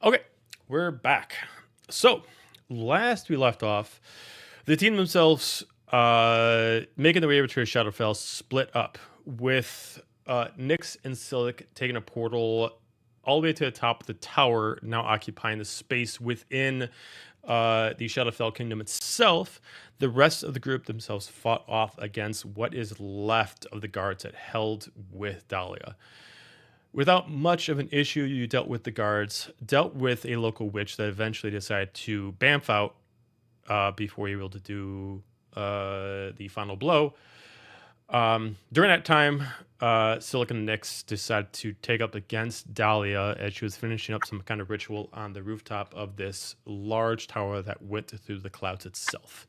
Okay, we're back. So, last we left off, the team themselves making their way over to Shadowfell split up, with Nyx and Sylyk taking a portal all the way to the top of the tower, now occupying the space within the Shadowfell Kingdom itself. The rest of the group themselves fought off against what is left of the guards that held with Dahlia. Without much of an issue, you dealt with the guards, dealt with a local witch that eventually decided to bamf out before you were able to do the final blow. During that time, Sylyk and Nyx decided to take up against Dahlia as she was finishing up some kind of ritual on the rooftop of this large tower that went through the clouds itself.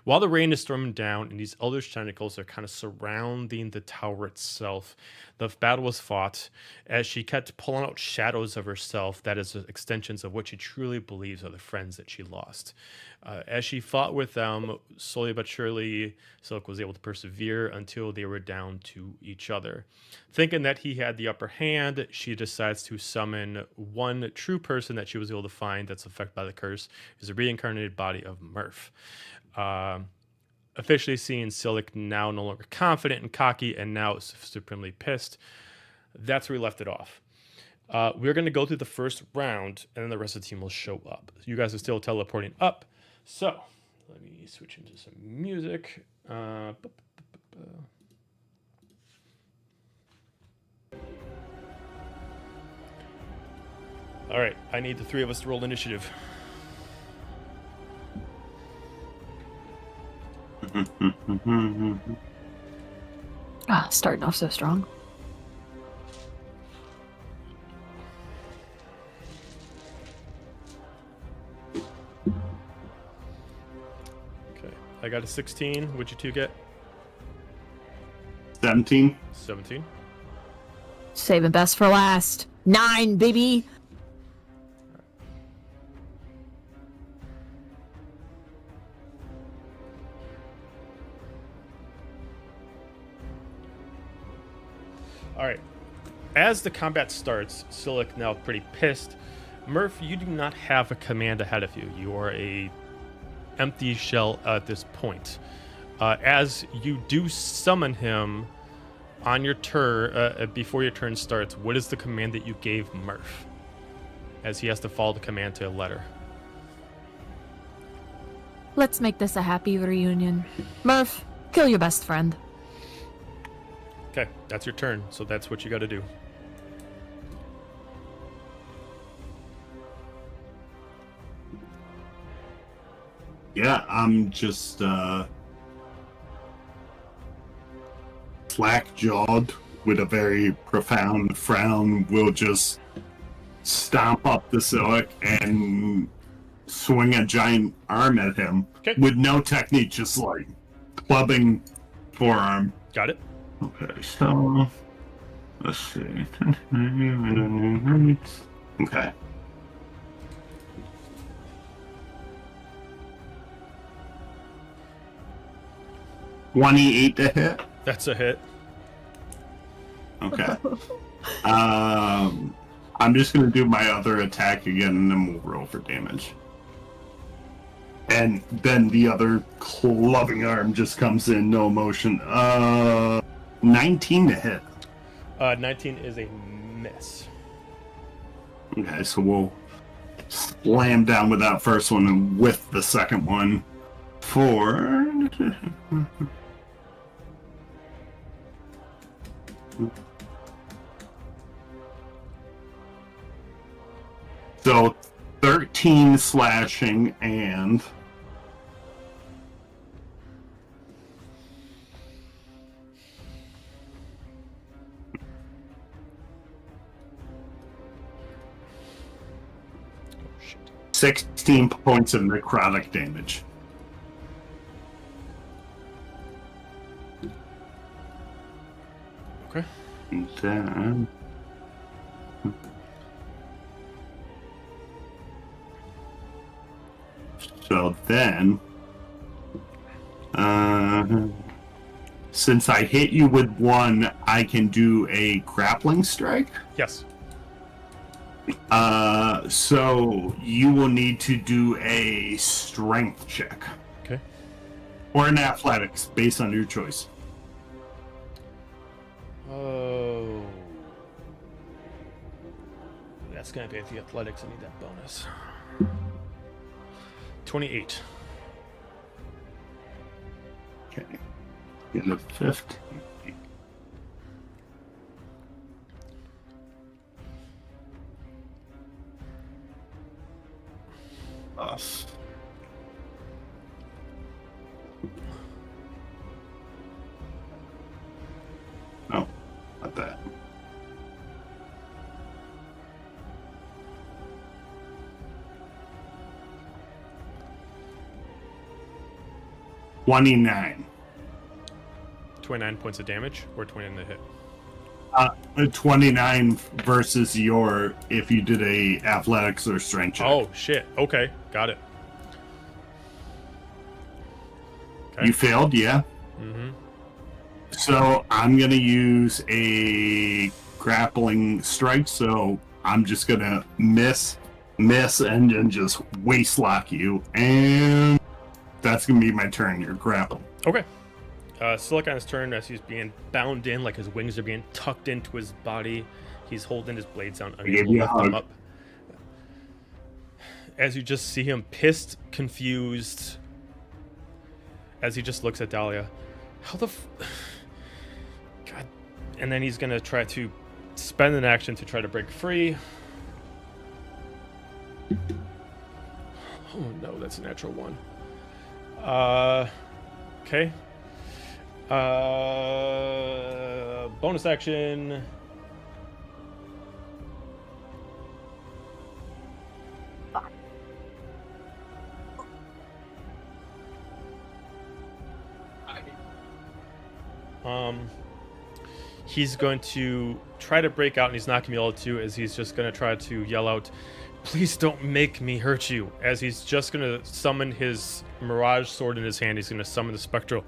While the rain is storming down and these elder tentacles are kind of surrounding the tower itself, the battle was fought as she kept pulling out shadows of herself, that is, extensions of what she truly believes are the friends that she lost. As she fought with them, slowly but surely, Sylyk was able to persevere until they were down to each other. Thinking that he had the upper hand, she decides to summon one true person that she was able to find that's affected by the curse, is the reincarnated body of Murph. Officially seeing Sylyk now no longer confident and cocky and now supremely pissed. That's where we left it off. We're going to go through the first round, and then the rest of the team will show up. You guys are still teleporting up. So, let me switch into some music. All right, I need the three of us to roll initiative. Starting off so strong. Okay, I got a 16. What'd you two get? 17. 17. Saving best for last. 9, baby. All right. As the combat starts, Sylyk now pretty pissed. Murph, you do not have a command ahead of you. You are a empty shell at this point. As you do summon him on your turn, before your turn starts, what is the command that you gave Murph? As he has to follow the command to a letter. Let's make this a happy reunion. Murph, kill your best friend. Okay, that's your turn, so that's what you got to do. Yeah, I'm just slack-jawed with a very profound frown. Will just stomp up the Sylyk and swing a giant arm at him. Okay. With no technique, just like clubbing forearm. Got it. Okay, so let's see. Okay. $28 to hit. That's a hit. Okay. I'm just gonna do my other attack again, and then we'll roll for damage. And then the other clubbing arm just comes in, no emotion. 19 to hit. 19 is a miss. Okay, so we'll slam down with that first one and with the second one for... So 13 slashing and... Oh, shit. 16 points of necrotic damage. Okay. And then... So then... since I hit you with one, I can do a grappling strike? Yes. So you will need to do a strength check. Okay. Or an athletics, based on your choice. Oh. That's going to be the athletics. I need that bonus. 28. Okay. Get a 15. Us. No, not that. $29. 29 points of damage or 29 to hit? 29 versus your if you did a athletics or strength check. Oh, shit. Okay. Got it. Okay. You failed, yeah? Mm-hmm. So I'm going to use a grappling strike, so I'm just going to miss, and then just waist lock you, and that's going to be my turn. You're grappled. Okay. Sylyk on his turn, as he's being bound in, like his wings are being tucked into his body. He's holding his blades down, unable to lift them up. As you just see him pissed, confused, as he just looks at Dahlia. How the God. And then he's going to try to spend an action to try to break free. Oh no, that's a natural one. Okay. Bonus action. He's going to try to break out, and he's not going to be able to, as he's just going to try to yell out, "Please don't make me hurt you," as he's just going to summon his Mirage sword in his hand. He's going to summon the spectral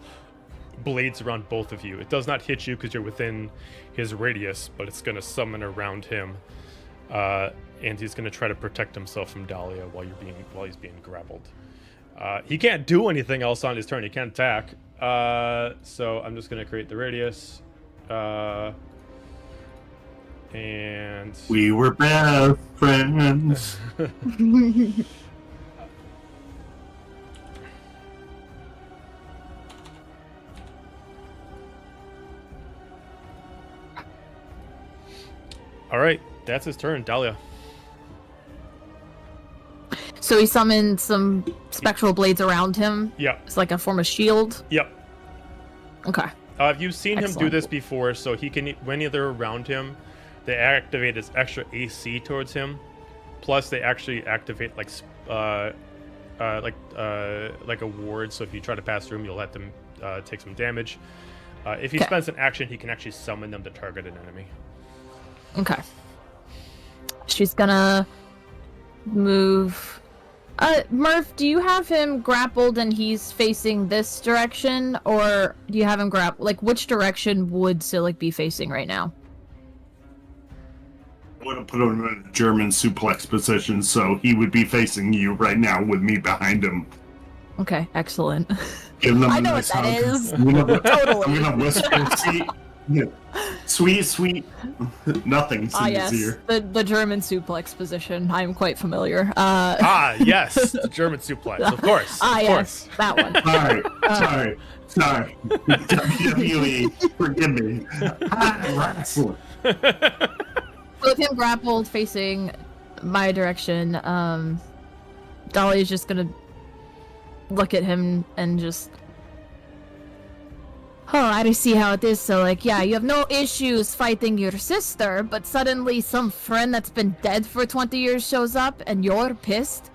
blades around both of you. It does not hit you because you're within his radius, but it's going to summon around him, and he's going to try to protect himself from Dahlia while he's being grappled. He can't do anything else on his turn. He can't attack. So I'm just going to create the radius. And we were best friends. All right, that's his turn. Dahlia. So he summoned some spectral blades around him. Yeah. It's like a form of shield. Yep. Okay. You've seen him do this before, so he can, when they're around him, they activate his extra AC towards him. Plus, they actually activate like a ward. So if you try to pass through him, you'll let them take some damage. If he spends an action, he can actually summon them to target an enemy. Okay. She's gonna move. Murph, do you have him grappled and he's facing this direction, or do you have him grappled? Like, which direction would Sylyk be facing right now? I would have put him in a German suplex position, so he would be facing you right now with me behind him. Okay, excellent. I know what that is. Totally. I'm gonna whisper, sweet. Nothing's yes, easier. the German suplex position. I'm quite familiar. Yes, the German suplex, of course. Yes, that one. Sorry. WWE, forgive me. Wrestling. With him grappled facing my direction, Dahlia's just gonna look at him and just... Oh, I see how it is. So, like, yeah, you have no issues fighting your sister, but suddenly some friend that's been dead for 20 years shows up and you're pissed?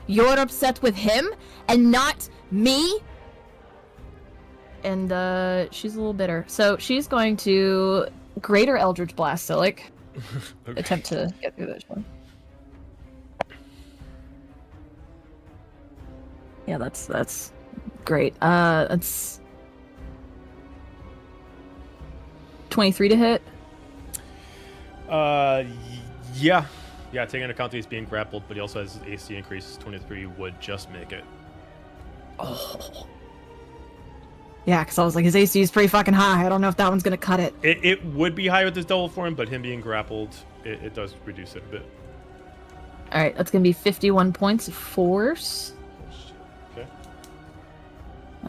You're upset with him and not me? And, she's a little bitter. So, she's going to Greater Eldritch Blast Sylyk. Okay. Attempt to get through this one. Yeah, that's great. That's 23 to hit. Yeah. Yeah, taking into account that he's being grappled, but he also has his AC increase. 23 would just make it. Oh. Yeah, because I was like, his AC is pretty fucking high. I don't know if that one's going to cut it. It would be high with this double form, but him being grappled, it does reduce it a bit. All right, that's going to be 51 points of force. Okay.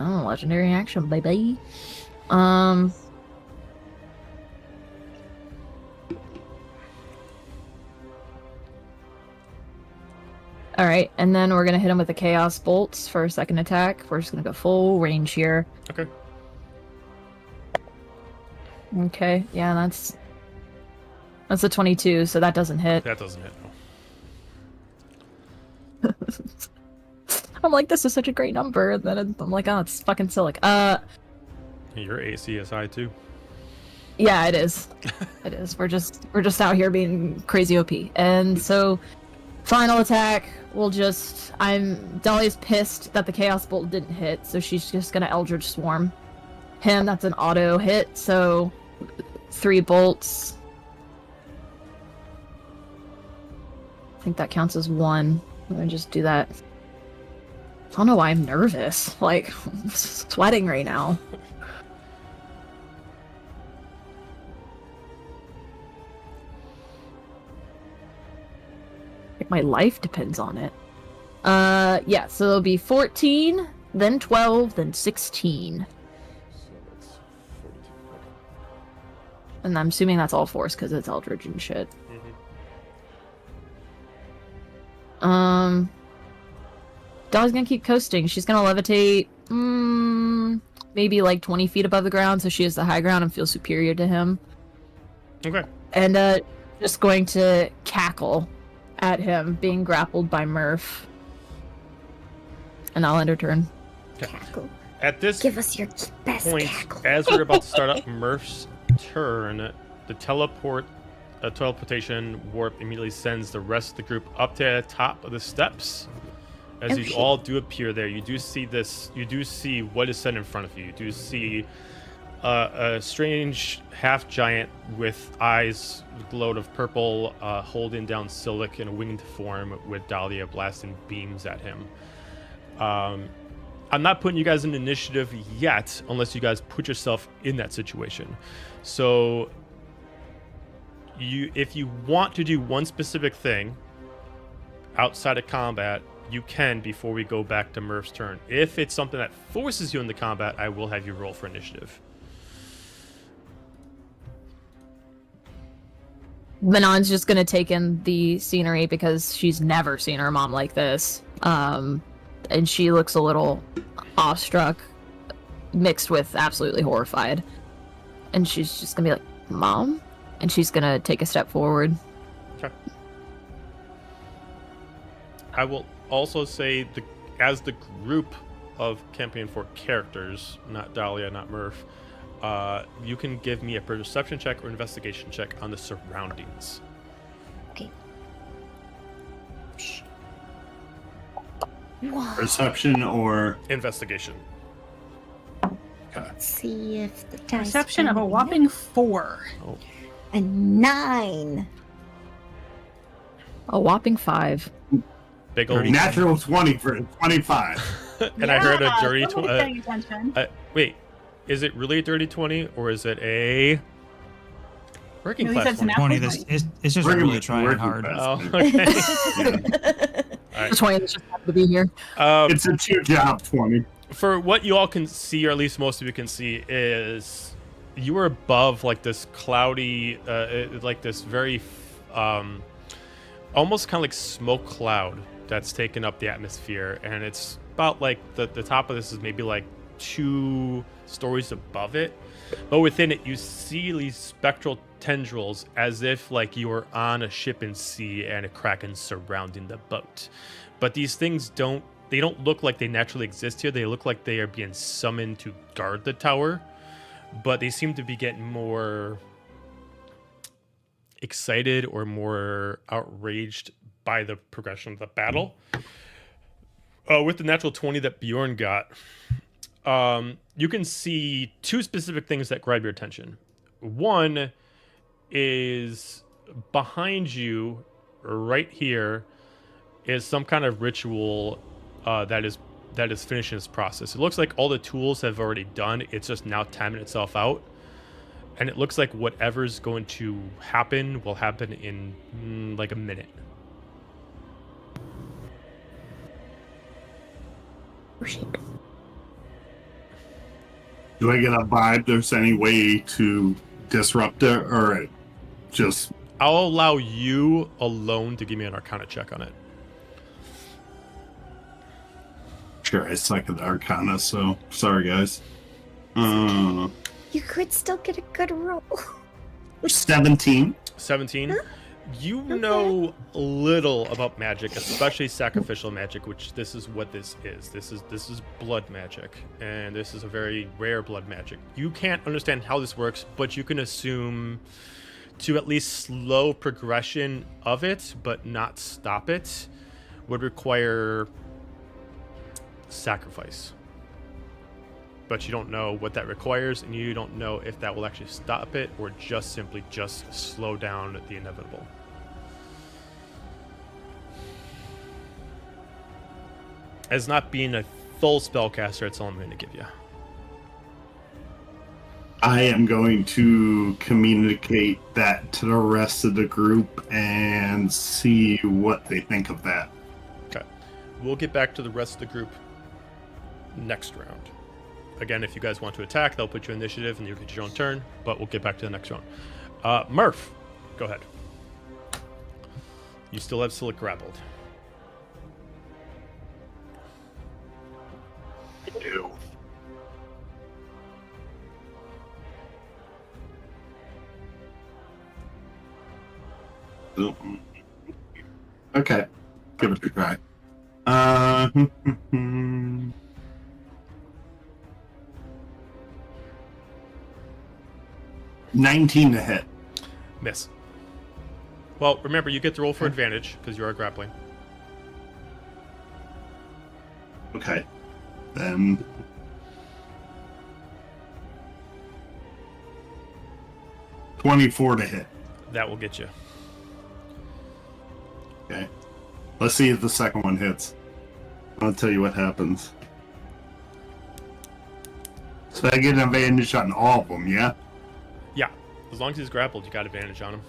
Oh, legendary action, baby. All right, and then we're going to hit him with the Chaos Bolts for a second attack. We're just going to go full range here. Okay. Okay, yeah, that's a 22, so that doesn't hit. That doesn't hit, no. I'm like, this is such a great number. And then I'm like, oh, it's fucking Sylyk. Your AC is high, too. Yeah, it is. It is. We're just out here being crazy OP. And so, final attack, Dahlia's pissed that the Chaos Bolt didn't hit, so she's just gonna Eldritch Swarm him. That's an auto hit, so 3 bolts. I think that counts as 1. Let me just do that. I don't know why I'm nervous. Like, I'm sweating right now. Like, my life depends on it. Yeah, so it'll be 14, then 12, then 16. And I'm assuming that's all force because it's Eldritch and shit. Dahlia's gonna keep coasting. She's gonna levitate, maybe like 20 feet above the ground, so she has the high ground and feels superior to him. Okay. And just going to cackle at him, being grappled by Murph. And I'll end her turn. Okay. At this Give us your best point, cackle. as we're about to start up Murph's turn, the teleportation warp immediately sends the rest of the group up to the top of the steps. As you all do appear there, you do see what is set in front of you. You do see a strange half giant with eyes glowed of purple, holding down Sylyk in a winged form with Dahlia blasting beams at him. I'm not putting you guys in initiative yet, unless you guys put yourself in that situation. So, if you want to do one specific thing outside of combat, you can before we go back to Murph's turn. If it's something that forces you into combat, I will have you roll for initiative. Manon's just gonna take in the scenery because she's never seen her mom like this. And she looks a little awestruck, mixed with absolutely horrified. And she's just gonna be like, Mom? And she's gonna take a step forward. Okay. I will also say, as the group of Campaign 4 characters, not Dahlia, not Murph, you can give me a perception check or investigation check on the surroundings. Okay. Perception or Investigation. Let's see if the dice Perception of a bring me whopping 4. Oh. a 9. A whopping 5. Big old natural 20 for 25. And I heard a dirty somebody's 20. paying attention. Wait, is it really a dirty 20 or is it a working No, he class said 20? 20. This it's just Working- really trying working hard. class. Oh, okay. Yeah. The 20 just happened to be here. It's a 2-job 20. For what you all can see, or at least most of you can see, is you are above like this cloudy, like this very, almost kind of like smoke cloud that's taken up the atmosphere, and it's about like the top of this is maybe like 2 stories above it, but within it you see these spectral tendrils as if like you were on a ship in sea and a kraken surrounding the boat. But these things don't look like they naturally exist here. They look like they are being summoned to guard the tower, but they seem to be getting more excited or more outraged by the progression of the battle. With the natural 20 that Bjorn got, you can see 2 specific things that grab your attention. One is behind you right here is some kind of ritual that is finishing this process. It looks like all the tools have already done. It's just now timing itself out. And it looks like whatever's going to happen will happen in like a minute. Oh, shit. Do I get a vibe there's any way to disrupt it, or just... I'll allow you alone to give me an Arcana check on it. Sure, I suck at Arcana, so sorry, guys. You could still get a good roll. 17. 17. Huh? You know little about magic, especially sacrificial magic, which this is what this is. This is blood magic, and this is a very rare blood magic. You can't understand how this works, but you can assume to at least slow progression of it, but not stop it, would require sacrifice. But you don't know what that requires, and you don't know if that will actually stop it or just simply just slow down the inevitable. As not being a full spellcaster, that's all I'm going to give you. I am going to communicate that to the rest of the group and see what they think of that. Okay. We'll get back to the rest of the group next round. Again, if you guys want to attack, they'll put you initiative and you get your own turn, but we'll get back to the next round. Murph, go ahead. You still have Sylyk grappled. Ew. Okay, give it a try. 19 to hit. Miss. Well, remember, you get to roll for advantage because you are grappling. Okay, then 24 to hit. That will get you. Okay, let's see if the second one hits. I'll tell you what happens. So I get an advantage on all of them, yeah? Yeah. As long as he's grappled, you got advantage on him.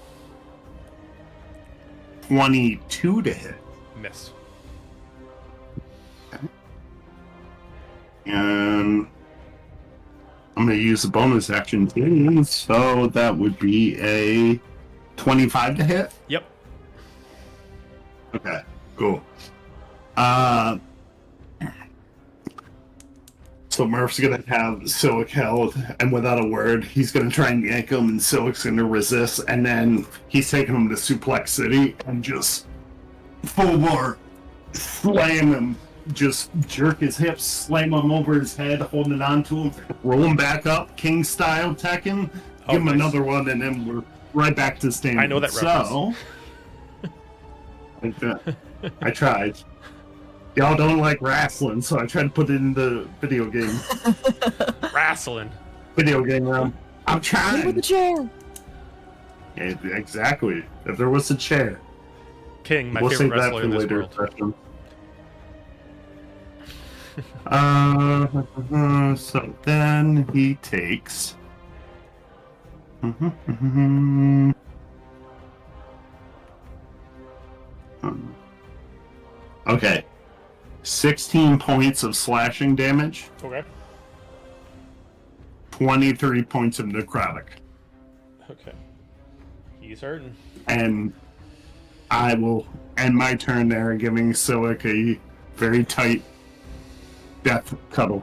22 to hit. Miss. And I'm going to use the bonus action too, so that would be a 25 to hit. Yep. Okay, cool. So Murph's gonna have Sylyk held, and without a word, he's gonna try and yank him, and Sylyk's gonna resist, and then he's taking him to Suplex City and just full bore slam him, just jerk his hips, slam him over his head, holding on to him, roll him back up, King style Tekken, give him nice. another one, and then we're right back to standing. I know that So, I tried. Y'all don't like wrestling, so I tried to put it in the video game. Wrestling. Video game room. I'm With the trying. chair. Yeah, exactly. If there was a chair. King, my We'll favorite save that wrestler for in this later world. session. So then he takes. Okay. 16 points of slashing damage, Okay. 23 points of necrotic. Okay. He's hurting. And I will end my turn there, giving Sylyk a very tight death cuddle.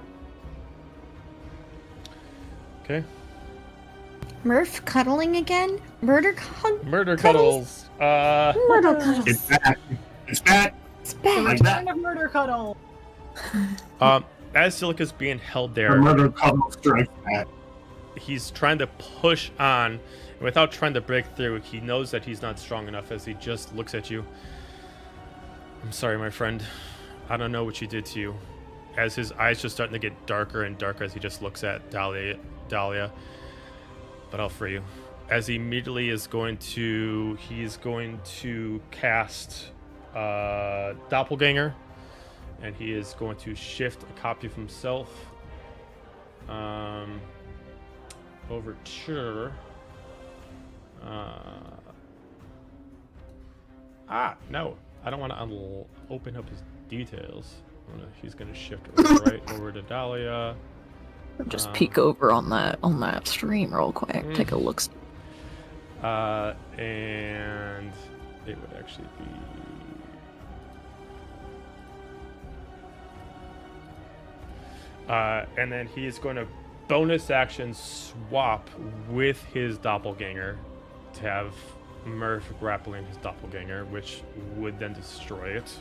Okay. Murph cuddling again? Murder Murder Cuddles. cuddles. Murder cuddles. It's back. It's back. It's back. Like that. Kind of murder cuddle. As Sylyk is being held The there, murder cuddle strikes back. he's trying to push on, and without trying to break through, he knows that he's not strong enough as he just looks at you. I'm sorry, my friend. I don't know what you did to you. As his eyes just starting to get darker and darker as he just looks at Dahlia. But I'll free you. as he immediately is going to cast Doppelganger, and he is going to shift a copy of himself over to no, I don't want to open up his details. He's going to shift right over to Dahlia. Just peek over on that stream real quick. Take a look. And it would actually be and then he is going to bonus action swap with his doppelganger to have Murph grappling his doppelganger, which would then destroy it.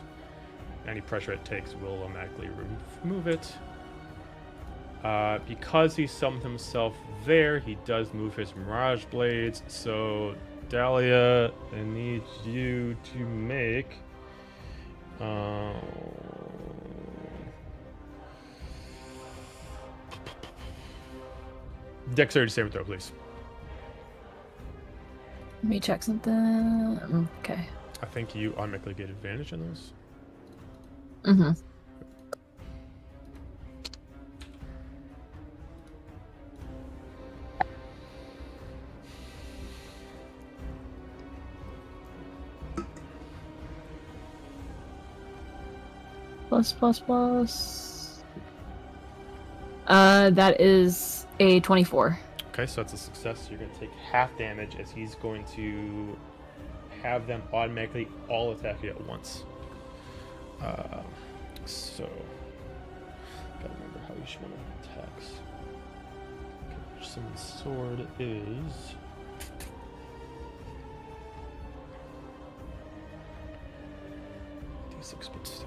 Any pressure it takes will automatically remove it. Because he summoned himself there, he does move his Mirage Blades. So, Dahlia, I need you to make... Dexterity saving throw, please. Let me check something. Okay. I think you automatically get advantage on those. Mm-hmm. Plus. That is a 24. Okay, so that's a success. You're going to take half damage as he's going to have them automatically all attack you at once. So, gotta remember how each one of them attacks. Okay, someone's sword is... D6 plus 7.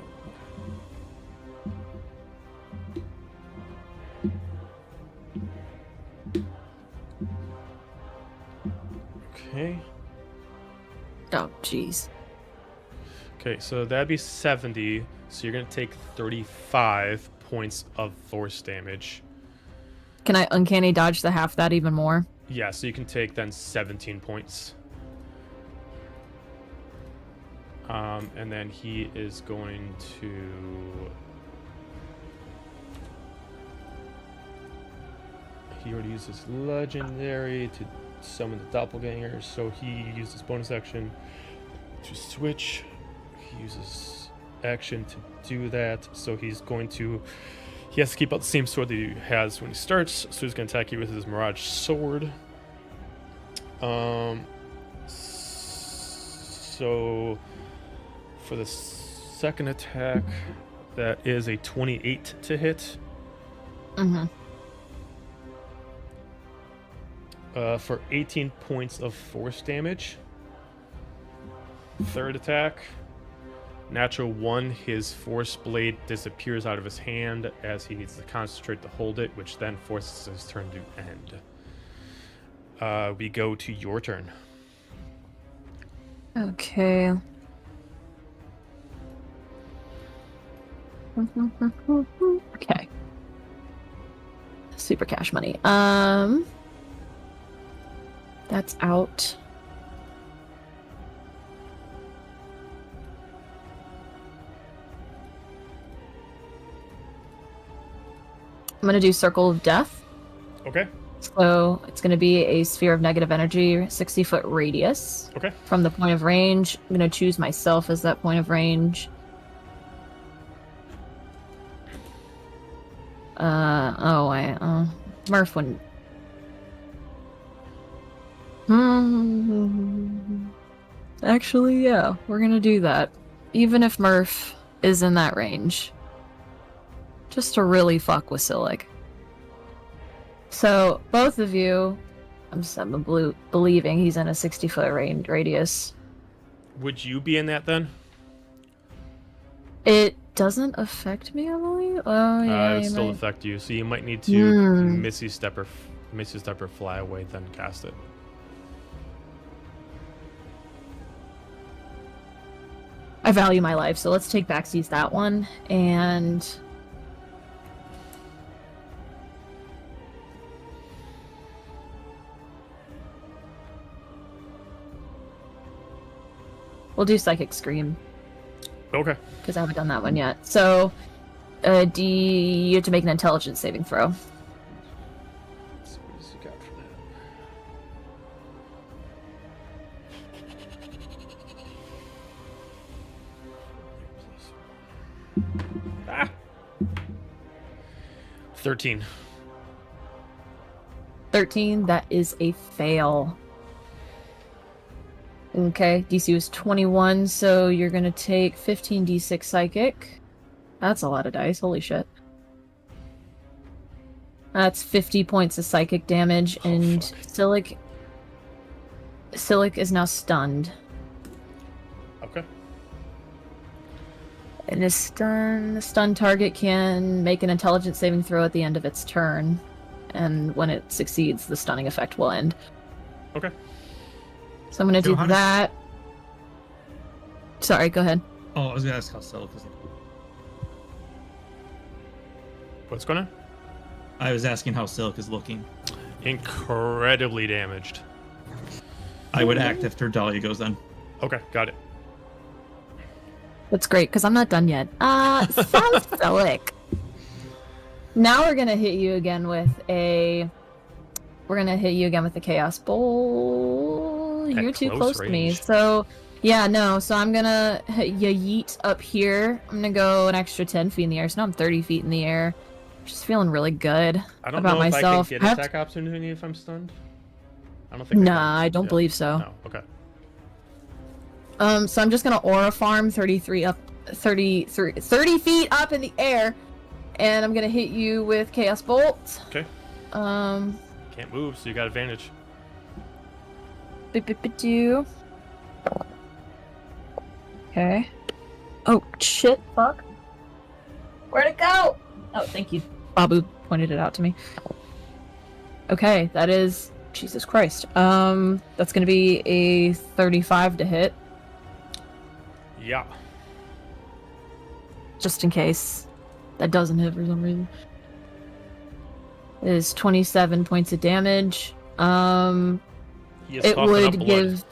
Okay. Oh, jeez. Okay, so that'd be 70. So you're gonna take 35 points of force damage. Can I uncanny dodge the half that even more? Yeah, so you can take then 17 points. And then he is going to... He already used his legendary to summon the doppelganger, so he uses bonus action to switch. He uses action to do that, so he has to keep out the same sword that he has when he starts, so he's going to attack you with his Mirage Sword. So for the second attack, that is a 28 to hit. Mm-hmm. For 18 points of force damage. Third attack, natural 1, his force blade disappears out of his hand as he needs to concentrate to hold it, which then forces his turn to end. We go to your turn. Okay. Okay. Super cash money. That's out. I'm gonna do Circle of Death. Okay. So it's gonna be a sphere of negative energy, 60-foot radius. Okay. From the point of range. I'm gonna choose myself as that point of range. Murph wouldn't. Actually, yeah, we're gonna do that. Even if Murph is in that range. Just to really fuck with Sylyk. So, both of you, I'm believing he's in a 60-foot range radius. Would you be in that then? It doesn't affect me, Emily? Oh, yeah. It would still affect you, so you might need to Misty Step or fly away, then cast it. I value my life, so let's take backsies that one, and... We'll do Psychic Scream. Okay. Because I haven't done that one yet. So, you have to make an intelligence saving throw. Let's see, what does he got for that? Ah! 13. 13, that is a fail. Okay, DC was 21, so you're gonna take 15d6 psychic. That's a lot of dice, holy shit. That's 50 points of psychic damage, and Sylyk is now stunned. Okay. And the stun target can make an intelligence saving throw at the end of its turn. And when it succeeds, the stunning effect will end. Okay. So I'm going to do that. Sorry, go ahead. Oh, I was going to ask how Sylyk is looking. What's going on? I was asking how Sylyk is looking. Incredibly damaged. I would act after Dahlia goes then. Okay, got it. That's great, because I'm not done yet. Sylyk. Now we're gonna hit you again with a. We're gonna hit you again with the Chaos Bowl. At You're too close close to me, range. so yeah, no. So I'm gonna hit you yeet up here. I'm gonna go an extra 10 feet in the air. So now I'm 30 feet in the air. Just feeling really good I don't about know if myself. I can get attack opportunity if I'm stunned. I don't think. Nah, I don't believe so. No. Okay. So I'm just gonna aura farm 30 feet up in the air, and I'm gonna hit you with Chaos Bolt. Okay. Can't move, so you got advantage. Do. Okay. Oh shit! Fuck. Where'd it go? Oh, thank you. Babu pointed it out to me. Okay, that is Jesus Christ. That's gonna be a 35 to hit. Yeah. Just in case that doesn't hit for some reason. It is 27 points of damage. He is It coughing up blood.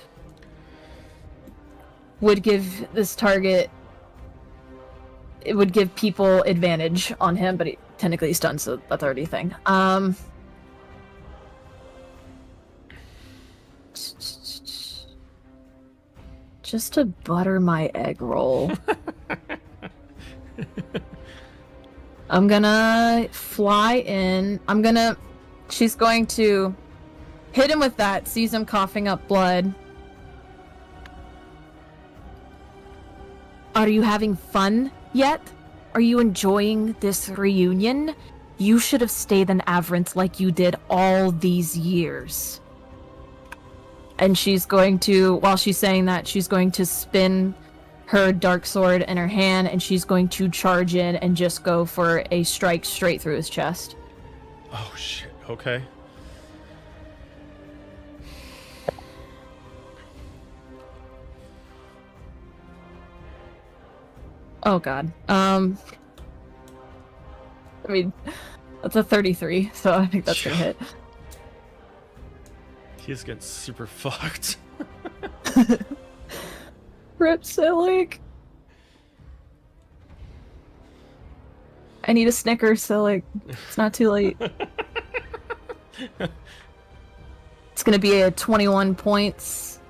would give this target. It would give people advantage on him, but technically he's stunned, so that's already a thing. Just to butter my egg roll. I'm gonna fly in. She's going to hit him with that, sees him coughing up blood. Are you having fun yet? Are you enjoying this reunion? You should have stayed in Averance like you did all these years. And she's going to, while she's saying that, she's going to spin her dark sword in her hand, and she's going to charge in and just go for a strike straight through his chest. Oh shit. Okay. Oh god. I mean, that's a 33, so I think that's gonna hit. He's getting super fucked. Rip Sylyk. I need a Snickers, Sylyk. It's not too late. It's gonna be a 21 points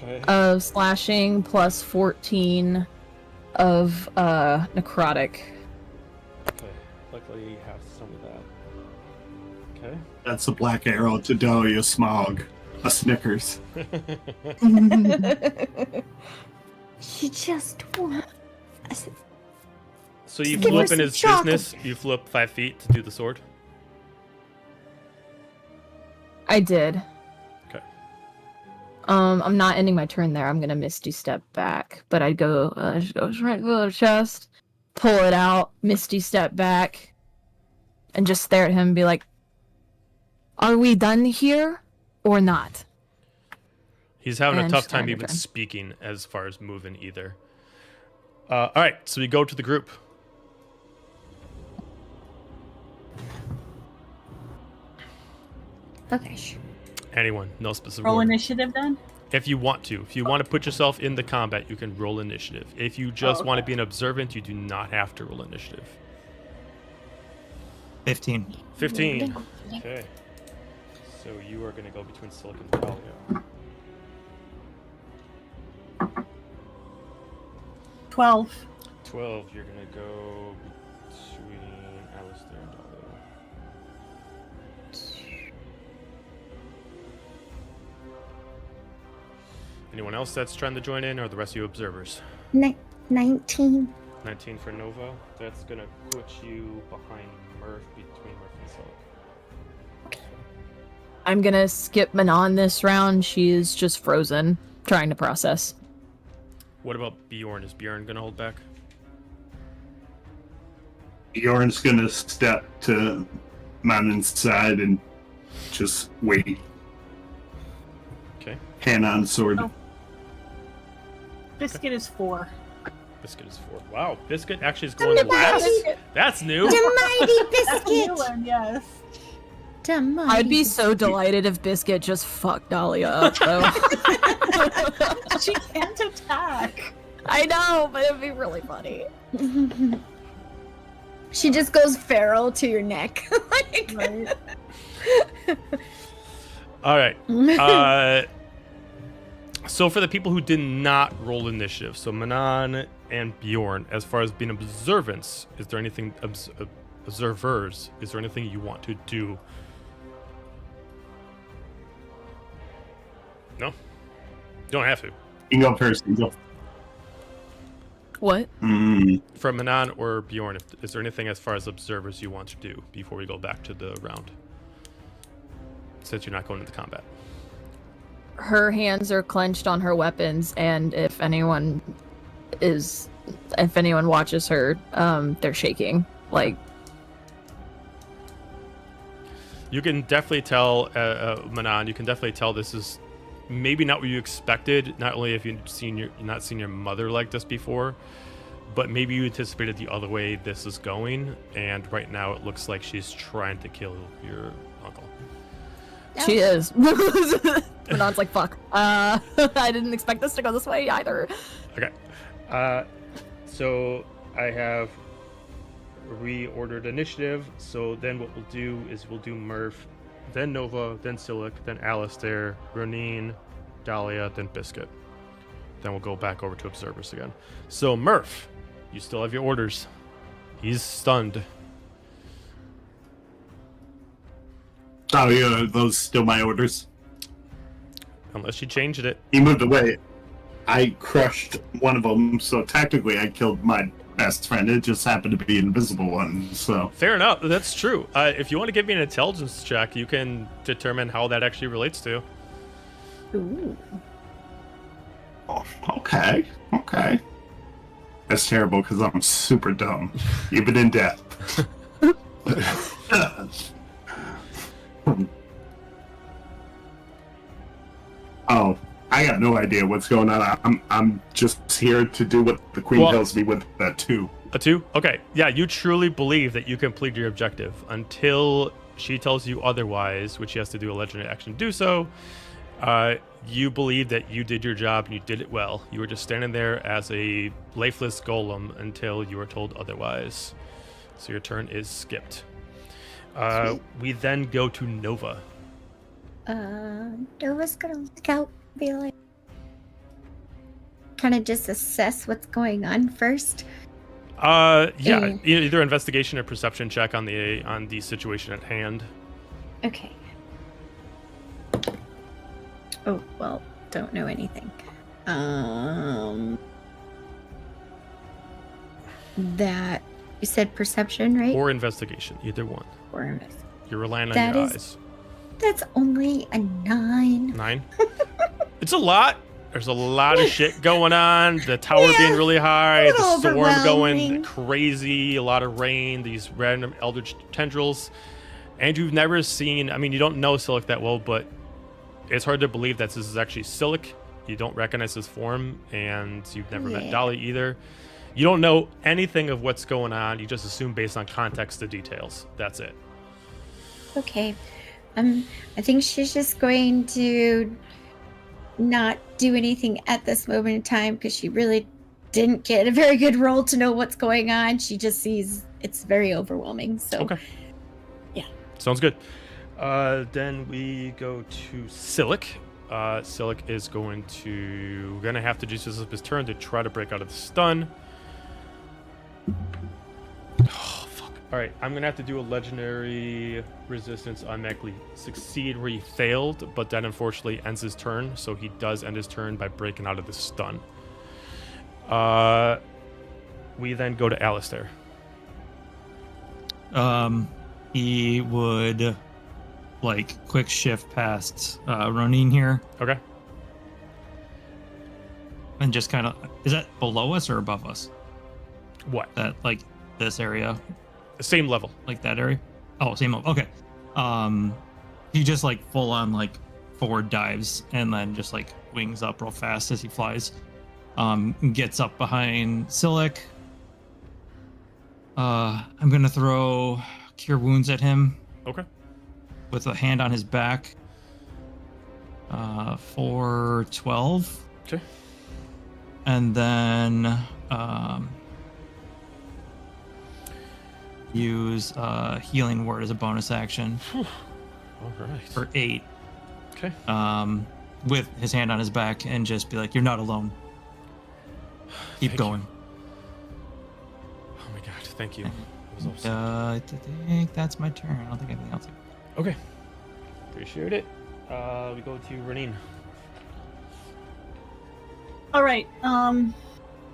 Okay. of slashing plus 14 of necrotic. Okay. Luckily, you have some of that. Okay. That's a black arrow to Dahlia Smog. A Snickers. She just wants. So you Give flew her up in some his chocolate. business. You flew up 5 feet to do the sword. I did. Okay. I'm not ending my turn there. I'm gonna Misty Step back, but I'd go just goes right through the chest, pull it out, Misty Step back, and just stare at him and be like, "Are we done here or not?" He's having a And tough just time end your even turn. speaking as far as moving either. All right, so we go to the group. Okay, sure. Anyone? No specific Roll order. initiative then? If you want to. If you want to put yourself in the combat, you can roll initiative. If you just want to be an observant, you do not have to roll initiative. 15. 15. Okay. So you are going to go between Sylyk and Dahlia. 12. 12. You're going to go between Alistair and Dahlia. Anyone else that's trying to join in, or the rest of you observers? 19. 19 for Nova. That's going to put you behind Murph, between Murph and Sylyk. I'm gonna skip Manon this round. She is just frozen, trying to process. What about Bjorn? Is Bjorn going to hold back? Bjorn's gonna step to Manon's side and just wait. Okay. Hand on sword. Oh. Biscuit is 4. Biscuit is 4. Wow, Biscuit actually is going last? That's new. The mighty That's a new biscuit. one, yes. The mighty I'd be so delighted if Biscuit just fucked Dahlia up, though. She can't attack. I know, but it'd be really funny. She just goes feral to your neck. Like- Right. All right. So for the people who did not roll initiative, so Manon and Bjorn, as far as being observants, is there anything observers? Is there anything you want to do? No, you don't have to. You can go first. You can go. What? For Manon or Bjorn, is there anything as far as observers you want to do before we go back to the round? Since you're not going into combat. Her hands are clenched on her weapons, and if anyone watches her, they're shaking. Like, you can definitely tell, Manon. You can definitely tell this is maybe not what you expected. Not only have you not seen your mother like this before, but maybe you anticipated the other way this is going. And right now, it looks like she's trying to kill your uncle. she is. Manon's like, fuck. I didn't expect this to go this way either. Okay. So I have reordered initiative. So then what we'll do is we'll do Murph, then Nova, then Sylyk, then Alistair, Roneen, Dahlia, then Biscuit. Then we'll go back over to observers again. So Murph, you still have your orders. He's stunned. Oh, yeah, those still my orders. Unless you changed it. He moved away. I crushed one of them, so technically I killed my best friend. It just happened to be an invisible one, so... Fair enough. That's true. If you want to give me an intelligence check, you can determine how that actually relates to. Ooh. Oh, okay. That's terrible, because I'm super dumb. Even in death. Oh, I got no idea what's going on. I'm just here to do what the queen tells me with that 2. A 2? Okay. Yeah, you truly believe that you completed your objective until she tells you otherwise, which she has to do a legendary action to do so. You believe that you did your job and you did it well. You were just standing there as a lifeless golem until you were told otherwise. So your turn is skipped. We then go to Nova. Nova's gonna look out, be like, kind of just assess what's going on first. Yeah, either investigation or perception check on the situation at hand. Okay. Oh, well, don't know anything. That, you said perception, right? Or investigation, either one. Or investigation. You're relying on That your is- eyes. That's only a 9. 9? It's a lot. There's a lot of shit going on. The tower being really high, the little storm going overwhelming. crazy, a lot of rain, these random eldritch tendrils. And you've never seen, I mean, you don't know Sylyk that well, but it's hard to believe that this is actually Sylyk. You don't recognize his form, and you've never met Dahlia either. You don't know anything of what's going on. You just assume based on context the details. That's it. Okay. I think she's just going to not do anything at this moment in time because she really didn't get a very good roll to know what's going on. She just sees it's very overwhelming. So, Okay. Yeah. Sounds good. Then we go to Sylyk. Sylyk is gonna have to just use up his turn to try to break out of the stun. Oh, fuck. Alright, I'm gonna have to do a legendary resistance automatically succeed where he failed, but that unfortunately ends his turn, so he does end his turn by breaking out of the stun. We then go to Alistair. He would quick shift past Roneen here Okay. and just kind of, is that below us or above us? What? That this area, Same level. that area? Oh, same level. Okay. He just full on forward dives and then just wings up real fast as he flies. Gets up behind Sylyk. I'm gonna throw Cure Wounds at him Okay. with a hand on his back. For 12. Okay. And then use Healing Word as a bonus action All right. for 8. Okay. With his hand on his back and just be like, "You're not alone. Keep Thank going." you. Oh my god, thank you. That was awesome. I think that's my turn. I don't think anything else. Okay. Appreciate it. We go to Roneen. All right.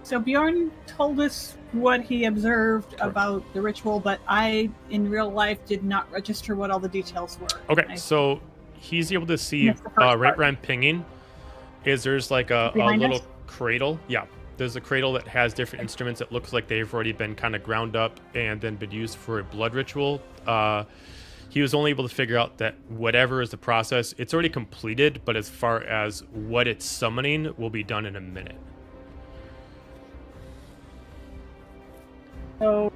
So Bjorn told us what he observed about the ritual, but I, in real life, did not register what all the details were. Okay, so he's able to see That's the first right part. where I'm pinging is there's a Behind little us? cradle. Yeah, there's a cradle that has different instruments. It looks like they've already been kind of ground up and then been used for a blood ritual. He was only able to figure out that whatever is the process, it's already completed, but as far as what it's summoning will be done in a minute. So it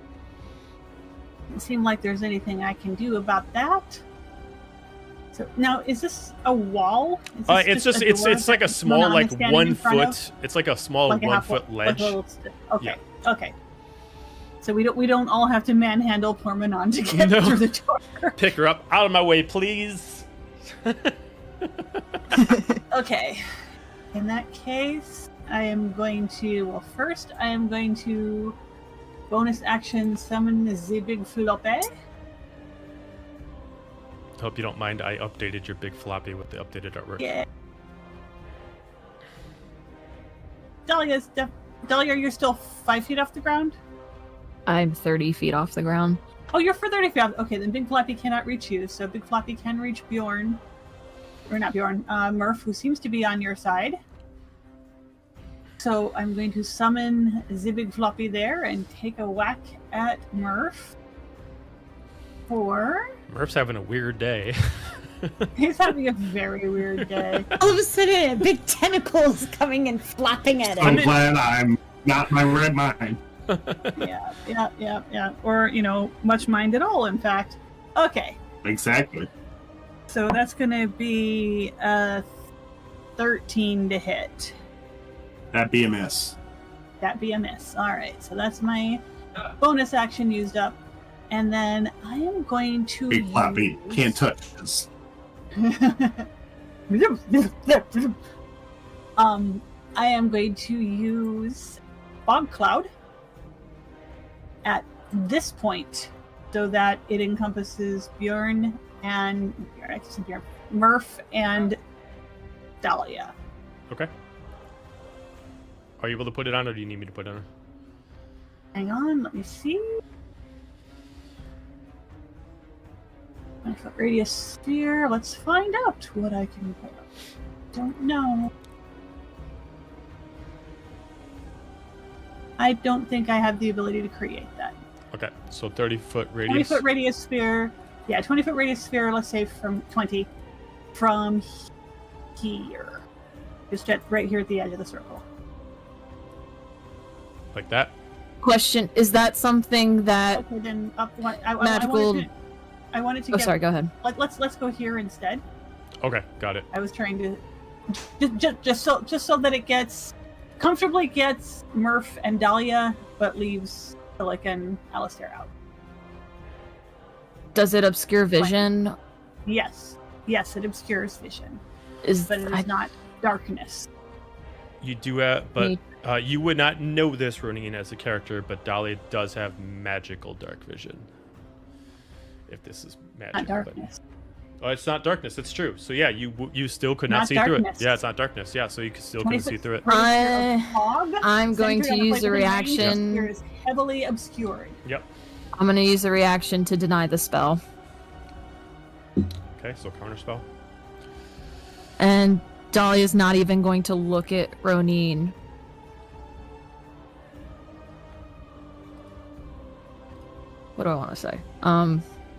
doesn't seem like there's anything I can do about that. So now, is this a wall? Is this It's just a it's door like a that small Manon is standing 1 in front of? foot. It's like a small Like a 1 half- foot like ledge. a little okay. Yeah. Okay. So we don't all have to manhandle poor Manon to get No. through the door. Pick her up out of my way, please. Okay. In that case, I am going to bonus action summon the big floppy. Hope you don't mind. I updated your big floppy with the updated artwork. Yeah. Dahlia, you're still 5 feet off the ground? I'm 30 feet off the ground. Oh, you're for 30 feet off. Okay, then Big Floppy cannot reach you. So Big Floppy can reach Bjorn. Or not Bjorn, Murph, who seems to be on your side. So I'm going to summon the Big Floppy there and take a whack at Murph. For... Murph's having a weird day. He's having a very weird day. All of a sudden, a big tentacle is coming and flopping at I'm him. glad I'm not in my right mind. Yeah. Or, much mind at all, in fact. Okay. Exactly. So that's going to be a 13 to hit. That'd be a miss. That be a miss. All right. So that's my bonus action used up. And then I am going to Big Floppy can't touch this. I am going to use Fog Cloud at this point so that it encompasses Bjorn and Murph and Dahlia. Okay. Are you able to put it on, or do you need me to put it on? Hang on, let me see. 5-foot radius sphere. Let's find out what I can put up. Don't know. I don't think I have the ability to create that. Okay, so 30-foot radius. 20-foot radius sphere. Yeah, 20-foot radius sphere, let's say from 20. From here. Just right here at the edge of the circle. Like that? Question: is that something that Okay, then up one. magical? I wanted to Oh, get. sorry. Go ahead. Let's go here instead. Okay, got it. I was trying to just so that it comfortably gets Murph and Dahlia, but leaves Sylyk and Alistair out. Does it obscure vision? Yes, it obscures vision, But it is not darkness. You do have, but you would not know this, Roneen, as a character, but Dahlia does have magical dark vision. If this is magic. Not darkness. Oh, it's not darkness. It's true. So yeah, you still could not see through it. Yeah, it's not darkness. Yeah, so you still couldn't see through it. I'm going to use a reaction. Is heavily obscured. Yep. I'm going to use a reaction to deny the spell. Okay, so counter spell. And Dahlia's not even going to look at Roneen. What do I want to say?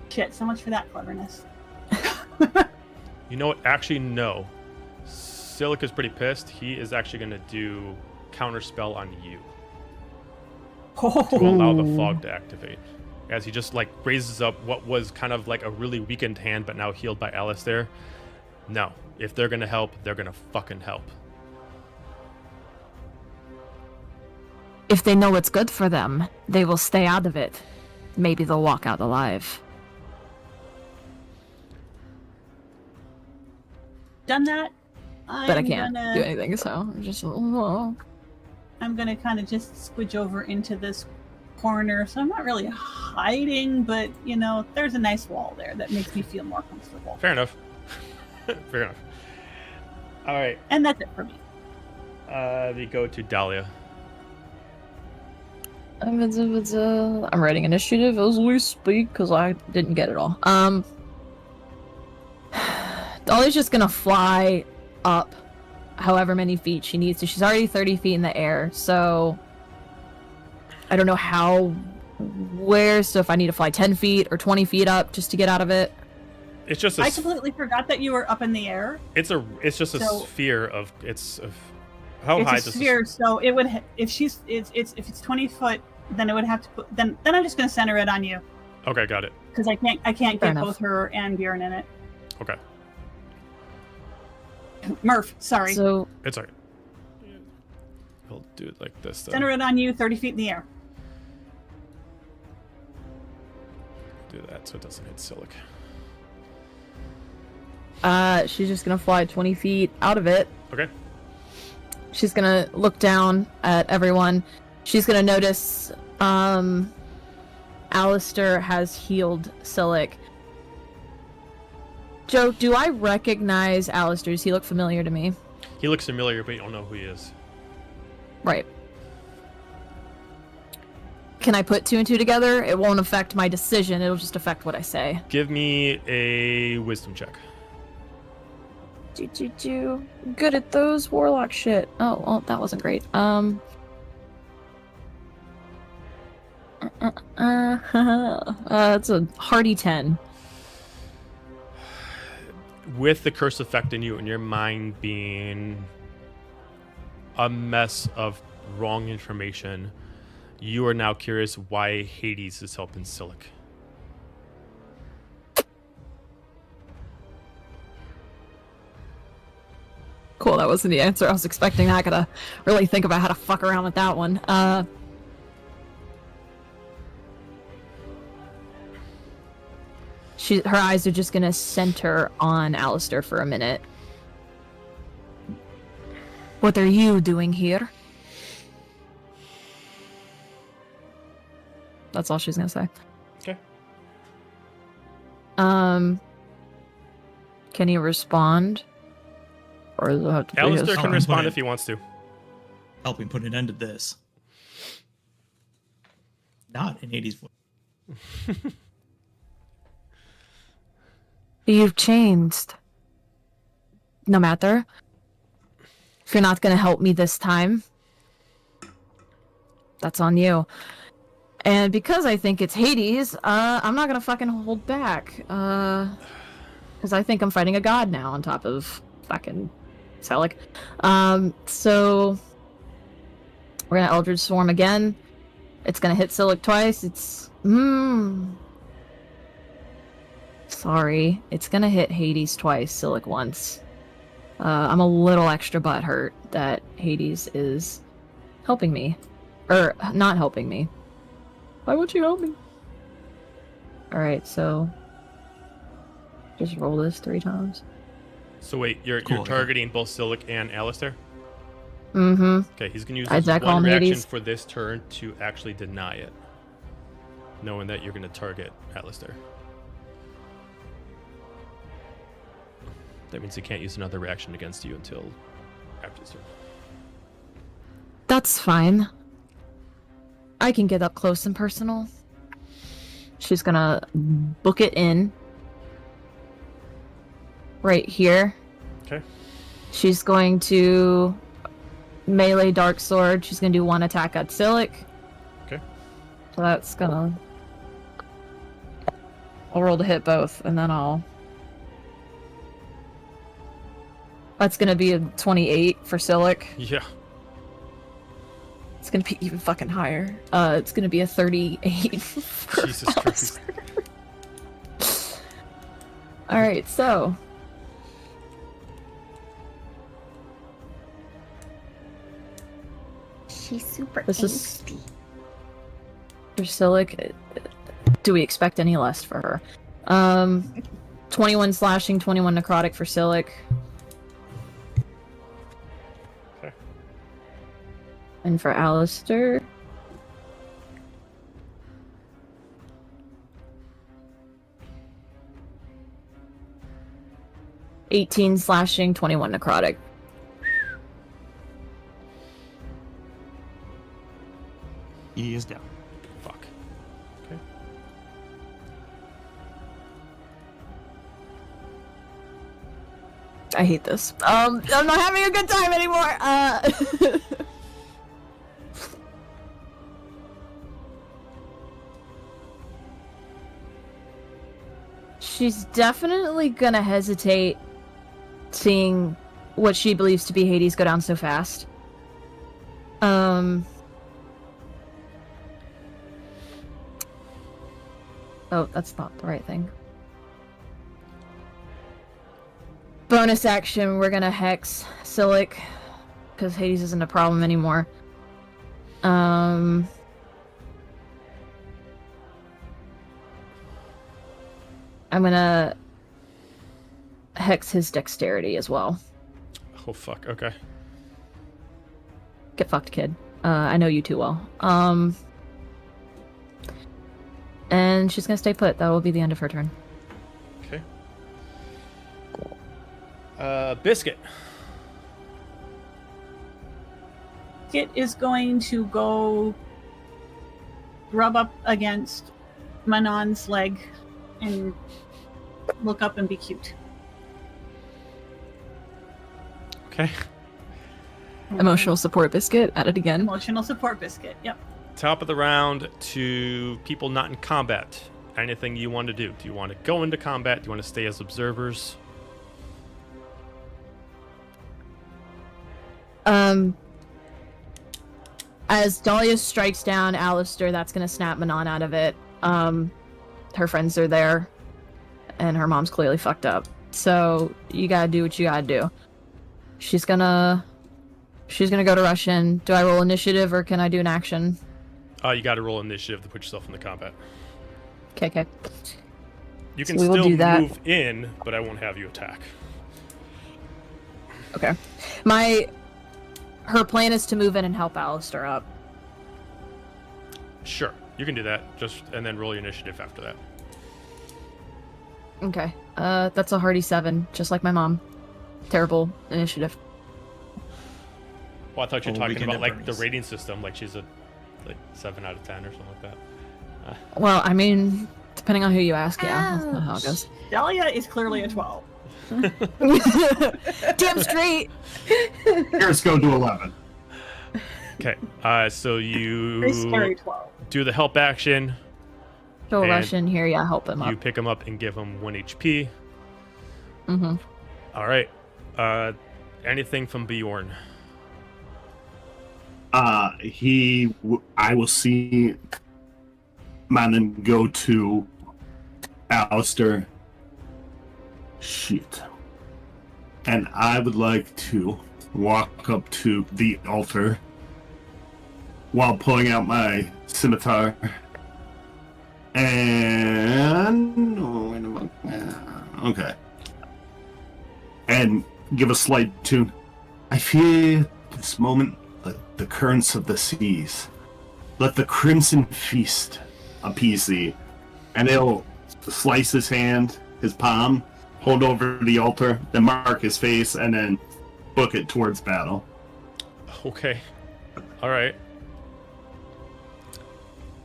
Shit, so much for that cleverness. You know what? Actually, no. Sylyk is pretty pissed. He is actually going to do counter spell on you to allow the fog to activate. As he just like raises up what was kind of like a really weakened hand, but now healed by Alistair. No, if they're going to help, they're going to fucking help. If they know what's good for them, they will stay out of it. Maybe they'll walk out alive. Done that. But I can't do anything, so I'm just. I'm gonna kind of just squidge over into this corner, so I'm not really hiding, but you know, there's a nice wall there that makes me feel more comfortable. Fair enough. Fair enough. All right. And that's it for me. We go to Dahlia. I'm writing initiative as we speak because I didn't get it all. Dahlia's just gonna fly up however many feet she needs to. She's already 30 feet in the air, so I don't know where, so if I need to fly 10 feet or 20 feet up just to get out of it. It's just I completely forgot that you were up in the air. It's just a sphere of how high it's a sphere, so it would if it's 20 foot, then it would have to put then I'm just gonna center it on you. Okay, got it. Because I can't get enough. both her and Bjorn in it. Okay. Murph, sorry. So It's alright. We'll do it like this then. Center it on you, 30 feet in the air. Do that so it doesn't hit Sylyk. she's just gonna fly 20 feet out of it. Okay. She's gonna look down at everyone. She's gonna notice Alistair has healed Sylyk. Joe, do I recognize Alistair? Does he look familiar to me? He looks familiar, but you don't know who he is. Right. Can I put 2 and 2 together? It won't affect my decision. It'll just affect what I say. Give me a wisdom check. Good at those warlock shit. Oh, well, that wasn't great. It's a hearty 10. With the curse affecting you and your mind being a mess of wrong information, you are now curious why Hades is helping Sylyk. Cool, that wasn't the answer I was expecting. I gotta really think about how to fuck around with that one. Her eyes are just gonna center on Alistair for a minute. What are you doing here? That's all she's gonna say. Okay. Can he respond? Or does it have to be Alistair his can turn? respond if he wants to. Helping put an end to this. Not in Hades' voice. You've changed. No matter. If you're not gonna help me this time, that's on you. And because I think it's Hades, I'm not gonna fucking hold back. Because I think I'm fighting a god now on top of fucking Sylyk. So we're gonna Eldritch Swarm again. It's gonna hit Sylyk twice. Sorry. It's gonna hit Hades twice, Sylyk once. I'm a little extra butthurt that Hades is helping me. Or not helping me. Why won't you help me? Alright, so... just roll this 3 times. So wait, you're Cool, okay. targeting both Sylyk and Alistair? Mm-hmm. Okay, he's gonna use I'd his call one him reaction Hades. for this turn to actually deny it. Knowing that you're gonna target Alistair. That means he can't use another reaction against you until after this turn. That's fine. I can get up close and personal. She's gonna book it in. Right here. Okay. She's going to melee dark sword. She's gonna do 1 attack at Sylyk. Okay. So that's gonna... I'll roll to hit both, and then I'll... That's gonna be a 28 for Sylyk. Yeah. It's gonna be even fucking higher. It's gonna be a 38 for Jesus Christ. Alright, so... She's super This is- angsty. For Sylyk, do we expect any less for her? 21 slashing, 21 necrotic for Sylyk. Okay. And for Alistair... 18 slashing, 21 necrotic. He is down. Fuck. Okay. I hate this. I'm not having a good time anymore. She's definitely gonna hesitate seeing what she believes to be Hades go down so fast. Oh, that's not the right thing. Bonus action, we're gonna hex Sylyk, because Hades isn't a problem anymore. I'm gonna hex his dexterity as well. Oh fuck. Okay. Get fucked, kid. I know you too well. And she's gonna stay put. That will be the end of her turn. Okay. Biscuit. Kit is going to go rub up against Manon's leg and look up and be cute. Okay. Emotional support biscuit. At it again. Emotional support biscuit. Yep. Top of the round to people not in combat. Anything you want to do? Do you want to go into combat? Do you want to stay as observers? As Dahlia strikes down Alistair, that's gonna snap Manon out of it. Her friends are there, and her mom's clearly fucked up. So you gotta do what you gotta do. She's gonna go to rush in. Do I roll initiative or can I do an action? You got to roll initiative to put yourself into combat. Okay. You can So we will still do that. move in, but I won't have you attack. Okay. Her plan is to move in and help Alistair up. Sure, you can do that. And then roll your initiative after that. Okay. That's a hearty 7, just like my mom. Terrible initiative. Well, I thought you were Oh, we talking can about like the difference. rating system, like she's a 7 out of 10 or something like that. Well, I mean, depending on who you ask, yeah, that's not how it goes. Dahlia is clearly a 12. Damn straight. Here's go to 11. Okay, so Very scary you 12. do the help action. Go And rush in here, yeah, help him You up. pick him up and give him 1 HP. Mm-hmm. All right. Anything from Bjorn? I will see Manon go to Alistair. Shit. And I would like to walk up to the altar while pulling out my scimitar. And... oh, wait a minute. Okay. And give a slight tune. I feel this moment like the currents of the seas. Let the crimson feast appease thee. And he'll slice his hand, his palm, hold over the altar, then mark his face, and then book it towards battle. Okay. All right.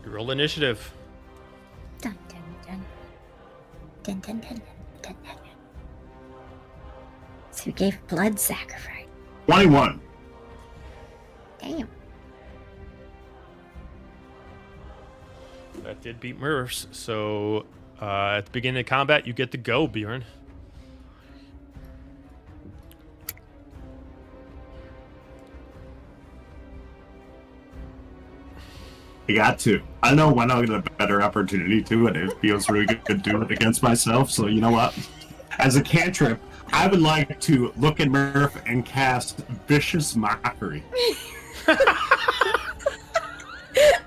You roll initiative. Dun, dun, dun. Dun, dun, dun, dun, dun. So we gave blood sacrifice. 21. Damn. That did beat Murph's. So at the beginning of combat, you get to go, Bjorn. I got to. I know when I'll get a better opportunity to, and it feels really good to do it against myself. So you know what? As a cantrip, I would like to look at Murph and cast Vicious Mockery.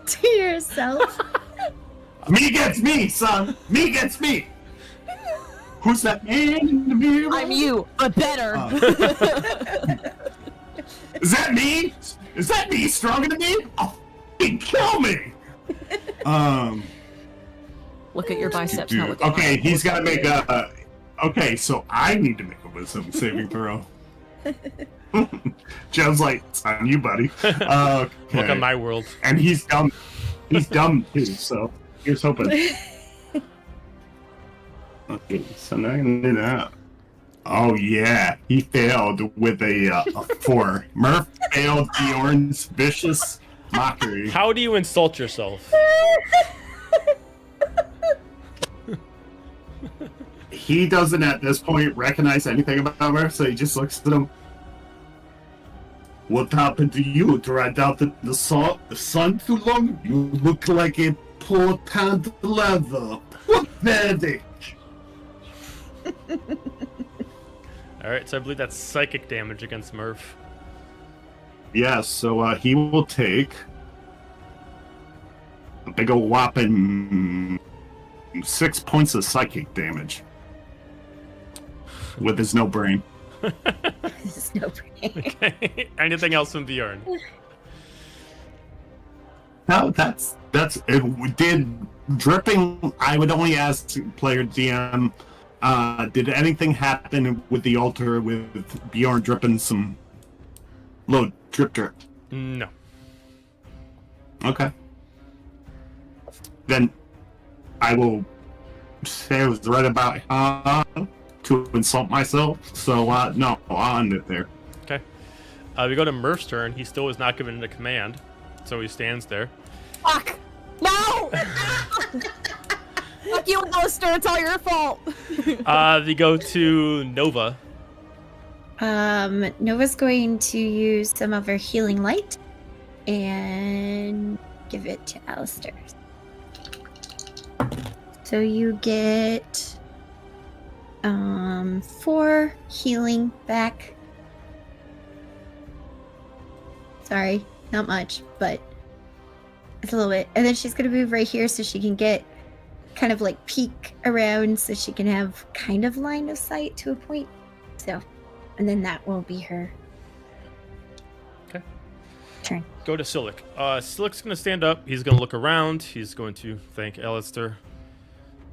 To yourself. Me gets me, son. Me gets me. Who's that man in the mirror? I'm you, but better. Is that me? Is that me stronger than me? Oh, fucking kill me. Look at your biceps. Now look at Okay, mine. he's got to make a. Okay, so I need to make a wisdom saving throw. Joe's like, it's on you, buddy. Okay. Look at my world. And he's dumb. He's dumb too. So here's hoping. Okay, so now I can do that. Oh yeah, he failed with a 4. Murph failed Bjorn's Vicious Mockery. How do you insult yourself? He doesn't at this point recognize anything about Murph, so he just looks at him. What happened to you? Dried out the sun too long? You look like a poor tanned leather. Pathetic. All right, so I believe that's psychic damage against Murph. Yes, so he will take a big ol' whopping 6 points of psychic damage with his no brain. There's no brain. Okay. Anything else from Bjorn? No, that's it. We did dripping. I would only ask player DM. Did anything happen with the altar with Bjorn dripping some low drip? No. Okay. Then I will say I was right about to insult myself. So no, I'll end it there. Okay. We go to Murph's turn. He still is not given a command, so he stands there. Fuck! No! Fuck you, Alistair. It's all your fault. They go to Nova. Nova's going to use some of her healing light and give it to Alistair. So you get 4 healing back. Sorry, not much, but it's a little bit. And then she's gonna move right here so she can get kind of like peek around so she can have kind of line of sight to a point. So, and then that will be her Okay. turn. Go to Sylyk. Sylyk's going to stand up. He's going to look around. He's going to thank Alistair.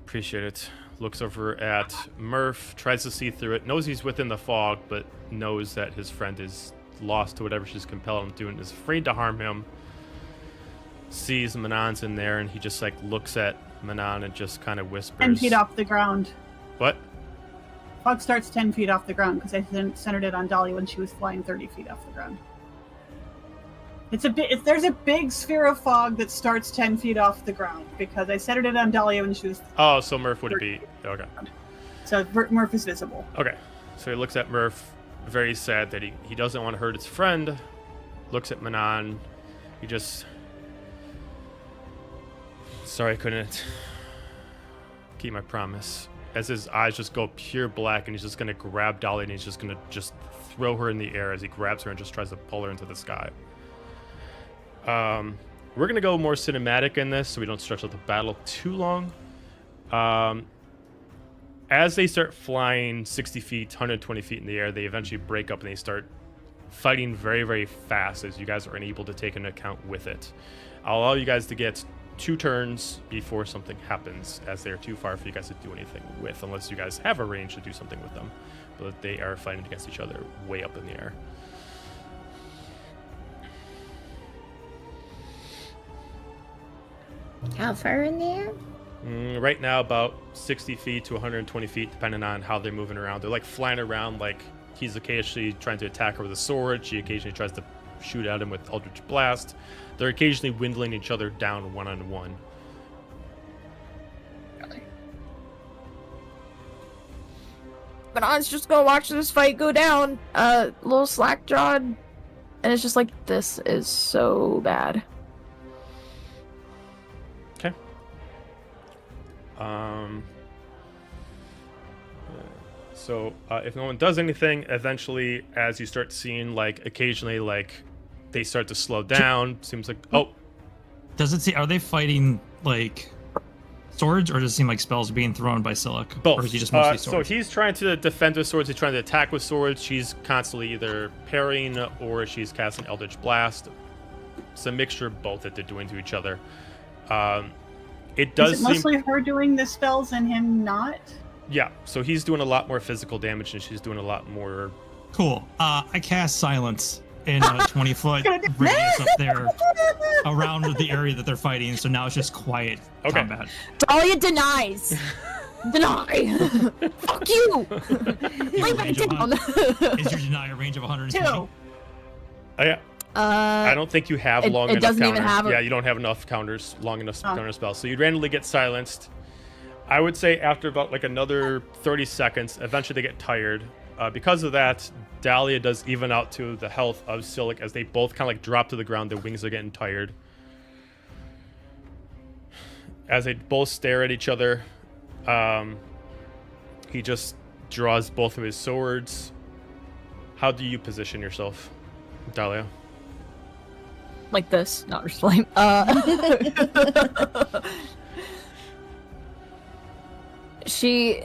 Appreciate it. Looks over at Murph. Tries to see through it. Knows he's within the fog, but knows that his friend is lost to whatever she's compelled him to and is afraid to harm him. Sees Manon's in there, and he just like looks at Manon and just kind of whispers. 10 feet off the ground. What? Fog starts 10 feet off the ground because I centered it on Dahlia when she was flying 30 feet off the ground. There's a big sphere of fog that starts 10 feet off the ground because I centered it on Dahlia when she was. Oh, so Murph would be okay. So Murph is visible. Okay, so he looks at Murph, very sad that he doesn't want to hurt his friend. Looks at Manon. He just. Sorry, I couldn't keep my promise. as his eyes just go pure black, and he's just gonna grab Dahlia and he's just gonna throw her in the air as he grabs her and just tries to pull her into the sky. We're gonna go more cinematic in this so we don't stretch out the battle too long. As they start flying 60 feet, 120 feet in the air, they eventually break up and they start fighting very, very fast as you guys are unable to take into account with it. I'll allow you guys to get 2 turns before something happens, as they're too far for you guys to do anything with, unless you guys have a range to do something with them. But they are fighting against each other way up in the air. How far in there? Right now, about 60 feet to 120 feet, depending on how they're moving around. They're like flying around, like he's occasionally trying to attack her with a sword. She occasionally tries to shoot at him with Eldritch Blast. They're occasionally windling each other down one-on-one. Okay. But I was just gonna watch this fight go down. A little slack-jawed. And it's just like, this is so bad. Okay. So if no one does anything, eventually, as you start seeing, like, occasionally, like, they start to slow down. Seems like, oh. Does it seem, are they fighting, like, swords, or does it seem like spells are being thrown by Sylyk? Both. Or is he just mostly So swords? he's trying to defend with swords, he's trying to attack with swords. She's constantly either parrying or she's casting Eldritch Blast. It's a mixture of both that they're doing to each other. It does Is it mostly her doing the spells and him not? Yeah, so he's doing a lot more physical damage and she's doing a lot more... Cool. I cast Silence in a 20-foot radius up there around the area that they're fighting, so now it's just quiet combat. Dahlia denies. Deny. Fuck you. Lay back down. Is your deny a range of 120? Two. Yeah. I don't think you have long enough doesn't counters. even have Yeah, you don't have enough counters, long enough counter spells. So you'd randomly get silenced. I would say after about like another 30 seconds, eventually they get tired. Because of that, Dahlia does even out to the health of Sylyk as they both kind of like drop to the ground. Their wings are getting tired. As they both stare at each other, he just draws both of his swords. How do you position yourself, Dahlia? Like this, not just flame. She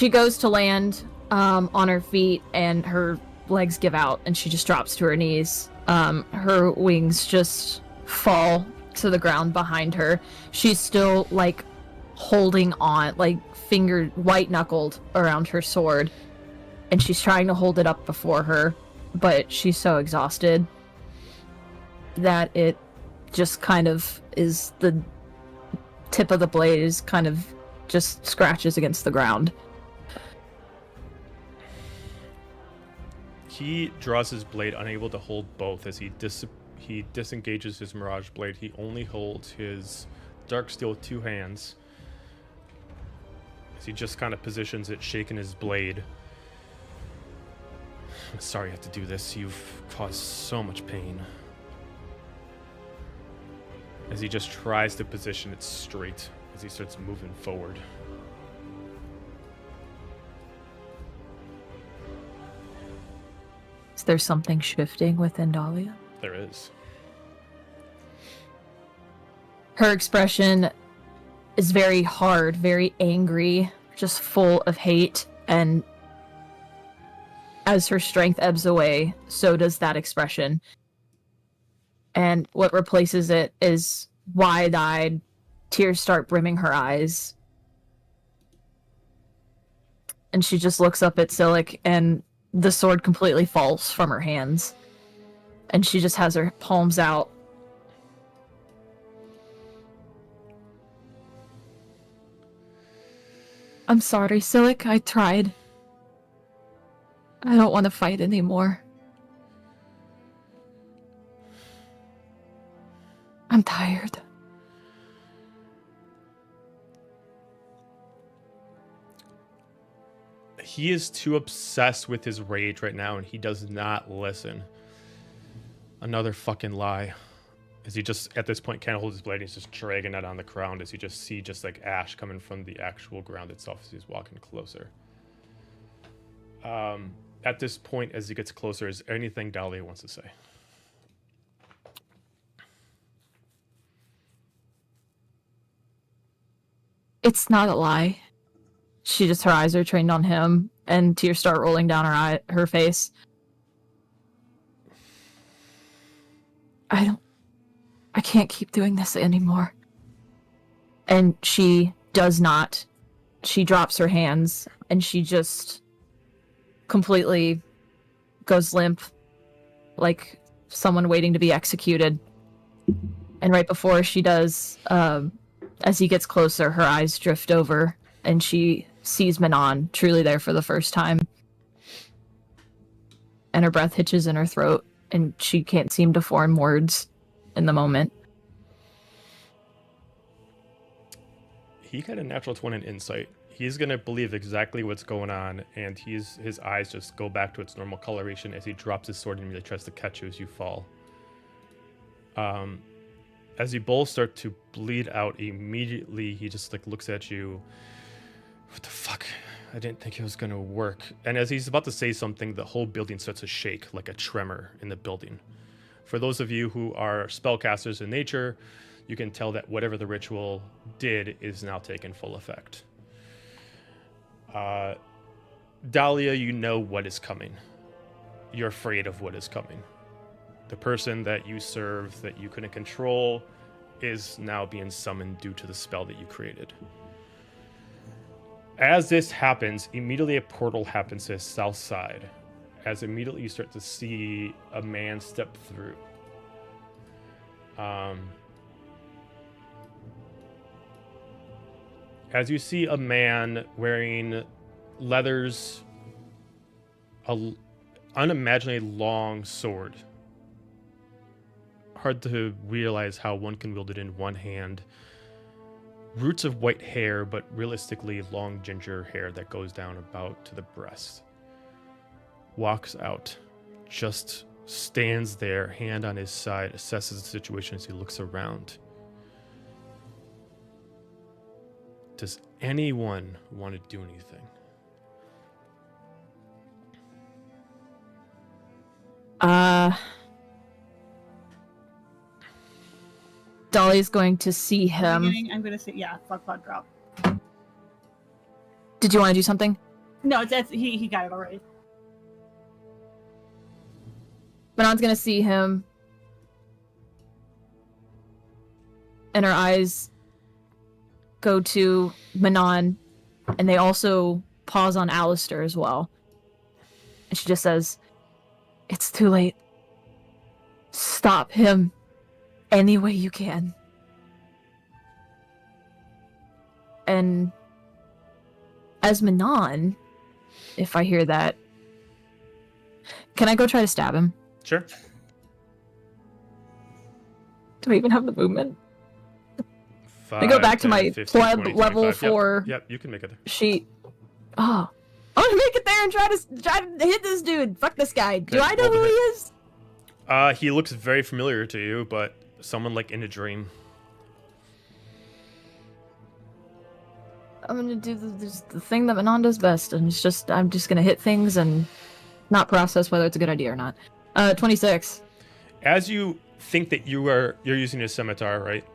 goes to land on her feet, and her legs give out, and she just drops to her knees. Her wings just fall to the ground behind her. She's still like holding on, like fingered, white knuckled around her sword, and she's trying to hold it up before her, but she's so exhausted that it just kind of is, the tip of the blade is kind of just scratches against the ground. He draws his blade, unable to hold both. As he disengages his Mirage blade, he only holds his Dark Steel with 2 hands. As he just kind of positions it, shaking his blade. I'm sorry you have to do this. You've caused so much pain. As he just tries to position it straight as he starts moving forward. Is there something shifting within Dahlia? There is. Her expression is very hard, very angry, just full of hate, and as her strength ebbs away, so does that expression. And what replaces it is wide-eyed, tears start brimming her eyes. And she just looks up at Sylyk, and the sword completely falls from her hands. And she just has her palms out. I'm sorry, Sylyk. I tried. I don't want to fight anymore. I'm tired. He is too obsessed with his rage right now, and he does not listen. Another fucking lie. As he just, at this point, can't hold his blade. He's just dragging it on the ground as you just see just like ash coming from the actual ground itself as he's walking closer. At this point, as he gets closer, is there anything Dahlia wants to say? It's not a lie. Her eyes are trained on him, and tears start rolling down her face. I can't keep doing this anymore. And she does not. She drops her hands, and she just completely goes limp, like someone waiting to be executed. And right before she does, as he gets closer, her eyes drift over, and she sees Manon truly there for the first time. And her breath hitches in her throat, and she can't seem to form words in the moment. He got a natural 20 in insight. He's going to believe exactly what's going on, and his eyes just go back to its normal coloration as he drops his sword and really tries to catch you as you fall. As you both start to bleed out immediately, he just like looks at you. What the fuck? I didn't think it was going to work. And as he's about to say something, the whole building starts to shake like a tremor in the building. For those of you who are spellcasters in nature, you can tell that whatever the ritual did is now taking full effect. Dahlia, you know what is coming. You're afraid of what is coming. The person that you serve that you couldn't control is now being summoned due to the spell that you created. As this happens, immediately a portal happens to the south side. As immediately you start to see a man step through. As you see a man wearing leathers, an unimaginably long sword. Hard to realize how one can wield it in one hand. Roots of white hair, but realistically long ginger hair that goes down about to the breast. Walks out, just stands there, hand on his side, assesses the situation as he looks around. Does anyone want to do anything? Dolly's going to see him. I'm going to say, yeah, fuck, drop. Did you want to do something? No, he got it already. Manon's going to see him. And her eyes go to Manon. And they also pause on Alistair as well. And she just says, "It's too late. Stop him any way you can." And as Manon, if I hear that, can I go try to stab him? Sure. Do I even have the movement? 5, I go back to 10, my 15, pleb 20, level 25. 4 Yep, you can make it there. sheet. Oh. I'm gonna make it there and try to hit this dude. Fuck this guy. Do Okay, I know roll to who he hit. is? He looks very familiar to you, but someone like in a dream. I'm gonna do the thing that Manon does best, and I'm just gonna hit things and not process whether it's a good idea or not. 26. As you think that you're using a scimitar, right?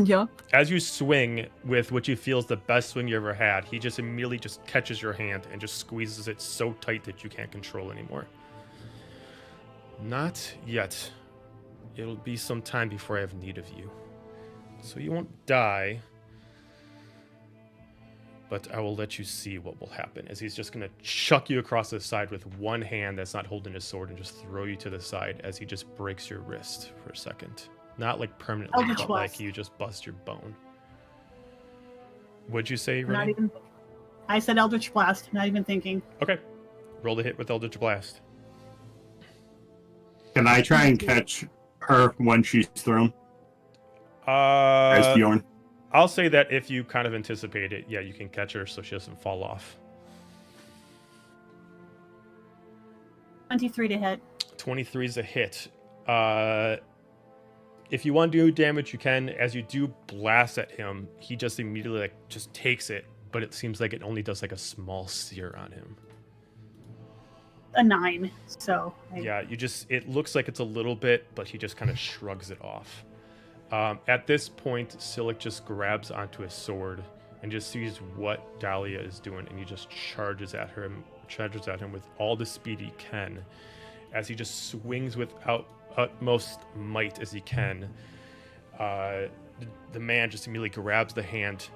Yeah. As you swing with what you feel is the best swing you ever had, he just immediately just catches your hand and just squeezes it so tight that you can't control anymore. Not yet. It'll be some time before I have need of you. So you won't die, but I will let you see what will happen. As he's just going to chuck you across the side with one hand that's not holding his sword and just throw you to the side as he just breaks your wrist for a second. Not like permanently, Eldritch but Blast. like you just bust your bone. What'd you say, Not Roneen? even. I said Eldritch Blast, not even thinking. Okay. Roll the hit with Eldritch Blast. Can I try and catch her when she's thrown? As Bjorn? I'll say that if you kind of anticipate it, yeah, you can catch her so she doesn't fall off. 23 to hit. 23 is a hit. if you want to do damage, you can. As you do blast at him, he just immediately just takes it, but it seems like it only does a small sear on him. A 9. So Yeah, it looks like it's a little bit, but he just kind of shrugs it off. At this point, Sylyk just grabs onto his sword and just sees what Dahlia is doing, and he just charges at him with all the speed he can, as he just swings with utmost might as he can. The man just immediately grabs the hand,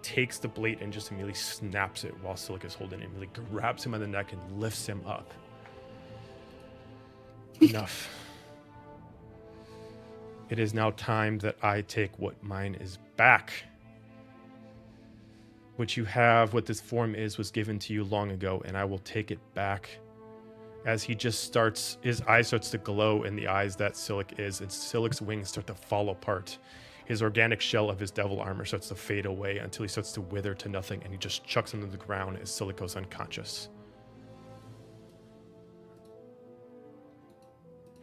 takes the blade, and just immediately snaps it while Sylyk is holding it. Immediately grabs him on the neck and lifts him up. Enough. It is now time that I take what mine is back. What you have, what this form is, was given to you long ago, and I will take it back. As he just starts, his eyes starts to glow in the eyes that Sylyk is, and Sylyk's wings start to fall apart. His organic shell of his devil armor starts to fade away until he starts to wither to nothing, and he just chucks him to the ground as Sylyk goes unconscious.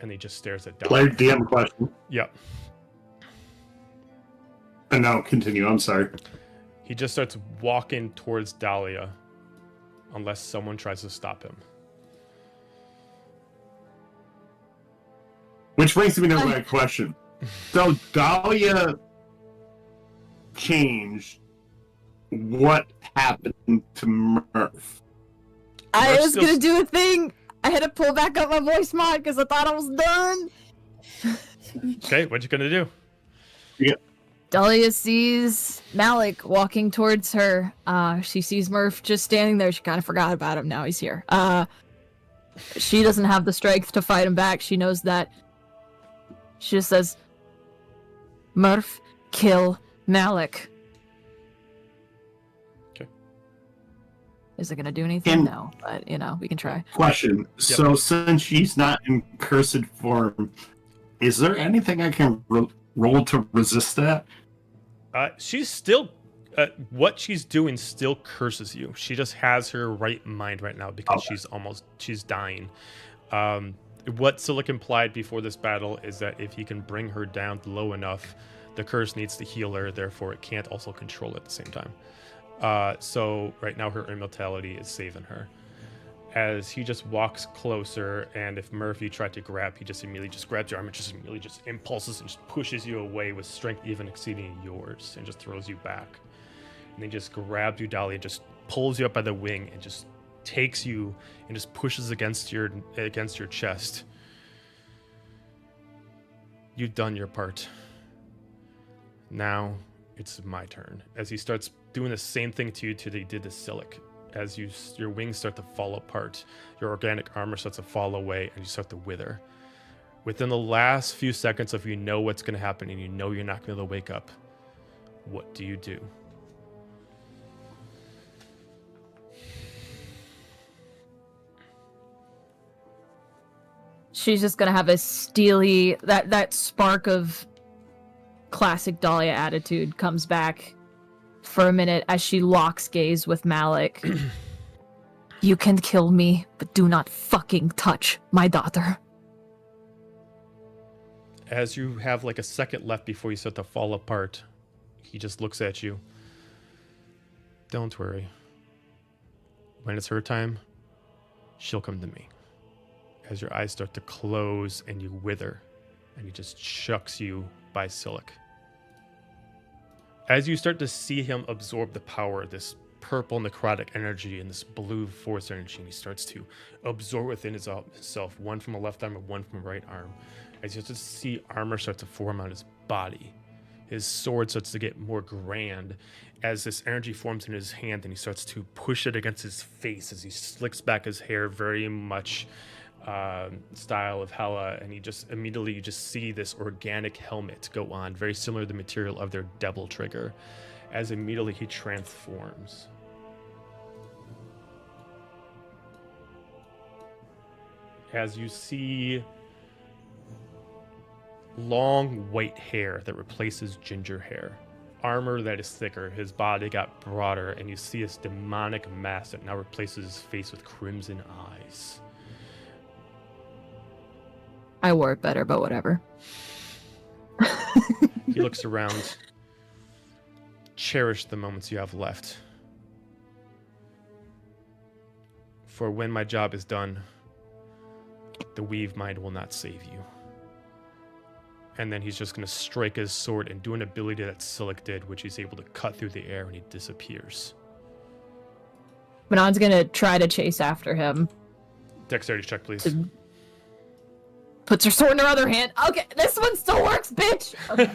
And he just stares at Dahlia. Player DM question. Yep. No, continue. I'm sorry. He just starts walking towards Dahlia unless someone tries to stop him. Which brings me to my question. So Dahlia changed. What happened to Murph? I Murph's was still- gonna do a thing. I had to pull back up my voice mod because I thought I was done. Okay, what you gonna do? Dahlia sees Malik walking towards her. She sees Murph just standing there. She kind of forgot about him. Now he's here. She doesn't have the strength to fight him back. She knows that. She just says, Murph, kill Malik. Okay. Is it going to do anything? Can- No, but, we can try. Question. So since she's not in cursed form, is there anything I can roll to resist that? She's still... what she's doing still curses you. She just has her right mind right now because she's dying. What Sylyk implied before this battle is that if he can bring her down low enough, the curse needs to heal her, therefore it can't also control it at the same time. So right now her immortality is saving her. As he just walks closer, and if Murphy tried to grab, he just immediately just grabs your arm and just immediately just impulses and just pushes you away with strength even exceeding yours and just throws you back. And then just grabs you, Dahlia, and just pulls you up by the wing and just takes you and just pushes against your chest. You've done your part. Now it's my turn. As he starts doing the same thing to you that he did to Sylyk. As your wings start to fall apart, your organic armor starts to fall away, and you start to wither. Within the last few seconds of you know what's going to happen and you know you're not going to be able to wake up, what do you do? She's just gonna have a steely that spark of classic Dahlia attitude comes back for a minute as she locks gaze with Malik. You can kill me, but do not fucking touch my daughter. As you have a second left before you start to fall apart, he just looks at you. Don't worry. When it's her time, she'll come to me. As your eyes start to close and you wither, and he just chucks you by Sylyk. As you start to see him absorb the power, this purple necrotic energy and this blue force energy, and he starts to absorb within himself, one from the left arm and one from the right arm. As you start to see armor start to form on his body, his sword starts to get more grand as this energy forms in his hand, and he starts to push it against his face as he slicks back his hair very much style of Hela, and you just see this organic helmet go on, very similar to the material of their devil trigger, as immediately he transforms. As you see long white hair that replaces ginger hair, armor that is thicker, his body got broader, and you see this demonic mask that now replaces his face with crimson eyes. I wore it better, but whatever. He looks around. Cherish the moments you have left. For when my job is done, the weave mind will not save you. And then he's just going to strike his sword and do an ability that Sylyk did, which he's able to cut through the air and he disappears. Manon's gonna try to chase after him. Dexterity check, please. Puts her sword in her other hand. Okay, this one still works, bitch! Okay.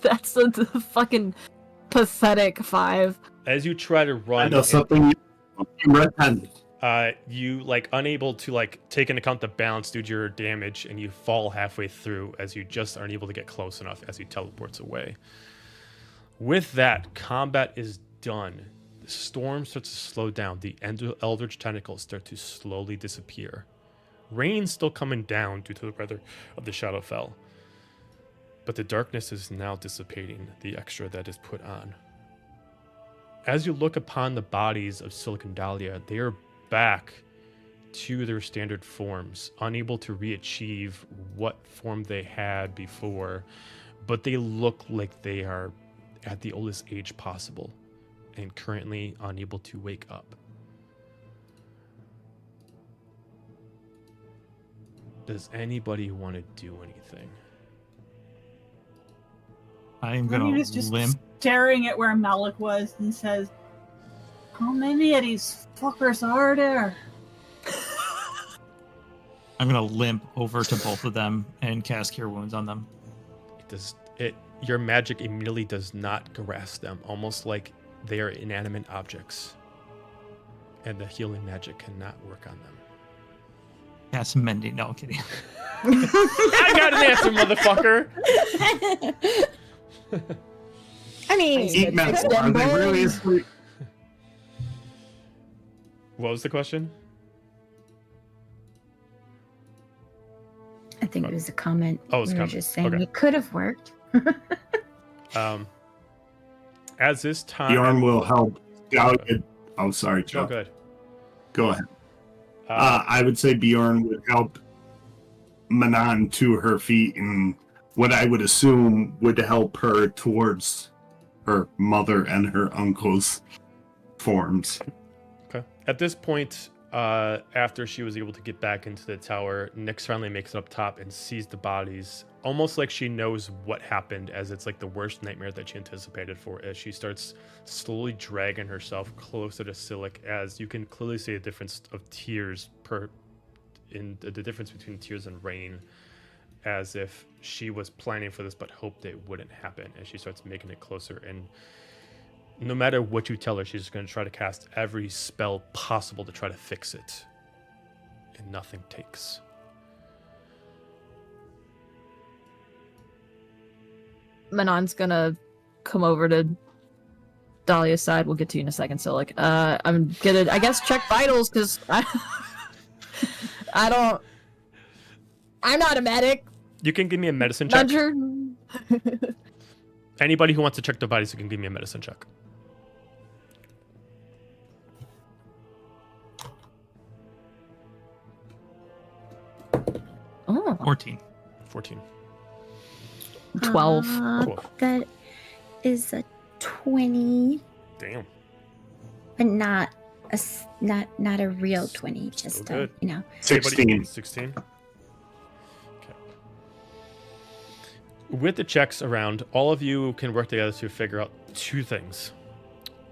That's the fucking pathetic 5. As you try to run, I know something red-handed. you like unable to like take into account the balance due to your damage, and you fall halfway through as you just aren't able to get close enough as he teleports away. With that, combat is done. The storm starts to slow down. The eldritch tentacles start to slowly disappear. Rain's still coming down due to the weather of the Shadowfell. But the darkness is now dissipating, the extra that is put on. As you look upon the bodies of Sylyk and Dahlia, they are back to their standard forms, unable to re-achieve what form they had before, but they look like they are at the oldest age possible and currently unable to wake up. Does anybody want to do anything? I'm gonna Roneen is just limp. staring at where Malik was and says, "How many of these fuckers are there?" I'm gonna limp over to both of them and cast Cure Wounds on them. Your magic immediately does not grasp them, almost like they are inanimate objects. And the healing magic cannot work on them. Cast Mending. No, I'm kidding. I got an answer, motherfucker! I mean, Eat metal. Are they really asleep? What was the question? I think it was a comment. Oh, it was a we were comment. just saying Okay. it could have worked. As this time... Bjorn will help Dahlia. Oh, sorry, Oh, Joe. good. Go ahead. I would say Bjorn would help Manon to her feet, and what I would assume would help her towards her mother and her uncle's forms. Okay. At this point, after she was able to get back into the tower, Nyx finally makes it up top and sees the bodies, almost like she knows what happened, as it's like the worst nightmare that she anticipated for, as she starts slowly dragging herself closer to Sylyk, as you can clearly see the difference of tears in the difference between tears and rain, as if she was planning for this but hoped it wouldn't happen, as she starts making it closer. And no matter what you tell her, she's just going to try to cast every spell possible to try to fix it. And nothing takes. Manon's gonna come over to Dahlia's side. We'll get to you in a second, Sylyk. I'm gonna, I guess, check vitals, because I'm not a medic. You can give me a medicine check. Not sure. Anybody who wants to check their bodies, you can give me a medicine check. Oh, 14. 14. 12. Cool. That is a 20, Damn. but not a real 20. Just Still good. 16. 16. Okay. With the checks around, all of you can work together to figure out two things.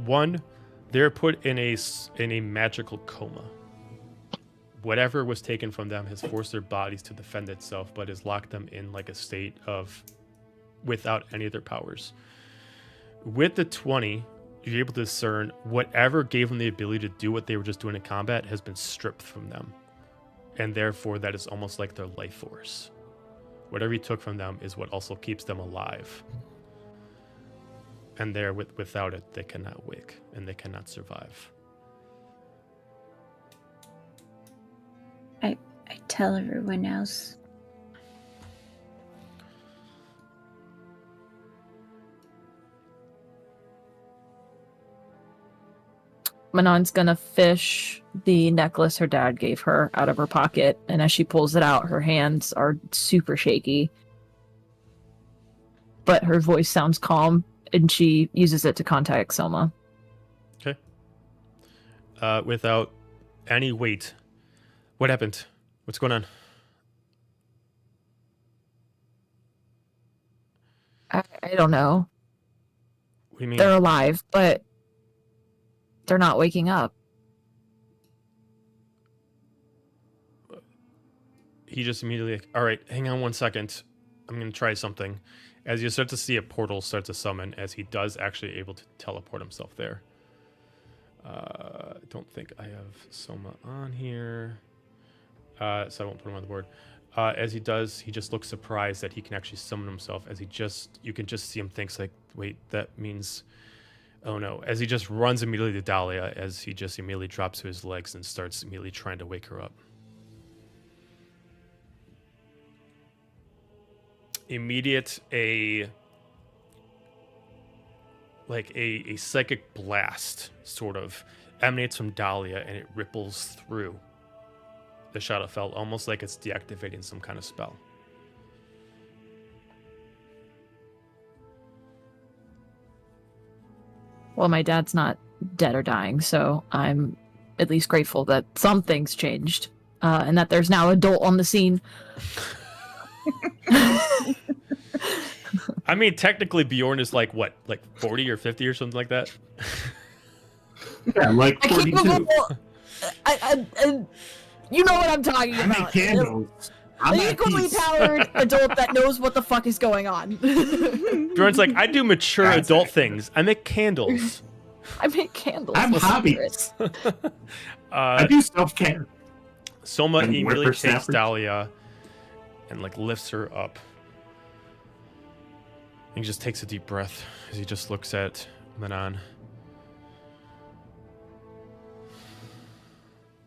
One, they're put in a magical coma. Whatever was taken from them has forced their bodies to defend itself, but has locked them in like a state of without any of their powers. With the 20, you're able to discern whatever gave them the ability to do what they were just doing in combat has been stripped from them. And therefore, that is almost like their life force. Whatever you took from them is what also keeps them alive. And there, without it, they cannot wake and they cannot survive. I tell everyone else. Manon's gonna fish the necklace her dad gave her out of her pocket, and as she pulls it out, her hands are super shaky. But her voice sounds calm, and she uses it to contact Selma. Okay. Without any weight, what happened? What's going on? I don't know. What do you mean? They're alive, but they're not waking up. He just immediately, all right, hang on 1 second. I'm going to try something. As you start to see a portal start to summon, as he does actually able to teleport himself there. I don't think I have Soma on here. So I won't put him on the board. As he does, he just looks surprised that he can actually summon himself. As you can just see him thinks like, wait, that means, oh no. As he just runs immediately to Dahlia, as he just immediately drops to his legs and starts immediately trying to wake her up. Immediate a psychic blast sort of emanates from Dahlia, and it ripples through the Shadowfell, almost like it's deactivating some kind of spell. Well, my dad's not dead or dying, so I'm at least grateful that something's changed, and that there's now an adult on the scene. I mean, technically, Bjorn is like 40 or 50 or something like that. Yeah, like 42. You know what I'm talking I make about. candles. I'm An at equally peace. powered adult that knows what the fuck is going on. Bjorn's like, I do mature That's adult accurate. things. I make candles. I make candles. I'm with hobbies. secrets. I do self-care. Soma And immediately takes whippersnappers. Dahlia and lifts her up. He just takes a deep breath as he just looks at Manon.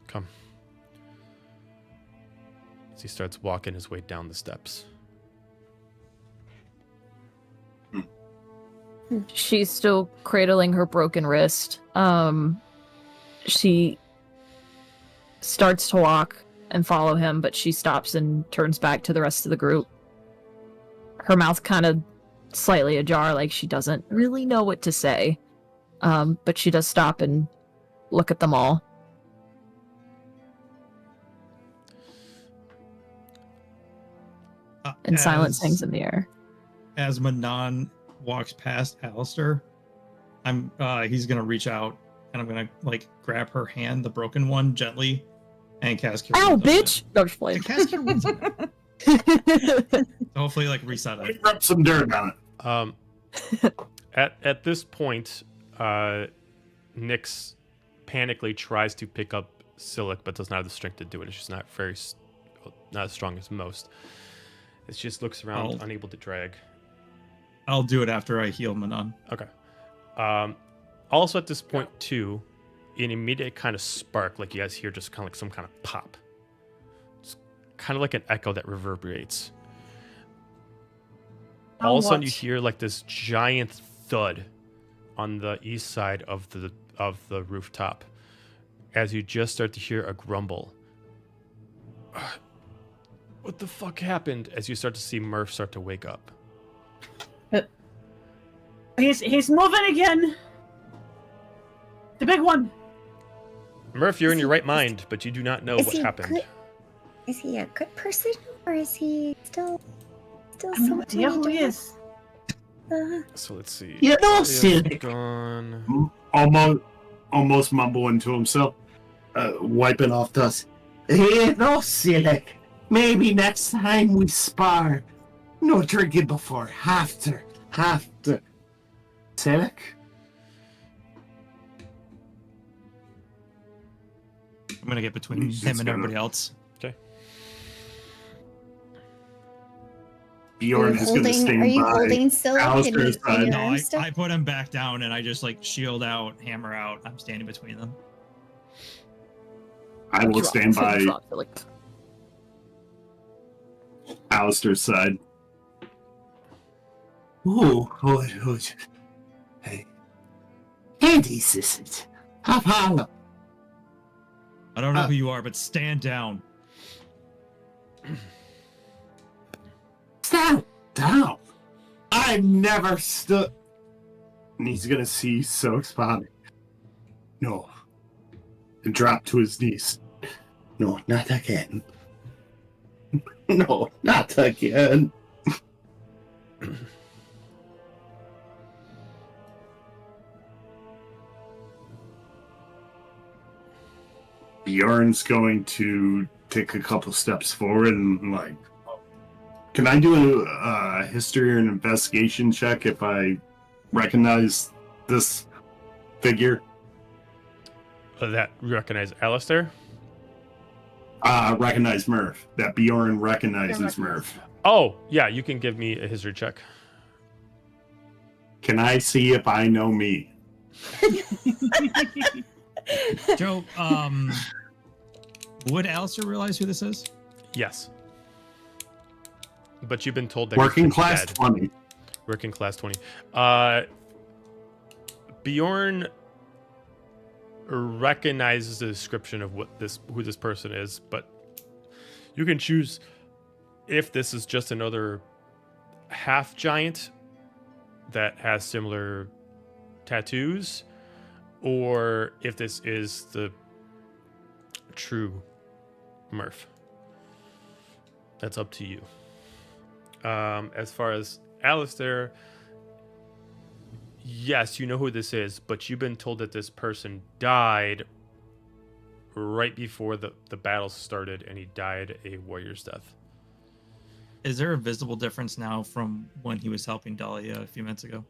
Come. As he starts walking his way down the steps. She's still cradling her broken wrist. She starts to walk and follow him, but she stops and turns back to the rest of the group. Her mouth kind of slightly ajar, like she doesn't really know what to say. But she does stop and look at them all. And silence hangs in the air. As Manon walks past Alistair, he's gonna reach out and I'm gonna grab her hand, the broken one, gently, and cast Cure Ow, Wounds on bitch! No, just it. playing. And cast Cure Wounds on it. Hopefully, reset it. Rub some dirt on it. At this point, Nyx panically tries to pick up Sylyk, but doesn't have the strength to do it. She's not not as strong as most. It just looks around, unable to drag. I'll do it after I heal Manon. Okay. Also at this point too, an immediate kind of spark, like you guys hear, just kind of some kind of pop. It's kind of like an echo that reverberates. All of a sudden, you hear this giant thud on the east side of the rooftop, as you just start to hear a grumble. What the fuck happened? As you start to see Murph start to wake up. He's moving again. The big one. Murph, you're in your right mind, but you do not know Is what he happened. good? Is he a good person, or is he still I have no something? idea who he is. So let's see. You know, Dahlia's Sylyk. gone. Almost mumbling to himself, wiping off dust. Hey, no, Sylyk. Maybe next time we spar. No drinking before. After. Sylyk? I'm gonna get between He's him just and gonna- everybody else. Okay. Bjorn is going to stand Are you by. holding Sylyk Alistair's in side. your No, arms still? I put him back down and I just shield out, hammer out. I'm standing between them. I will stand by Sylyk. Alistair's side. Ooh, hey. Candies, is it? Apollo. I don't know who you are, but stand down. Stand down. I've never stood. And he's gonna see Sylyk's body. No. And drop to his knees. No, not again. No, not again. Bjorn's going to take a couple steps forward and like, can I do a history or an investigation check if I recognize this figure? That recognize Alistair? Recognize Murph. That Bjorn recognizes Murph. Oh, yeah, you can give me a history check. Can I see if I know me? Joe, would Alistair realize who this is? Yes. But you've been told that Working he's class dead. 20. Working class 20. Bjorn recognizes the description of who this person is, but you can choose if this is just another half giant that has similar tattoos, or if this is the true Murph. That's up to you. As far as Alistair, yes, you know who this is, but you've been told that this person died right before the battle started, and he died a warrior's death. Is there a visible difference now from when he was helping Dahlia a few minutes ago?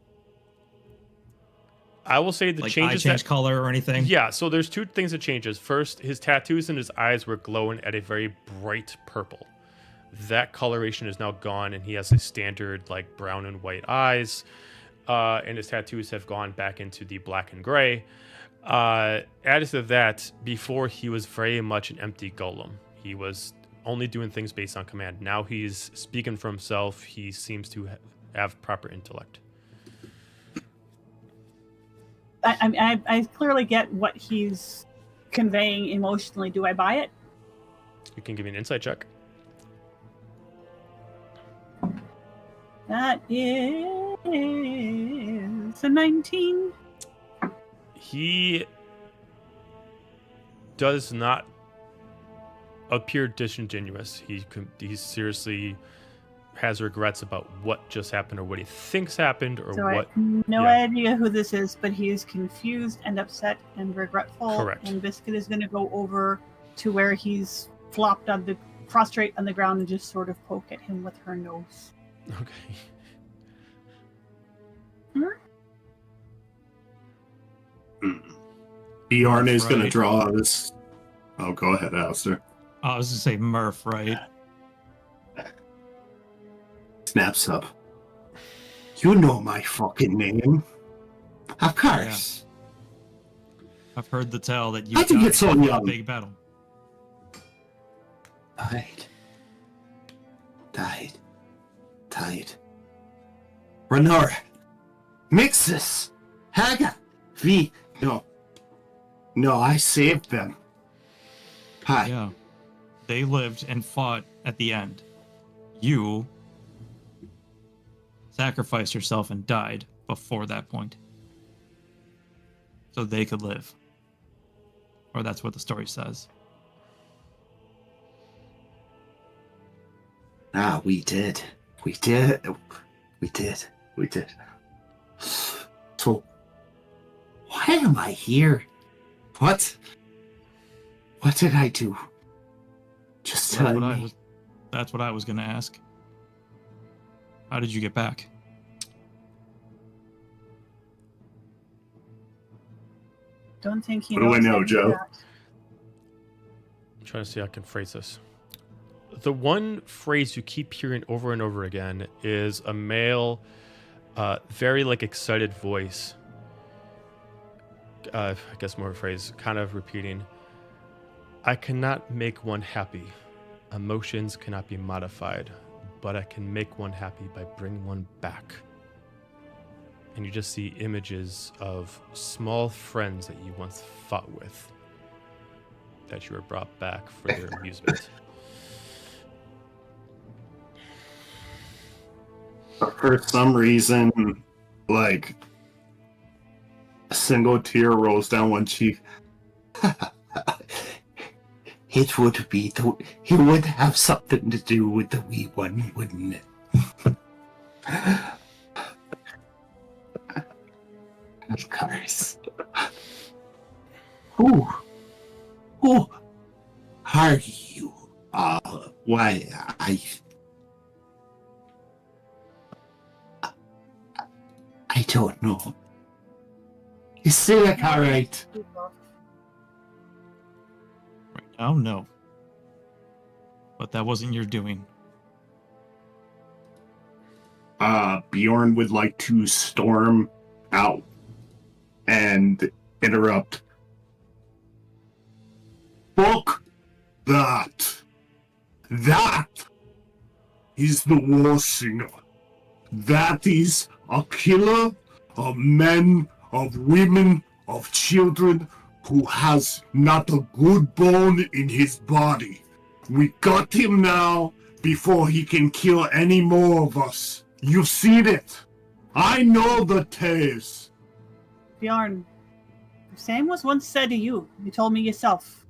I will say the Like eye changes change color or anything? Yeah, so there's two things that changes. First, his tattoos and his eyes were glowing at a very bright purple. That coloration is now gone, and he has a standard like brown and white eyes, and his tattoos have gone back into the black and gray. Added to that, before he was very much an empty golem. He was only doing things based on command. Now he's speaking for himself. He seems to have proper intellect. I clearly get what he's conveying emotionally. Do I buy it? You can give me an insight check. That is a 19. He does not appear disingenuous. He seriously has regrets about what just happened, or what he thinks happened, or So what. I have no idea who this is, but he is confused and upset and regretful. Correct. And Biscuit is going to go over to where he's flopped on the prostrate on the ground and just sort of poke at him with her nose. Okay. Bjorn is going to Right. draw this. Oh, go ahead, Alistair. I was going to say Murph, right? Snaps up. You know my fucking name. Of course. I've heard the tale that you How'd you got get so in a young? big battle. Died. Renora. Mixes. Haga. V. No, I saved them. Hi. Yeah. They lived and fought at the end. You sacrificed yourself and died before that point. So they could live. Or that's what the story says. We did. So, why am I here? What did I do? Just tell me. That's what I was going to ask. How did you get back? Don't think he What do I knows know, any of Joe? that. I'm trying to see how I can phrase this. The one phrase you keep hearing over and over again is a male, very like excited voice. I guess more of a phrase, kind of repeating, I cannot make one happy. Emotions cannot be modified, but I can make one happy by bringing one back. and you just see images of small friends that you once fought with that you were brought back for their amusement. For some reason, like, a single tear rolls down one cheek. It would have something to do with the wee one, wouldn't it? Of course. Who are you? Why, I don't know. Is Sylyk alright? Right now, no. But that wasn't your doing. Bjorn would like to storm out and interrupt. Fuck that! That is the war singer. That is a killer of men, of women, of children who has not a good bone in his body. We got him now before he can kill any more of us. You've seen it. I know the tales. Bjorn, the same was once said to you. You told me yourself.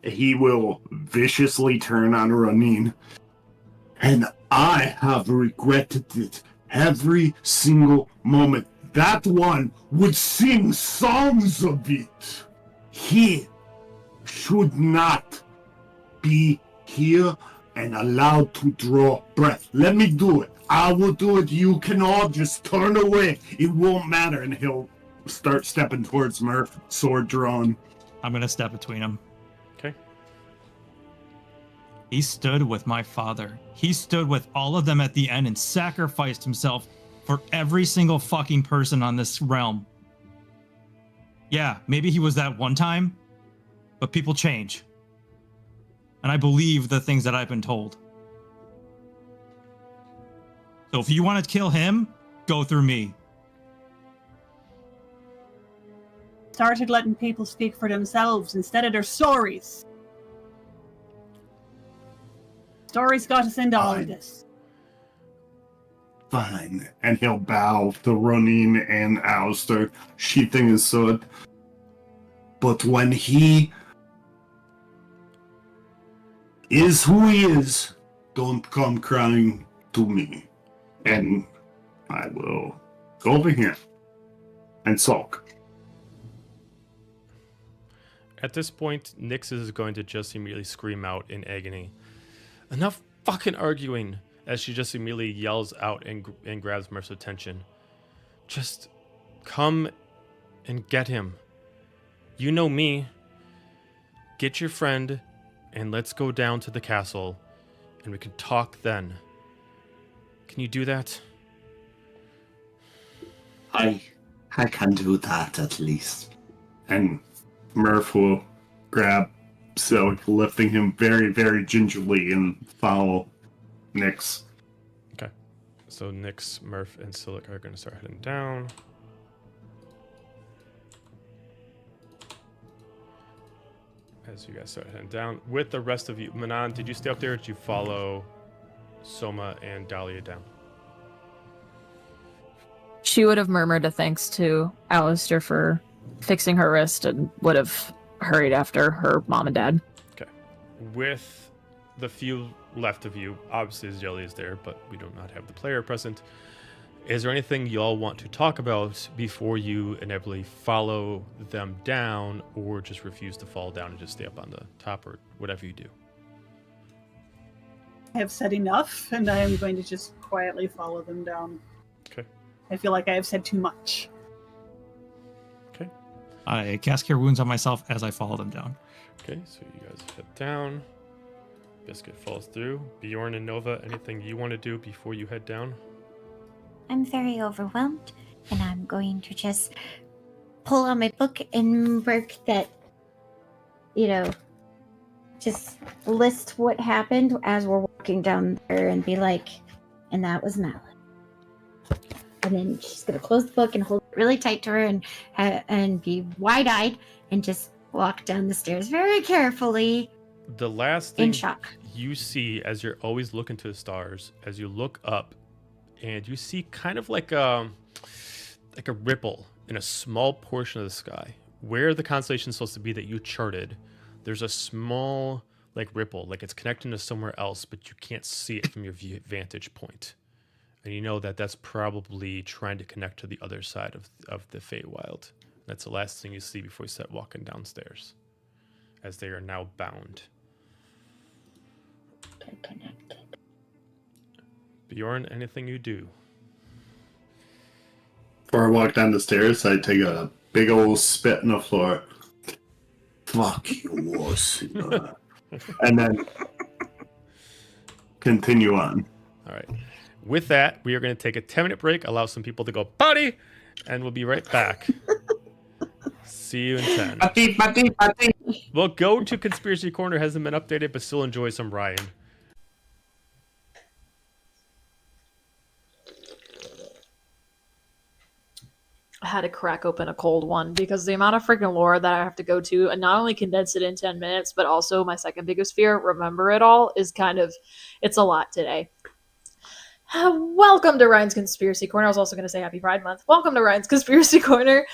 He will viciously turn on Roneen. And I have regretted it every single moment. That one would sing songs of it. He should not be here and allowed to draw breath. Let me do it. I will do it. You can all just turn away. It won't matter. And he'll start stepping towards Murph, sword drawn. I'm gonna step between them. Okay. He stood with my father. He stood with all of them at the end and sacrificed himself for every single fucking person on this realm. Yeah, maybe he was that one time, but people change. And I believe the things that I've been told. So if you want to kill him, go through me. Started letting people speak for themselves instead of their stories. Stories got us into all of this. Fine. And he'll bow to Roneen and Alistair, sheathing his sword. But when he is who he is, don't come crying to me. And I will go over here and sulk. At this point, Nyx is going to just immediately scream out in agony. Enough fucking arguing, as she just immediately yells out and grabs Murph's attention. Just come and get him. You know me. Get your friend and let's go down to the castle and we can talk then. Can you do that? I can do that at least. And Murph will grab Sylyk, lifting him very, very gingerly and follow Nyx. Okay. So Nyx, Murph, and Sylyk are going to start heading down. As you guys start heading down. With the rest of you, Manon, did you stay up there or did you follow Soma and Dahlia down? She would have murmured a thanks to Alistair for fixing her wrist and would have hurried after her mom and dad. Okay. With the few left of you, obviously Azalia is there, but we do not have the player present. Is there anything y'all want to talk about before you inevitably follow them down or just refuse to fall down and just stay up on the top or whatever you do? I have said enough, and I am going to just quietly follow them down. Okay. I feel like I have said too much. Okay. I cast Cure Wounds on myself as I follow them down. Okay, so you guys head down. Biscuit falls through. Bjorn and Nova, anything you want to do before you head down? I'm very overwhelmed, and I'm going to just pull out my book and work that, just list what happened as we're walking down there and be like, And that was Manon. And then she's gonna close the book and hold it really tight to her and be wide-eyed and just walk down the stairs very carefully. The last In thing shock. you see as you're always looking to the stars, as you look up, and you see kind of like a ripple in a small portion of the sky where the constellation is supposed to be that you charted. There's a small like ripple, like it's connecting to somewhere else, but you can't see it from your vantage point. And you know that that's probably trying to connect to the other side of the Feywild. That's the last thing you see before you start walking downstairs, as they are now bound. Bjorn, anything you do? Before I walk down the stairs, I take a big old spit on the floor. Fuck you, wuss. And then continue on. All right. With that, we are going to take a 10-minute break, allow some people to go potty, and we'll be right back. See you in 10. Potty. We'll go to Conspiracy Corner. Hasn't been updated, but still enjoy some Ryan. I had to crack open a cold one because the amount of freaking lore that I have to go to and not only condense it in 10 minutes, but also my second biggest fear, remember it all, is kind of, it's a lot today. Welcome to Ryan's Conspiracy Corner. I was also going to say Happy Pride Month. Welcome to Ryan's Conspiracy Corner.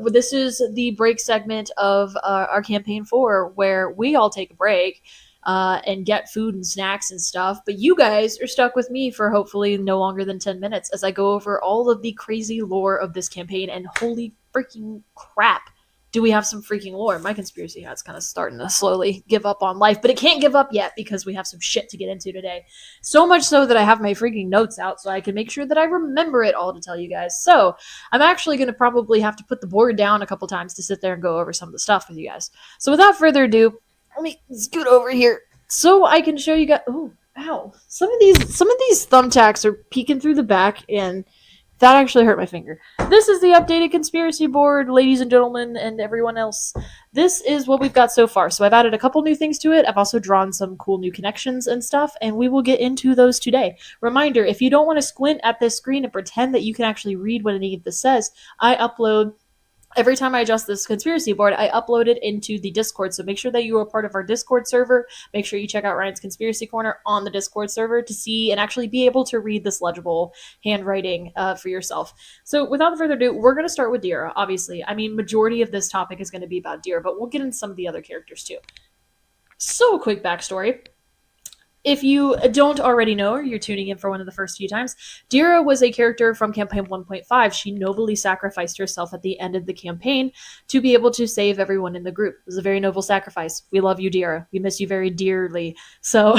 This is the break segment of our campaign 4 where we all take a break and get food and snacks and stuff. But you guys are stuck with me for hopefully no longer than 10 minutes as I go over all of the crazy lore of this campaign. And holy freaking crap, do we have some freaking lore. My conspiracy hat's kind of starting to slowly give up on life, but it can't give up yet because we have some shit to get into today. So much so that I have my freaking notes out so I can make sure that I remember it all to tell you guys. So I'm actually going to probably have to put the board down a couple times to sit there and go over some of the stuff with you guys. So without further ado, let me scoot over here so I can show you guys. Oh, ow. Some of these thumbtacks are peeking through the back and that actually hurt my finger. This is the updated conspiracy board, ladies and gentlemen, and everyone else. This is what we've got so far. So I've added a couple new things to it. I've also drawn some cool new connections and stuff, and we will get into those today. Reminder, if you don't want to squint at this screen and pretend that you can actually read what any of this says, I upload... Every time I adjust this conspiracy board, I upload it into the Discord. So make sure that you are part of our Discord server. Make sure you check out Ryan's Conspiracy Corner on the Discord server to see and actually be able to read this legible handwriting for yourself. So without further ado, we're going to start with Dira, obviously. I mean, majority of this topic is going to be about Dira, but we'll get into some of the other characters too. So, quick backstory. If you don't already know, or you're tuning in for one of the first few times, Dira was a character from campaign 1.5. She nobly sacrificed herself at the end of the campaign to be able to save everyone in the group. It was a very noble sacrifice. We love you, Dira. We miss you very dearly. So,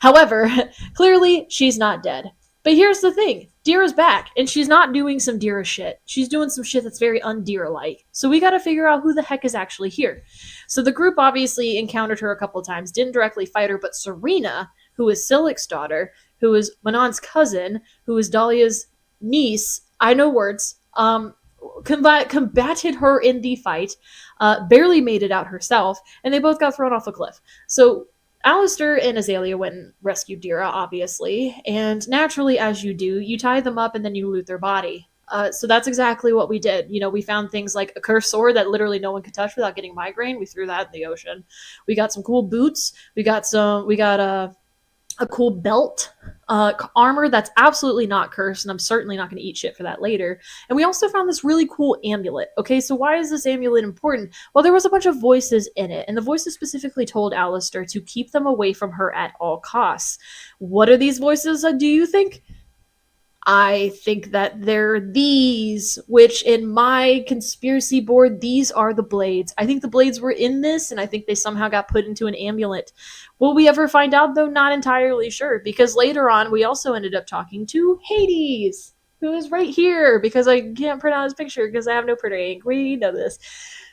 however, clearly she's not dead. But here's the thing. Dira's back, and she's not doing some Dira shit. She's doing some shit that's very un-Dira-like. So we gotta figure out who the heck is actually here. So the group obviously encountered her a couple of times, didn't directly fight her, but Serena, who is Sylyk's daughter, who is Manon's cousin, who is Dahlia's niece, I know words, combated her in the fight, barely made it out herself, and they both got thrown off a cliff. So Alistair and Azalia went and rescued Dira, obviously, and naturally, as you do, you tie them up and then you loot their body. So that's exactly what we did. You know, we found things like a cursed sword that literally no one could touch without getting migraine. We threw that in the ocean. We got some cool boots. We got a cool belt, armor that's absolutely not cursed, and I'm certainly not going to eat shit for that later. And we also found this really cool amulet. Okay, so why is this amulet important? Well, there was a bunch of voices in it, and the voices specifically told Alistair to keep them away from her at all costs. What are these voices, do you think? I think that they're these, which in my conspiracy board, these are the blades. I think the blades were in this, and I think they somehow got put into an amulet. Will we ever find out, though? Not entirely sure, because later on, we also ended up talking to Hades, who is right here, because I can't print out his picture, because I have no printer ink. We know this.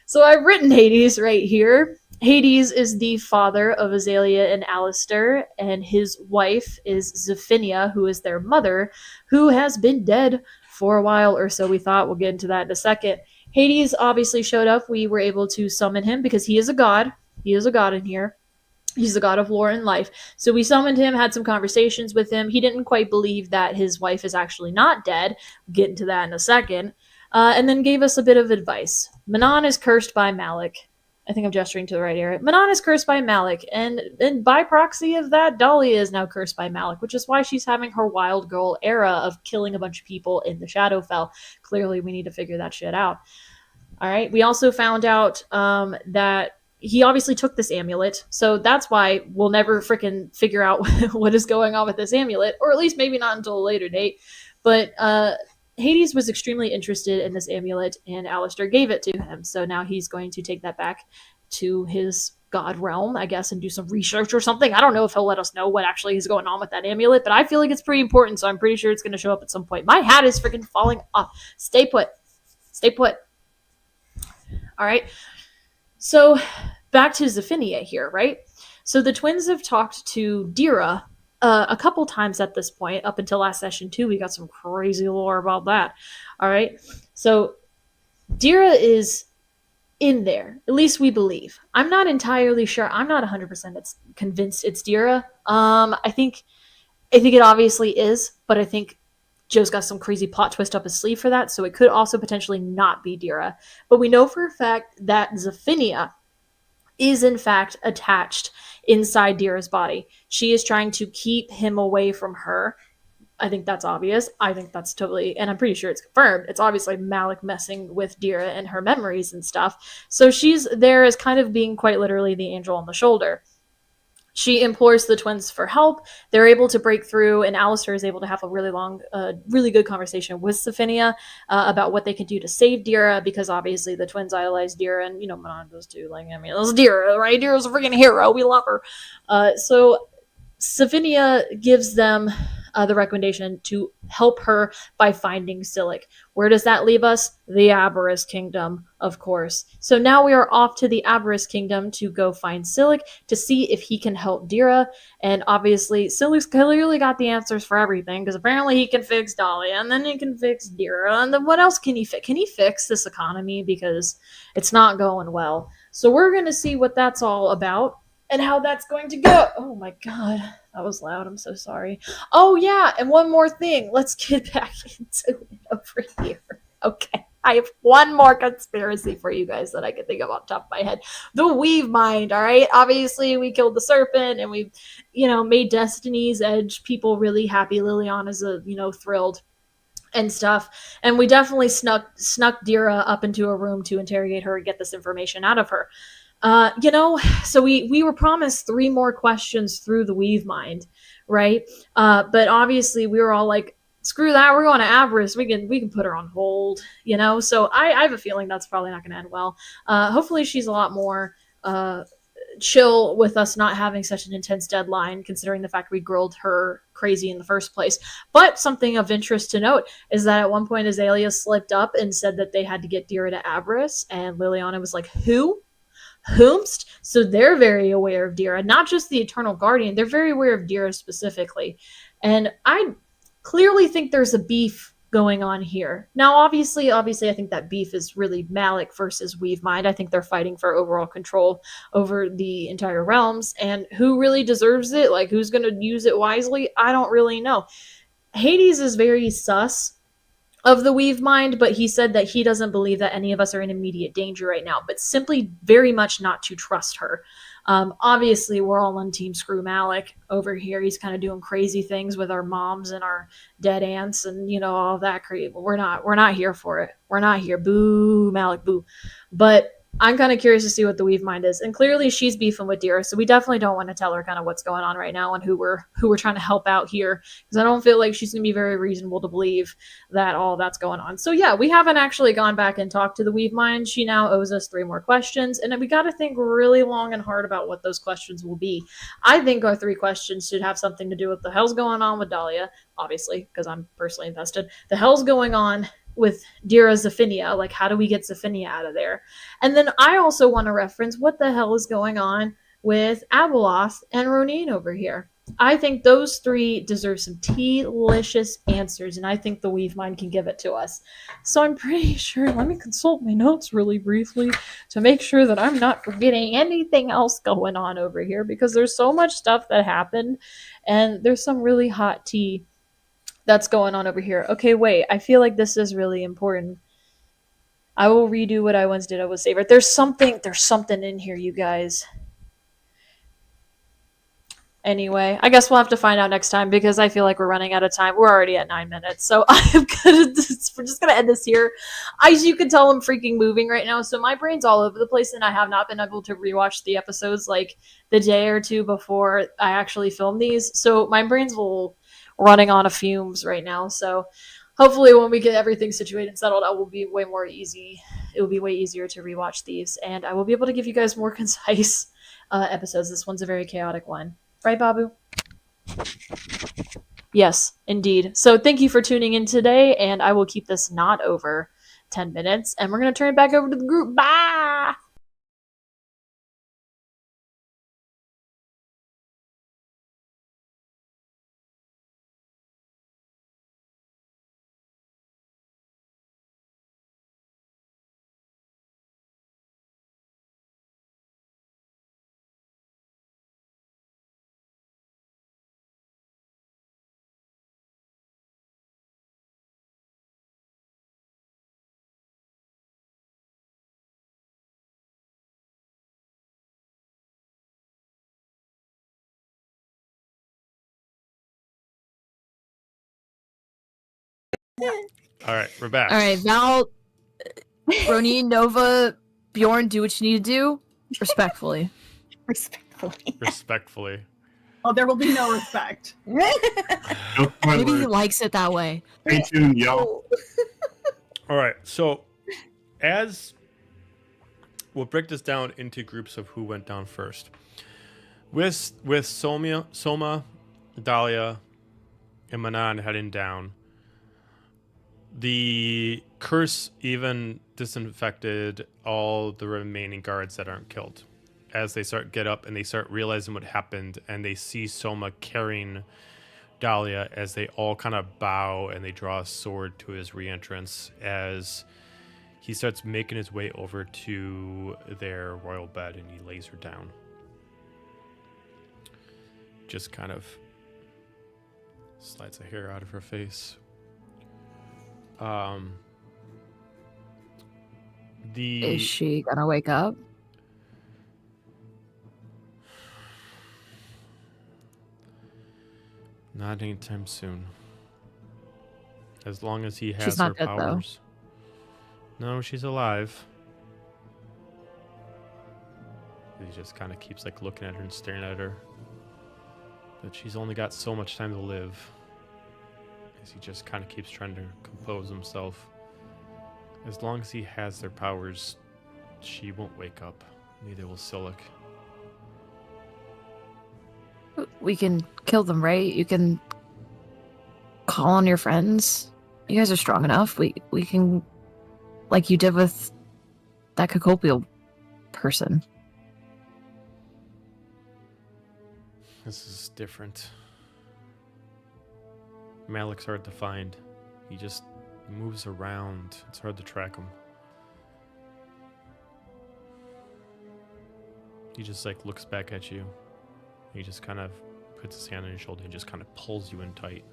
So I've written Hades right here. Hades is the father of Azalia and Alistair, and his wife is Zephinia, who is their mother, who has been dead for a while or so. We thought we'll get into that in a second. Hades obviously showed up. We were able to summon him because he is a god. He is a god in here. He's the god of war and life. So we summoned him, had some conversations with him. He didn't quite believe that his wife is actually not dead. We'll get into that in a second. And then gave us a bit of advice. Manon is cursed by Malik. I think I'm gesturing to the right area. Manon is cursed by Malik. And by proxy of that, Dahlia is now cursed by Malik, which is why she's having her wild girl era of killing a bunch of people in the Shadowfell. Clearly, we need to figure that shit out. All right. We also found out that he obviously took this amulet, so that's why we'll never freaking figure out what is going on with this amulet, or at least maybe not until a later date. But Hades was extremely interested in this amulet, and Alistair gave it to him. So now he's going to take that back to his god realm, I guess, and do some research or something. I don't know if he'll let us know what actually is going on with that amulet, but I feel like it's pretty important, so I'm pretty sure it's going to show up at some point. My hat is freaking falling off. Stay put. Stay put. All right. So back to Zephinia here, right? So the twins have talked to Dira a couple times at this point, up until last session too. We got some crazy lore about that. All right. So Dira is in there, at least we believe. I'm not entirely sure. I'm not 100% convinced it's Dira. I think it obviously is, but I think Joe's got some crazy plot twist up his sleeve for that, so it could also potentially not be Dira. But we know for a fact that Zephinia is in fact attached inside Dira's body. She is trying to keep him away from her. I think that's obvious. I think that's totally, and I'm pretty sure it's confirmed. It's obviously Malik messing with Dira and her memories and stuff. So she's there as kind of being quite literally the angel on the shoulder. She implores the twins for help. They're able to break through, and Alistair is able to have a really long, really good conversation with Zephinia about what they can do to save Dira, because obviously the twins idolize Dira, and, you know, Manon does too. Like, I mean, it's Dira, right? Dira's a freaking hero. We love her. So Zephinia gives them the recommendation to help her by finding Sylyk. Where does that leave us? The Aberrus Kingdom, of course. So now we are off to the Aberrus Kingdom to go find Sylyk to see if he can help Dira. And obviously, Sylyk's clearly got the answers for everything, because apparently he can fix Dahlia, and then he can fix Dira, and then what else can he fix? Can he fix this economy? Because it's not going well. So we're going to see what that's all about and how that's going to go. Oh my god, that was loud. I'm so sorry. Oh yeah, and one more thing. Let's get back into it over here. Okay, I have one more conspiracy for you guys that I can think of off the top of my head. The Weave Mind, all right? Obviously, we killed the serpent, and we, made Destiny's Edge people really happy. Liliana's, thrilled and stuff. And we definitely snuck Dira up into a room to interrogate her and get this information out of her. So we were promised 3 more questions through the Weave Mind, right? But obviously we were all like, screw that, we're going to Aberrus. We can put her on hold, So I have a feeling that's probably not going to end well. Hopefully she's a lot more chill with us not having such an intense deadline, considering the fact we grilled her crazy in the first place. But something of interest to note is that at one point Azalia slipped up and said that they had to get Dira to Aberrus, and Liliana was like, who? Whomst? So they're very aware of Dira, not just the Eternal Guardian. They're very aware of Dira specifically. And I clearly think there's a beef going on here. Now, obviously, I think that beef is really Malik versus Weave Mind. I think they're fighting for overall control over the entire realms. And who really deserves it? Like, who's going to use it wisely? I don't really know. Hades is very sus of the Weave Mind, but he said that he doesn't believe that any of us are in immediate danger right now, but simply very much not to trust her. Obviously, we're all on Team Screw Malik over here. He's kind of doing crazy things with our moms and our dead aunts and, all of that. We're not here for it. We're not here. Boo, Malik, boo. But I'm kind of curious to see what the Weave Mind is. And clearly she's beefing with Dira, so we definitely don't want to tell her kind of what's going on right now and who we're trying to help out here, because I don't feel like she's going to be very reasonable to believe that all that's going on. So yeah, we haven't actually gone back and talked to the Weave Mind. She now owes us 3 more questions, and we got to think really long and hard about what those questions will be. I think our 3 questions should have something to do with the hell's going on with Dahlia, obviously, because I'm personally invested. The hell's going on with Dira Zephinia, like how do we get Zephinia out of there? And then I also want to reference what the hell is going on with Abeloth and Roneen over here. I think those three deserve some delicious answers, and I think the Weave Mind can give it to us. So I'm pretty sure. Let me consult my notes really briefly to make sure that I'm not forgetting anything else going on over here, because there's so much stuff that happened, and there's some really hot tea that's going on over here. Okay, wait. I feel like this is really important. I will redo what I once did. I will save it. There's something in here, you guys. Anyway, I guess we'll have to find out next time, because I feel like we're running out of time. We're already at 9 minutes, so we're just gonna end this here. As you can tell, I'm freaking moving right now, so my brain's all over the place, and I have not been able to rewatch the episodes like the day or two before I actually film these. So my brain's running on a fumes right now. So hopefully, when we get everything situated and settled, it will be way more easy. It will be way easier to rewatch these, and I will be able to give you guys more concise episodes. This one's a very chaotic one. Right, Babu? Yes, indeed. So thank you for tuning in today, and I will keep this not over 10 minutes, and we're going to turn it back over to the group. Bye! All right, we're back. All right, Val, Roneen, Nova, Bjorn, do what you need to do, respectfully. Respectfully. Respectfully. Oh, there will be no respect. No Maybe he spoilers. likes it that way. Stay tuned, y'all. All right, so as we'll break this down into groups of who went down first. With Soma, Dahlia, and Manon heading down, the curse even disinfected all the remaining guards that aren't killed. As they get up and they start realizing what happened, and they see Soma carrying Dahlia as they all kind of bow and they draw a sword to his reentrance as he starts making his way over to their royal bed and he lays her down. Just kind of slides a hair out of her face. Is she gonna wake up? Not anytime soon. As long as he has She's her not dead, though. powers. No, she's alive. He just kind of keeps like looking at her and staring at her. But she's only got so much time to live. As he just kind of keeps trying to compose himself. As long as he has their powers, she won't wake up. Neither will Sylyk. We can kill them, right? You can call on your friends. You guys are strong enough. We can, like you did with that Kokobial person. This is different. Malik's hard to find. He just moves around. It's hard to track him. He just like looks back at you. He just kind of puts his hand on your shoulder and just kind of pulls you in tight.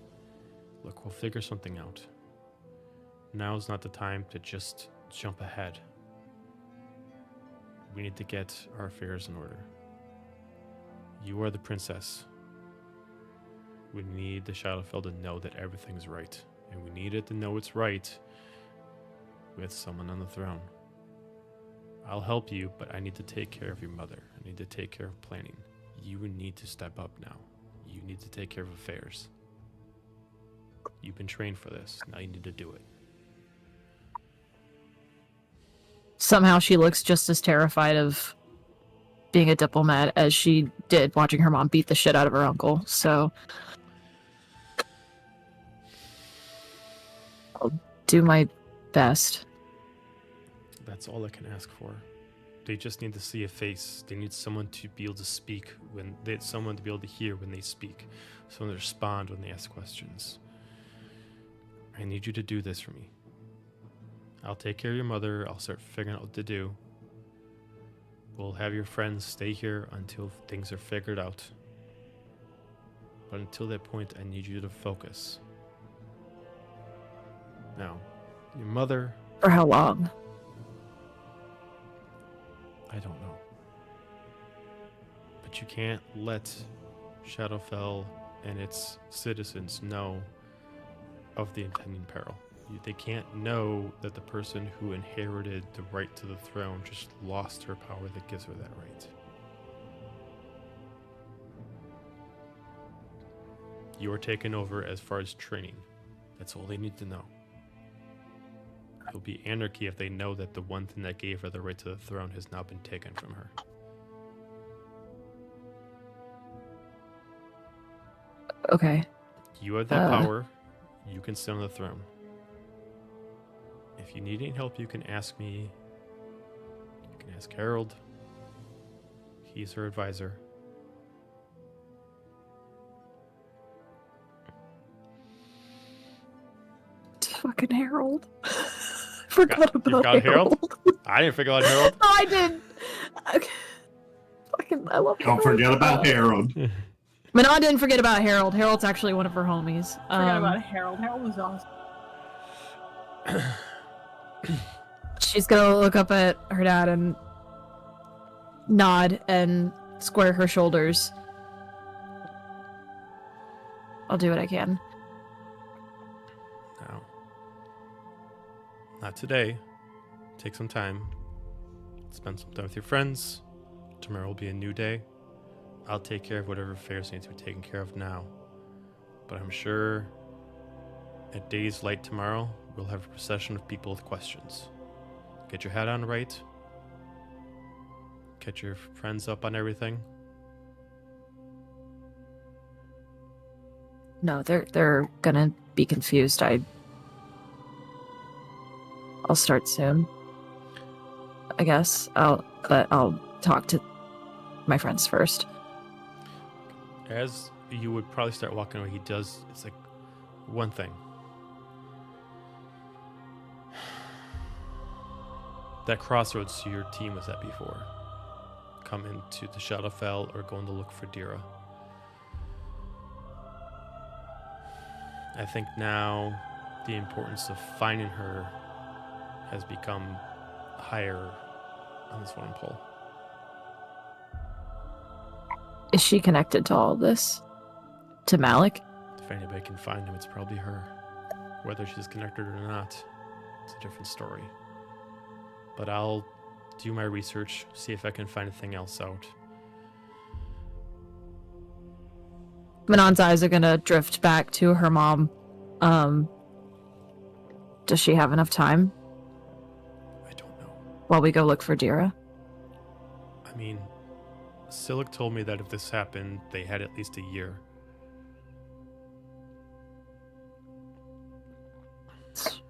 Look, we'll figure something out. Now's not the time to just jump ahead. We need to get our affairs in order. You are the princess. We need the Shadowfell to know that everything's right. And we need it to know it's right with someone on the throne. I'll help you, but I need to take care of your mother. I need to take care of planning. You need to step up now. You need to take care of affairs. You've been trained for this. Now you need to do it. Somehow she looks just as terrified of being a diplomat as she did watching her mom beat the shit out of her uncle. So I'll do my best. That's all I can ask for. They just need to see a face. They need someone to be able to speak someone to be able to hear when they speak, someone to respond when they ask questions. I need you to do this for me. I'll take care of your mother. I'll start figuring out what to do. We'll have your friends stay here until things are figured out. But until that point, I need you to focus. Now, your mother... For how long? I don't know. But you can't let Shadowfell and its citizens know of the impending peril. They can't know that the person who inherited the right to the throne just lost her power that gives her that right. You are taken over as far as training. That's all they need to know. It'll be anarchy if they know that the one thing that gave her the right to the throne has now been taken from her. Okay. You have that power. You can sit on the throne. If you need any help, you can ask me. You can ask Harold. He's her advisor. Fucking Harold. Forgot about You've got Harold. I didn't forget about Harold. No, I didn't. Okay. Fucking, I love Don't Harold. forget about Harold. Manon didn't forget about Harold. Harold's actually one of her homies. Forgot about Harold. Harold was awesome. She's gonna look up at her dad and nod and square her shoulders. I'll do what I can. No. Not today. Take some time. Spend some time with your friends. Tomorrow will be a new day. I'll take care of whatever affairs need to be taken care of now. But I'm sure at day's light tomorrow, we'll have a procession of people with questions. Get your hat on right. Get your friends up on everything. No, they're gonna be confused. I'll start soon. I guess. But I'll talk to my friends first. As you would probably start walking away, it's like one thing. That crossroads your team was at before. Come into the Shadowfell or going to look for Dira. I think now the importance of finding her has become higher on this one pole. Is she connected to all this? To Malik? If anybody can find him, it's probably her. Whether she's connected or not, it's a different story. But I'll do my research, see if I can find anything else out. Manon's eyes are gonna drift back to her mom. Does she have enough time? I don't know. While we go look for Dira? I mean, Sylyk told me that if this happened, they had at least a year. It's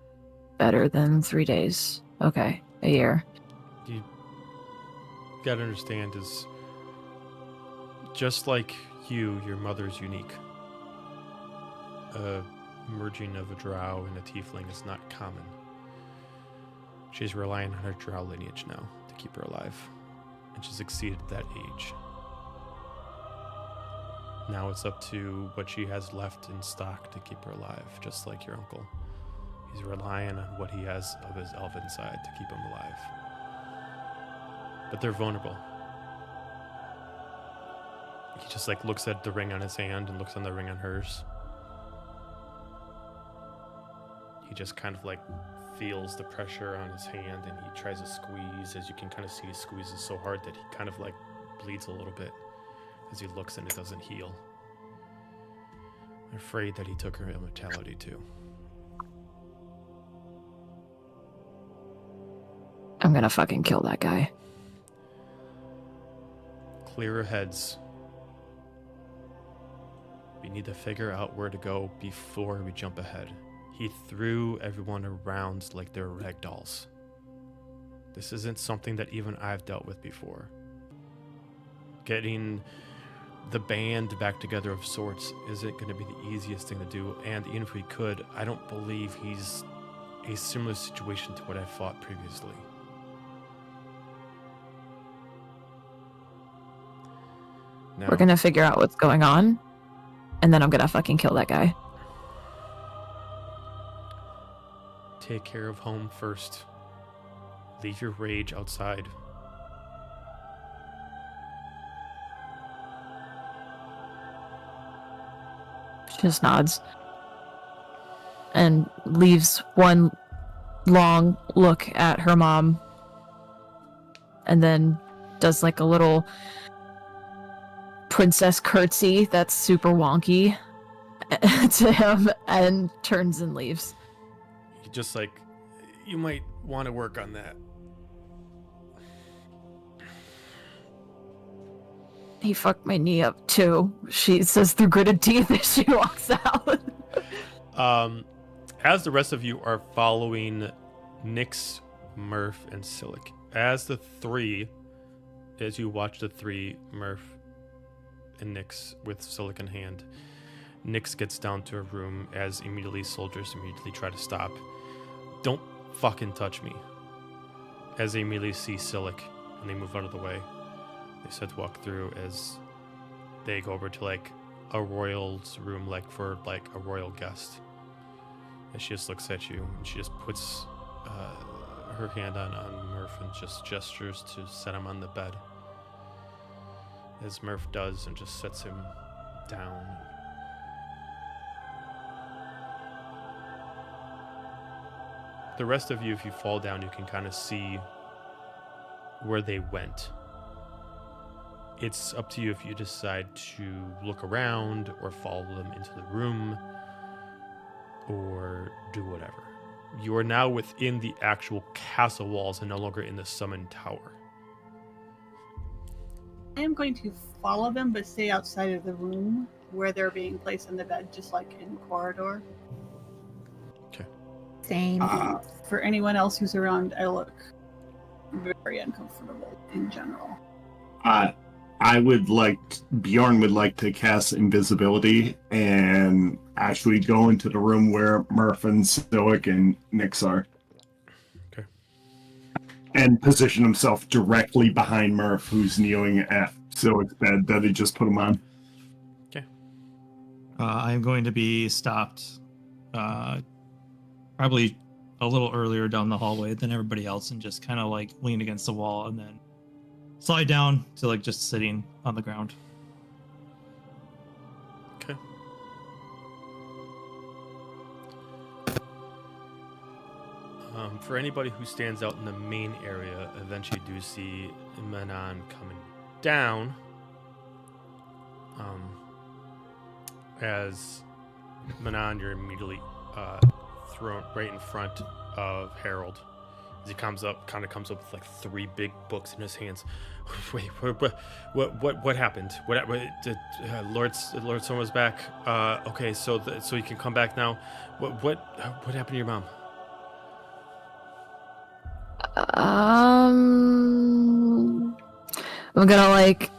better than 3 days. Okay, a year. You gotta understand is, just like you, your mother's unique. A merging of a drow and a tiefling is not common. She's relying on her drow lineage now to keep her alive, and she's exceeded that age. Now it's up to what she has left in stock to keep her alive, just like your uncle. He's relying on what he has of his elven side to keep him alive. But they're vulnerable. He just looks at the ring on his hand and looks on the ring on hers. He just kind of feels the pressure on his hand and he tries to squeeze. As you can kind of see, he squeezes so hard that he kind of bleeds a little bit as he looks and it doesn't heal. I'm afraid that he took her immortality too. I'm gonna fucking kill that guy. Clearer heads. We need to figure out where to go before we jump ahead. He threw everyone around like they were rag dolls. This isn't something that even I've dealt with before. Getting the band back together of sorts isn't going to be the easiest thing to do, and even if we could, I don't believe he's a similar situation to what I fought previously. Now, We're gonna figure out what's going on, and then I'm gonna fucking kill that guy. take care of home first. Leave your rage outside. She just nods and leaves one long look at her mom, and then does like a little princess curtsy that's super wonky to him and turns and leaves. He just like, you might want to work on that. He fucked my knee up too, she says through gritted teeth as she walks out. As the rest of you are following Nyx, Murph, and Sylyk, as you watch the three, Murph and Nyx with Sylyk in hand, Nyx gets down to her room as soldiers immediately try to stop. Don't fucking touch me. As they immediately see Sylyk and they move out of the way. They start to walk through as they go over to like a royal's room, like for like a royal guest. And she just looks at you and she just puts her hand on Murph and just gestures to set him on the bed. As Murph does and just sets him down. The rest of you, if you fall down, you can kind of see where they went. It's up to you if you decide to look around or follow them into the room or do whatever. You are now within the actual castle walls and no longer in the summon tower. I am going to follow them, but stay outside of the room where they're being placed in the bed, just like in the corridor. Okay. Same. For anyone else who's around, I look very uncomfortable in general. Bjorn would like to cast invisibility and actually go into the room where Murph and Sylyk and Nyx are. Okay. And position himself directly behind Murph, who's kneeling at Sylyk's bed that he just put him on. Okay. I'm going to be stopped probably a little earlier down the hallway than everybody else and just kind of like lean against the wall and then slide down to like just sitting on the ground. Okay. For anybody who stands out in the main area, eventually do see Manon coming down. As Manon, you're immediately thrown right in front of Harold. As he comes up with like 3 big books in his hands. Wait, what happened? Did Lord Soma's back? Okay, so you can come back now. What happened to your mom? I'm gonna like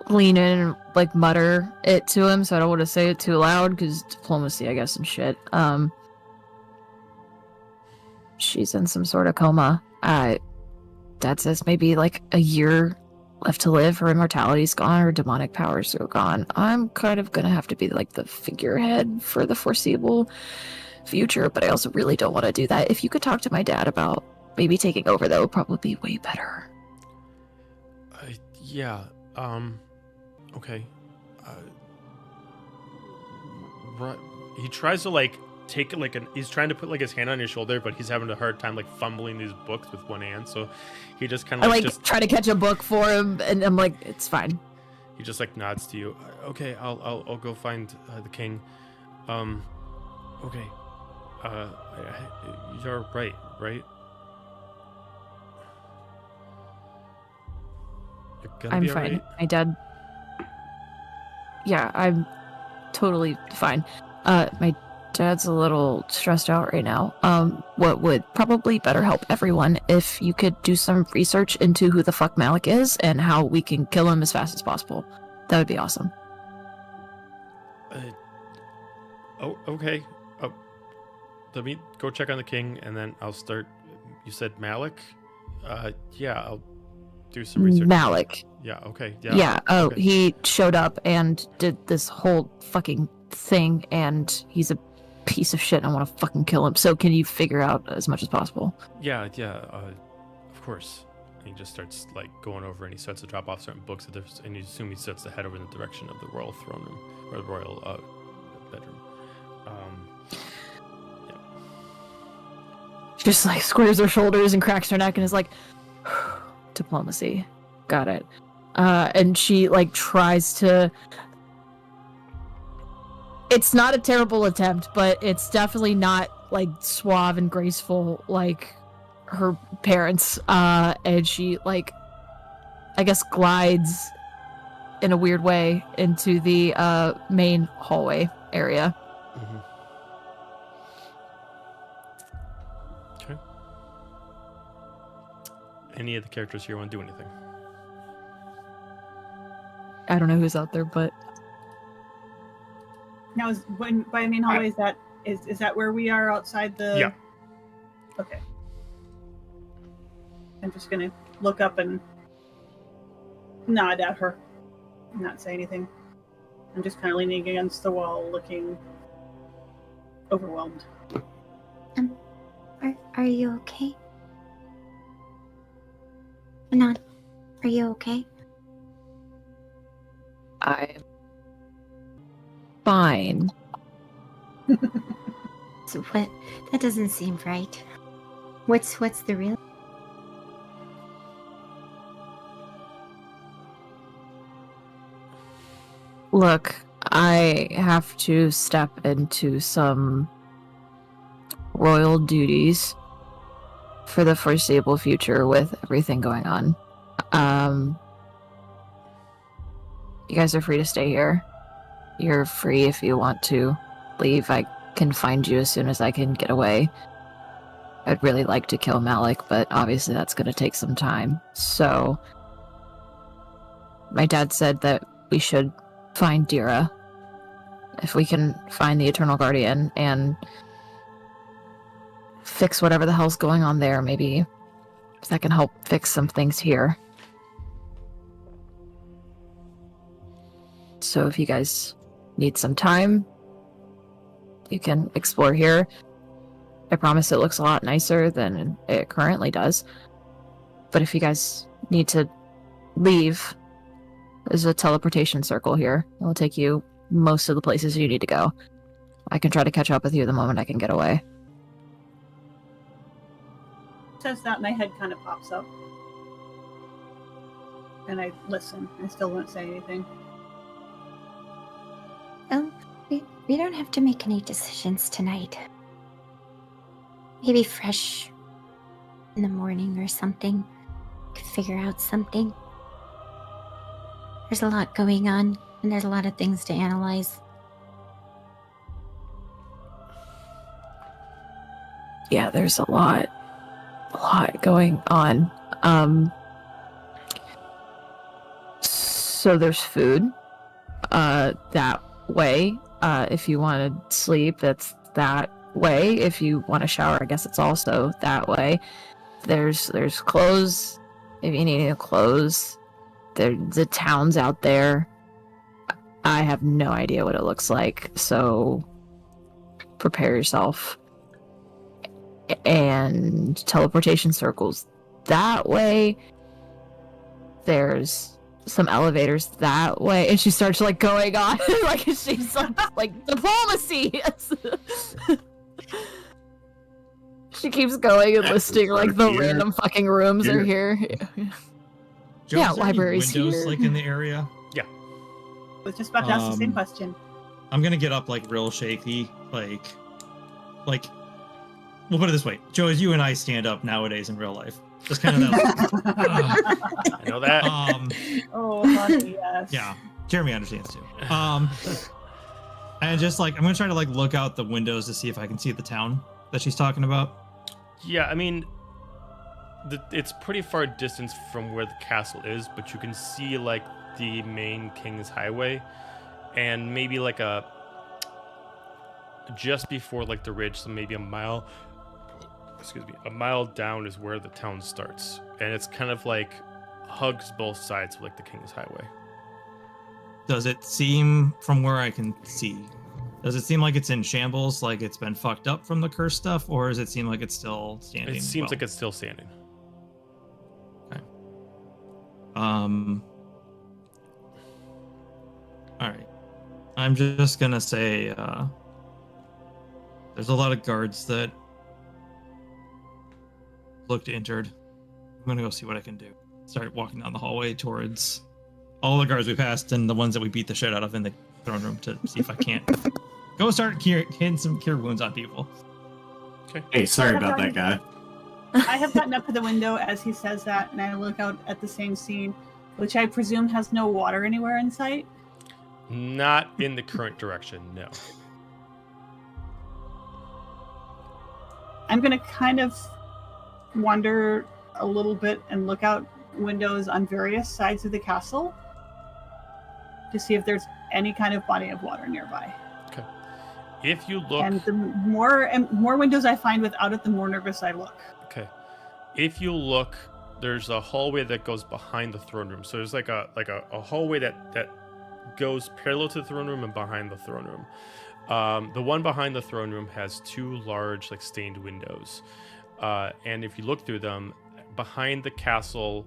lean in and like mutter it to him, so I don't want to say it too loud because diplomacy, I guess, and shit. She's in some sort of coma. Dad says maybe like a year left to live. Her immortality's gone. Her demonic powers are gone. I'm kind of gonna have to be like the figurehead for the foreseeable future, but I also really don't want to do that. If you could talk to my dad about maybe taking over, that would probably be way better. Yeah. Okay. Right. He tries to like take like he's trying to put like his hand on your shoulder, but he's having a hard time like fumbling these books with one hand, so he just kind of I try to catch a book for him, and I'm like, it's fine. He just like nods to you. Okay, I'll go find the king. Okay. You're right? You're gonna I'm be fine. alright? My dad. Yeah, I'm totally fine. My Dad's a little stressed out right now. What would probably better help everyone if you could do some research into who the fuck Malik is and how we can kill him as fast as possible. That would be awesome. Okay. Let me go check on the king, and then I'll start. You said Malik? Yeah, I'll do some research. Malik. Yeah, okay. Yeah, okay. He showed up and did this whole fucking thing, and he's a piece of shit, and I want to fucking kill him. So can you figure out as much as possible? Yeah, of course. And he just starts, like, going over, and he starts to drop off certain books, and you assume he starts to head over in the direction of the royal throne room, or the royal, bedroom. Yeah. Just, like, squares her shoulders and cracks her neck and is like, diplomacy. Got it. And she, like, tries to... It's not a terrible attempt, but it's definitely not, like, suave and graceful like her parents. And she, like, I guess glides in a weird way into the main hallway area. Mm-hmm. Okay. Any of the characters here want to do anything? I don't know who's out there, but... Now, by main hallway, is that where we are outside the? Yeah. Okay. I'm just gonna look up and nod at her, not say anything. I'm just kind of leaning against the wall, looking overwhelmed. Are you okay? Manon, are you okay? I'm fine. So what? That doesn't seem right. What's the real? Look, I have to step into some royal duties for the foreseeable future with everything going on. You guys are free to stay here. You're free if you want to leave. I can find you as soon as I can get away. I'd really like to kill Malik, but obviously that's going to take some time. So, my dad said that we should find Dira. If we can find the Eternal Guardian and fix whatever the hell's going on there, maybe that can help fix some things here. So if you guys need some time, you can explore here. I promise it looks a lot nicer than it currently does. But if you guys need to leave, there's a teleportation circle here. It'll take you most of the places you need to go. I can try to catch up with you the moment I can get away. Says that, my head kind of pops up, and I listen. I still won't say anything. We don't have to make any decisions tonight. Maybe fresh in the morning or something. Could figure out something. There's a lot going on, and there's a lot of things to analyze. Yeah, there's a lot going on. So there's food. That way. If you want to sleep, that's that way. If you want to shower, I guess it's also that way. There's clothes. If you need new clothes, there's the towns out there. I have no idea what it looks like, so prepare yourself. And teleportation circles that way. There's some elevators that way, and she starts like going on like she's like diplomacy. She keps going and listing like the random fucking rooms are here. Joe, Yeah, is there any libraries windows here. like in the area. I was just about to ask the same question. I'm gonna get up like real shaky, like we'll put it this way, Joe, as you and I stand up nowadays in real life, just kind of that. I know that. Oh, honey, yes. Yeah, Jeremy understands too. And just like I'm gonna try to like look out the windows to see if I can see the town that she's talking about. Yeah, I mean, it's pretty far distance from where the castle is, but you can see like the main King's Highway, and maybe like just before like the ridge, so maybe a mile down is where the town starts, and it's kind of like hugs both sides of like the King's Highway. Does it seem, from where I can see, does it seem like it's in shambles, like it's been fucked up from the curse stuff, or does it seem like it's still standing? It seems like it's still standing. Okay. All right. I'm just gonna say, there's a lot of guards that looked injured. I'm gonna go see what I can do. Start walking down the hallway towards all the guards we passed and the ones that we beat the shit out of in the throne room to see if I can't go start hitting some cure wounds on people. Okay. Hey, sorry about that, guy. I have gotten up to the window as he says that, and I look out at the same scene, which I presume has no water anywhere in sight. Not in the current direction, no. I'm going to kind of wander a little bit and look out windows on various sides of the castle to see if there's any kind of body of water nearby. Okay. If you look, And the more windows I find without it, the more nervous I look. okay. If you look, there's a hallway that goes behind the throne room. So there's like a hallway that goes parallel to the throne room and behind the throne room. The one behind the throne room has two large, like, stained windows. And if you look through them, behind the castle,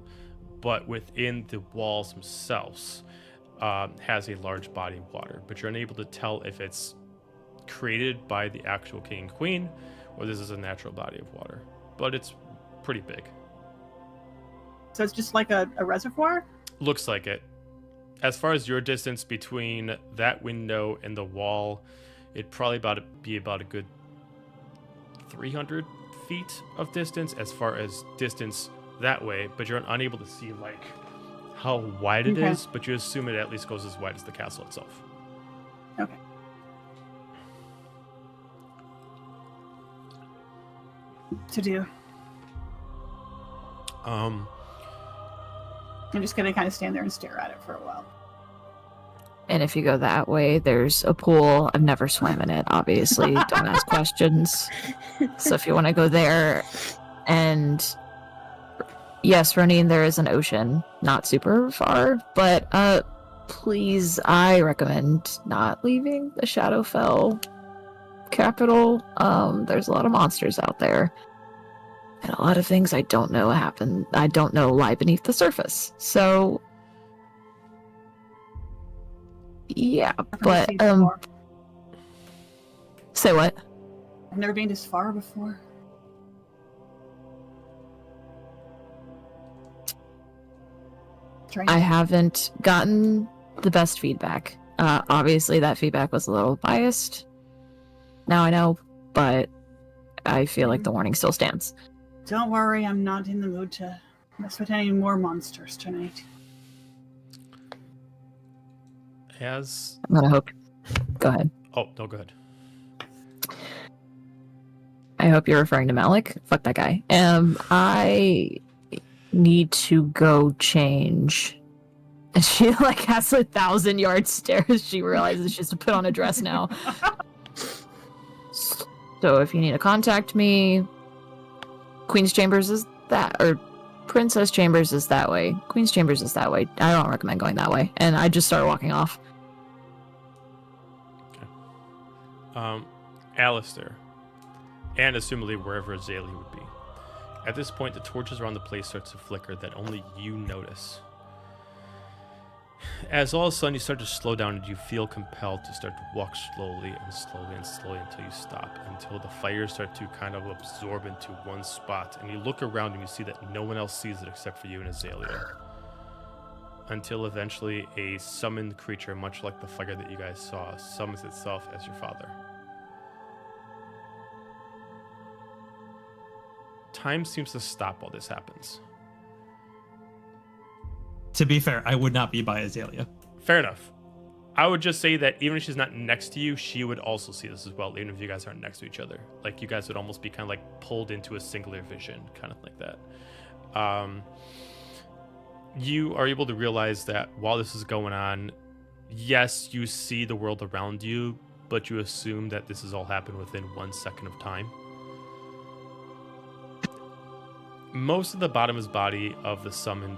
but within the walls themselves, has a large body of water. But you're unable to tell if it's created by the actual king and queen, or this is a natural body of water. But it's pretty big. So it's just like a reservoir? Looks like it. As far as your distance between that window and the wall, it'd probably be about a good 300 feet of distance as far as distance that way, but you're unable to see like how wide it is, but you assume it at least goes as wide as the castle itself. Okay. To do. I'm just gonna kind of stand there and stare at it for a while. And if you go that way, there's a pool. I've never swam in it, obviously. Don't ask questions. So if you want to go there, and yes, Roneen, there is an ocean, not super far, but please, I recommend not leaving the Shadowfell capital. There's a lot of monsters out there, and a lot of things I don't know happen. I don't know lie beneath the surface. So yeah, but say what? I've never been this far before. I haven't gotten the best feedback. Obviously, that feedback was a little biased. Now I know, but I feel like the warning still stands. Don't worry, I'm not in the mood to mess with any more monsters tonight. As I'm gonna hope. Go ahead. oh no, go ahead. I hope you're referring to Malik. Fuck that guy. I need to go change. And she like has 1,000-yard stare. She realizes she has to put on a dress now. So if you need to contact me, Queen's Chambers is that, or Princess Chambers is that way. Queen's Chambers is that way. I don't recommend going that way. And I just started walking off. Alistair, and assumably wherever Azalia would be. At this point, the torches around the place start to flicker that only you notice. As all of a sudden you start to slow down and you feel compelled to start to walk slowly and slowly and slowly until you stop, until the fires start to kind of absorb into one spot, and you look around and you see that no one else sees it except for you and Azalia. Until eventually a summoned creature, much like the fire that you guys saw, summons itself as your father. Time seems to stop while this happens. To be fair, I would not be by Azalia. Fair enough. I would just say that even if she's not next to you, she would also see this as well, even if you guys aren't next to each other. Like, you guys would almost be kind of like pulled into a singular vision, kind of like that. You are able to realize that while this is going on, yes, you see the world around you, but you assume that this has all happened within 1 second of time. Most of the bottom of his body of the summoned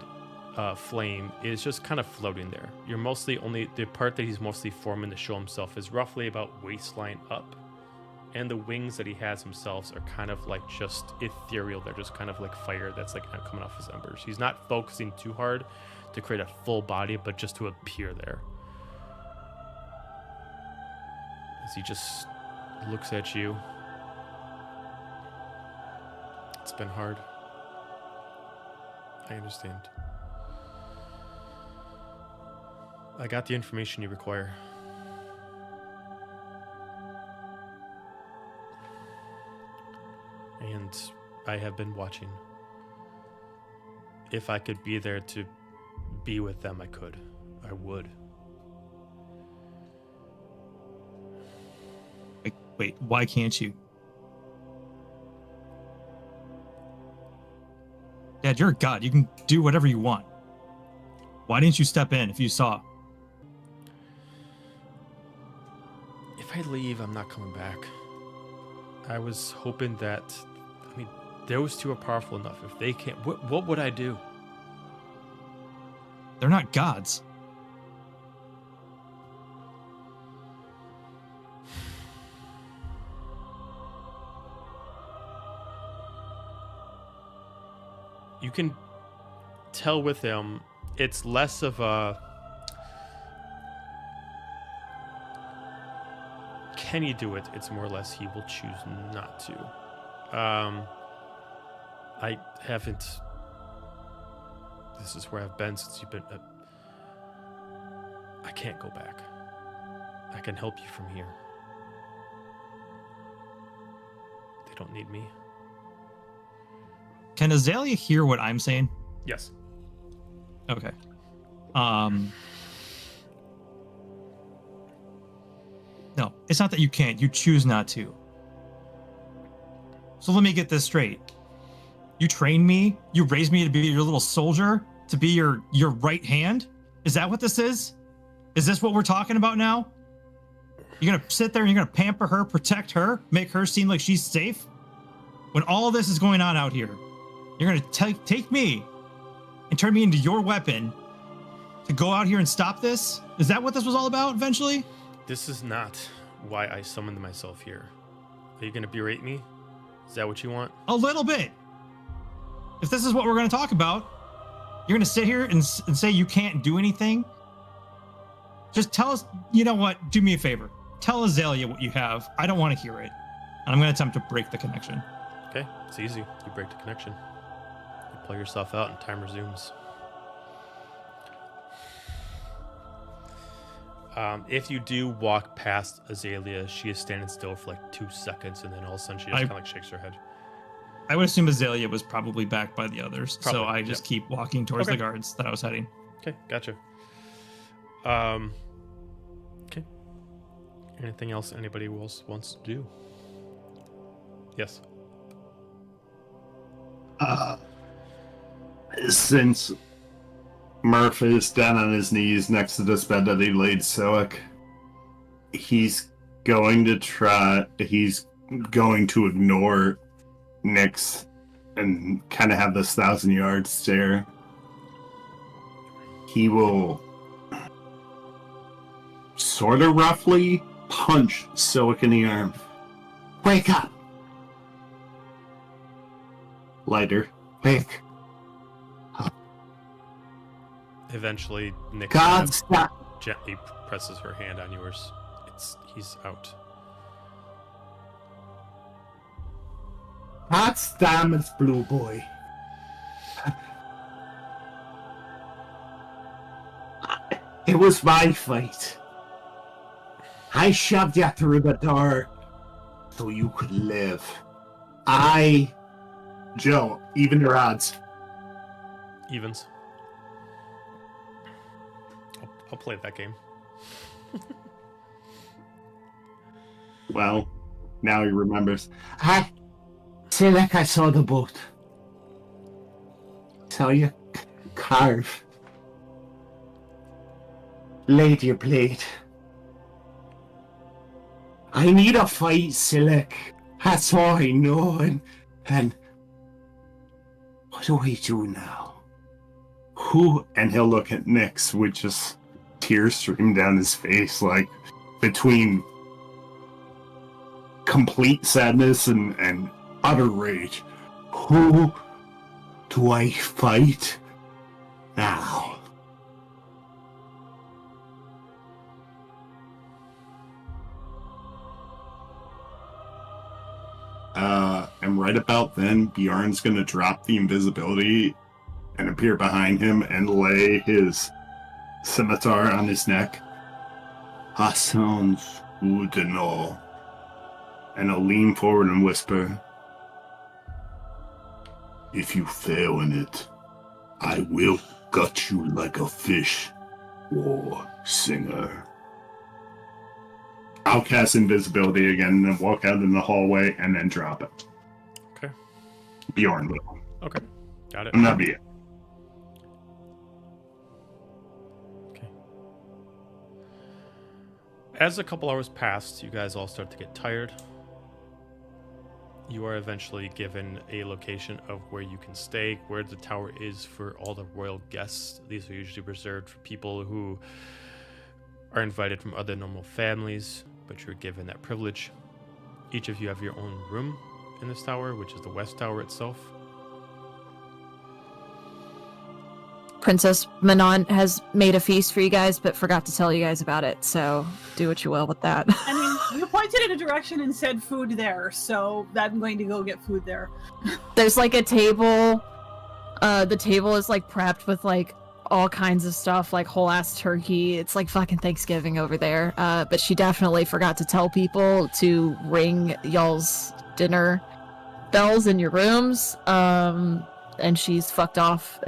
flame is just kind of floating there. You're mostly only the part that he's mostly forming to show himself is roughly about waistline up, and the wings that he has himself are kind of like just ethereal. They're just kind of like fire that's like coming off his embers. He's not focusing too hard to create a full body, but just to appear there. As he just looks at you. It's been hard. I understand. I got the information you require. And I have been watching. If I could be there to be with them, I could. I would. Wait, why can't you? Dad, you're a god. You can do whatever you want. Why didn't you step in if you saw? If I leave, I'm not coming back. I was hoping that, I mean, those two are powerful enough. If they can't, what would I do? They're not gods. You can tell with him, it's less of a can he do it? It's more or less he will choose not to. I haven't. This is where I've been since you've been. I can't go back. I can help you from here. They don't need me. Can Azalia hear what I'm saying? Yes. Okay. No, it's not that you can't. You choose not to. So let me get this straight. You trained me? You raised me to be your little soldier? To be your right hand? Is that what this is? Is this what we're talking about now? You're going to sit there and you're going to pamper her, protect her, make her seem like she's safe? When all this is going on out here, you're going to take me and turn me into your weapon to go out here and stop this? Is that what this was all about eventually? This is not why I summoned myself here. Are you going to berate me? Is that what you want? A little bit. If this is what we're going to talk about, you're going to sit here and say you can't do anything? Just tell us, you know what? Do me a favor. Tell Azalia what you have. I don't want to hear it. And I'm going to attempt to break the connection. Okay, it's easy. You break the connection. You pull yourself out and time resumes. If you do walk past Azalia, she is standing still for like 2 seconds, and then all of a sudden she just kind of like shakes her head. I would assume Azalia was probably backed by the others, Probably, so I just keep walking towards the guards that I was heading. Okay, gotcha. Okay. Anything else anybody else wants to do? Yes. Since Murph is down on his knees next to this bed that he laid Sylyk, he's going to ignore Nyx and kind of have this 1,000-yard stare. He will sort of roughly punch Sylyk in the arm. Wake up! Lighter. Wake. Eventually, Nyx God stop! gently presses her hand on yours. He's out. God's damn it, Blue Boy. It was my fight. I shoved you through the door so you could live. Joe, even your odds. Evens. I'll play that game. Well, now he remembers. Sylyk, I saw the boat. Tell you, carve. Laid your blade. I need a fight, Sylyk. That's all I know, and what do I do now? Who? And he'll look at Nyx with just tears stream down his face, like between complete sadness and utter rage. Who do I fight now? And right about then, Bjorn's gonna drop the invisibility and appear behind him and lay his scimitar on his neck. That sounds good and all. And he'll lean forward and whisper, if you fail in it, I will gut you like a fish, war singer. I'll cast invisibility again and then walk out in the hallway and then drop it. Okay. Bjorn will. Okay. Got it. And that'll be it. Okay. As a couple hours pass, you guys all start to get tired. You are eventually given a location of where you can stay, where the tower is for all the royal guests. These are usually reserved for people who are invited from other normal families, but you're given that privilege. Each of you have your own room in this tower, which is the west tower itself. Princess Manon has made a feast for you guys, but forgot to tell you guys about it, so do what you will with that. I mean, you pointed in a direction and said food there, so I'm going to go get food there. There's like a table. The table is like prepped with like all kinds of stuff, like whole ass turkey. It's like fucking Thanksgiving over there. But she definitely forgot to tell people to ring y'all's dinner bells in your rooms. And she's fucked off.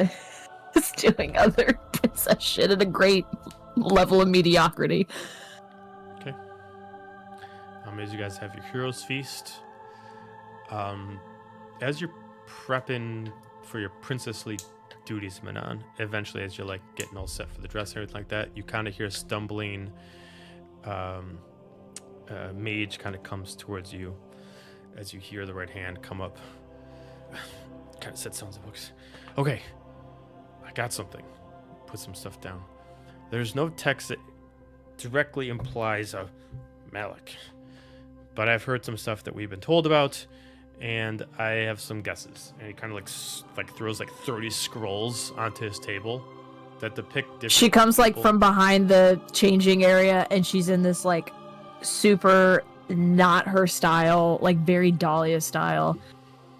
Is doing other princess shit at a great level of mediocrity. Okay. As you guys have your heroes feast, as you're prepping for your princessly duties, Manon, eventually as you're like getting all set for the dress and everything like that, you kind of hear a stumbling mage kind of comes towards you as you hear the right hand come up. Kind of said sounds of books. Okay. I got something. Put some stuff down. There's no text that directly implies a Malik, but I've heard some stuff that we've been told about, and I have some guesses. And he kind of like throws like 30 scrolls onto his table that depict different. She comes like people. from behind the changing area, and she's in this like super not her style, like very Dahlia style,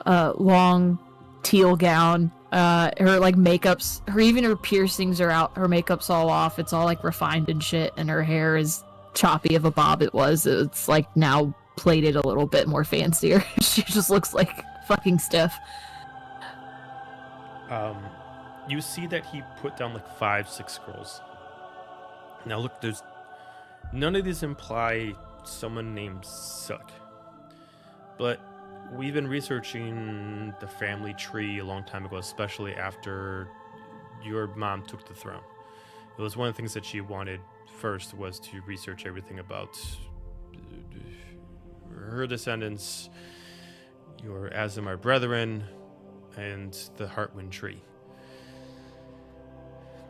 long teal gown. Her like makeup's, her piercings are out, her makeup's all off, it's all like refined and shit, and her hair is choppy of a bob it was. It's like now plaited a little bit more fancier. She just looks like fucking stiff. You see that he put down like 5-6 scrolls. Now look, there's none of these imply someone named Sylyk, but we've been researching the family tree a long time ago, especially after your mom took the throne. It was one of the things that she wanted first was to research everything about her descendants, your Azamar brethren, and the Heartwind tree.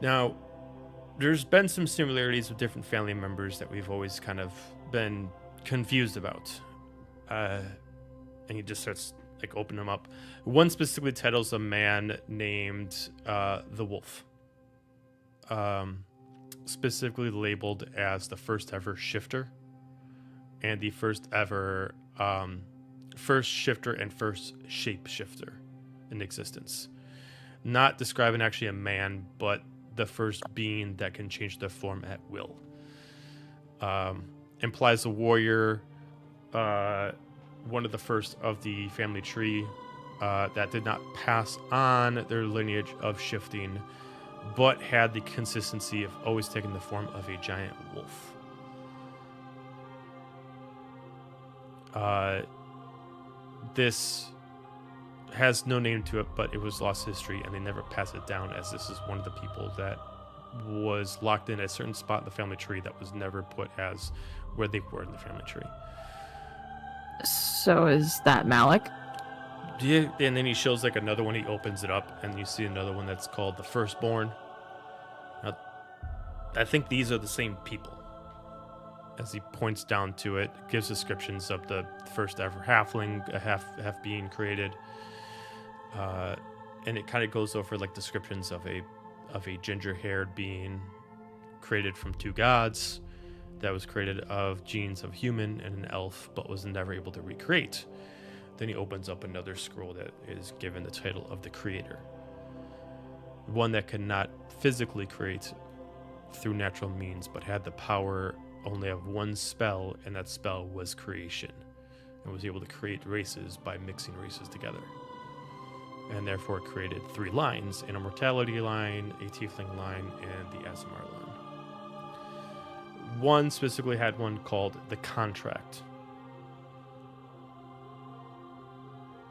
Now, there's been some similarities with different family members that we've always kind of been confused about. And he just starts like opening them up. One specifically titles a man named the Wolf, specifically labeled as the first ever shifter, and the first ever first shifter and first shapeshifter in existence. Not describing actually a man, but the first being that can change their form at will. Implies a warrior. One of the first of the family tree that did not pass on their lineage of shifting, but had the consistency of always taking the form of a giant wolf. This has no name to it, but it was lost history, and they never pass it down, as this is one of the people that was locked in a certain spot in the family tree that was never put as where they were in the family tree. So is that Malik? Yeah, and then he shows like another one. He opens it up, and you see another one that's called the Firstborn. Now, I think these are the same people. As he points down to it, gives descriptions of the first ever halfling, a half being created, and it kind of goes over like descriptions of a ginger-haired being created from two gods, that was created of genes of human and an elf, but was never able to recreate. Then he opens up another scroll that is given the title of the Creator, one that could not physically create through natural means, but had the power only of one spell, and that spell was creation, and was able to create races by mixing races together, and therefore created 3 lines: an immortality line, a tiefling line, and the Aasimar line. One specifically had one called the Contract.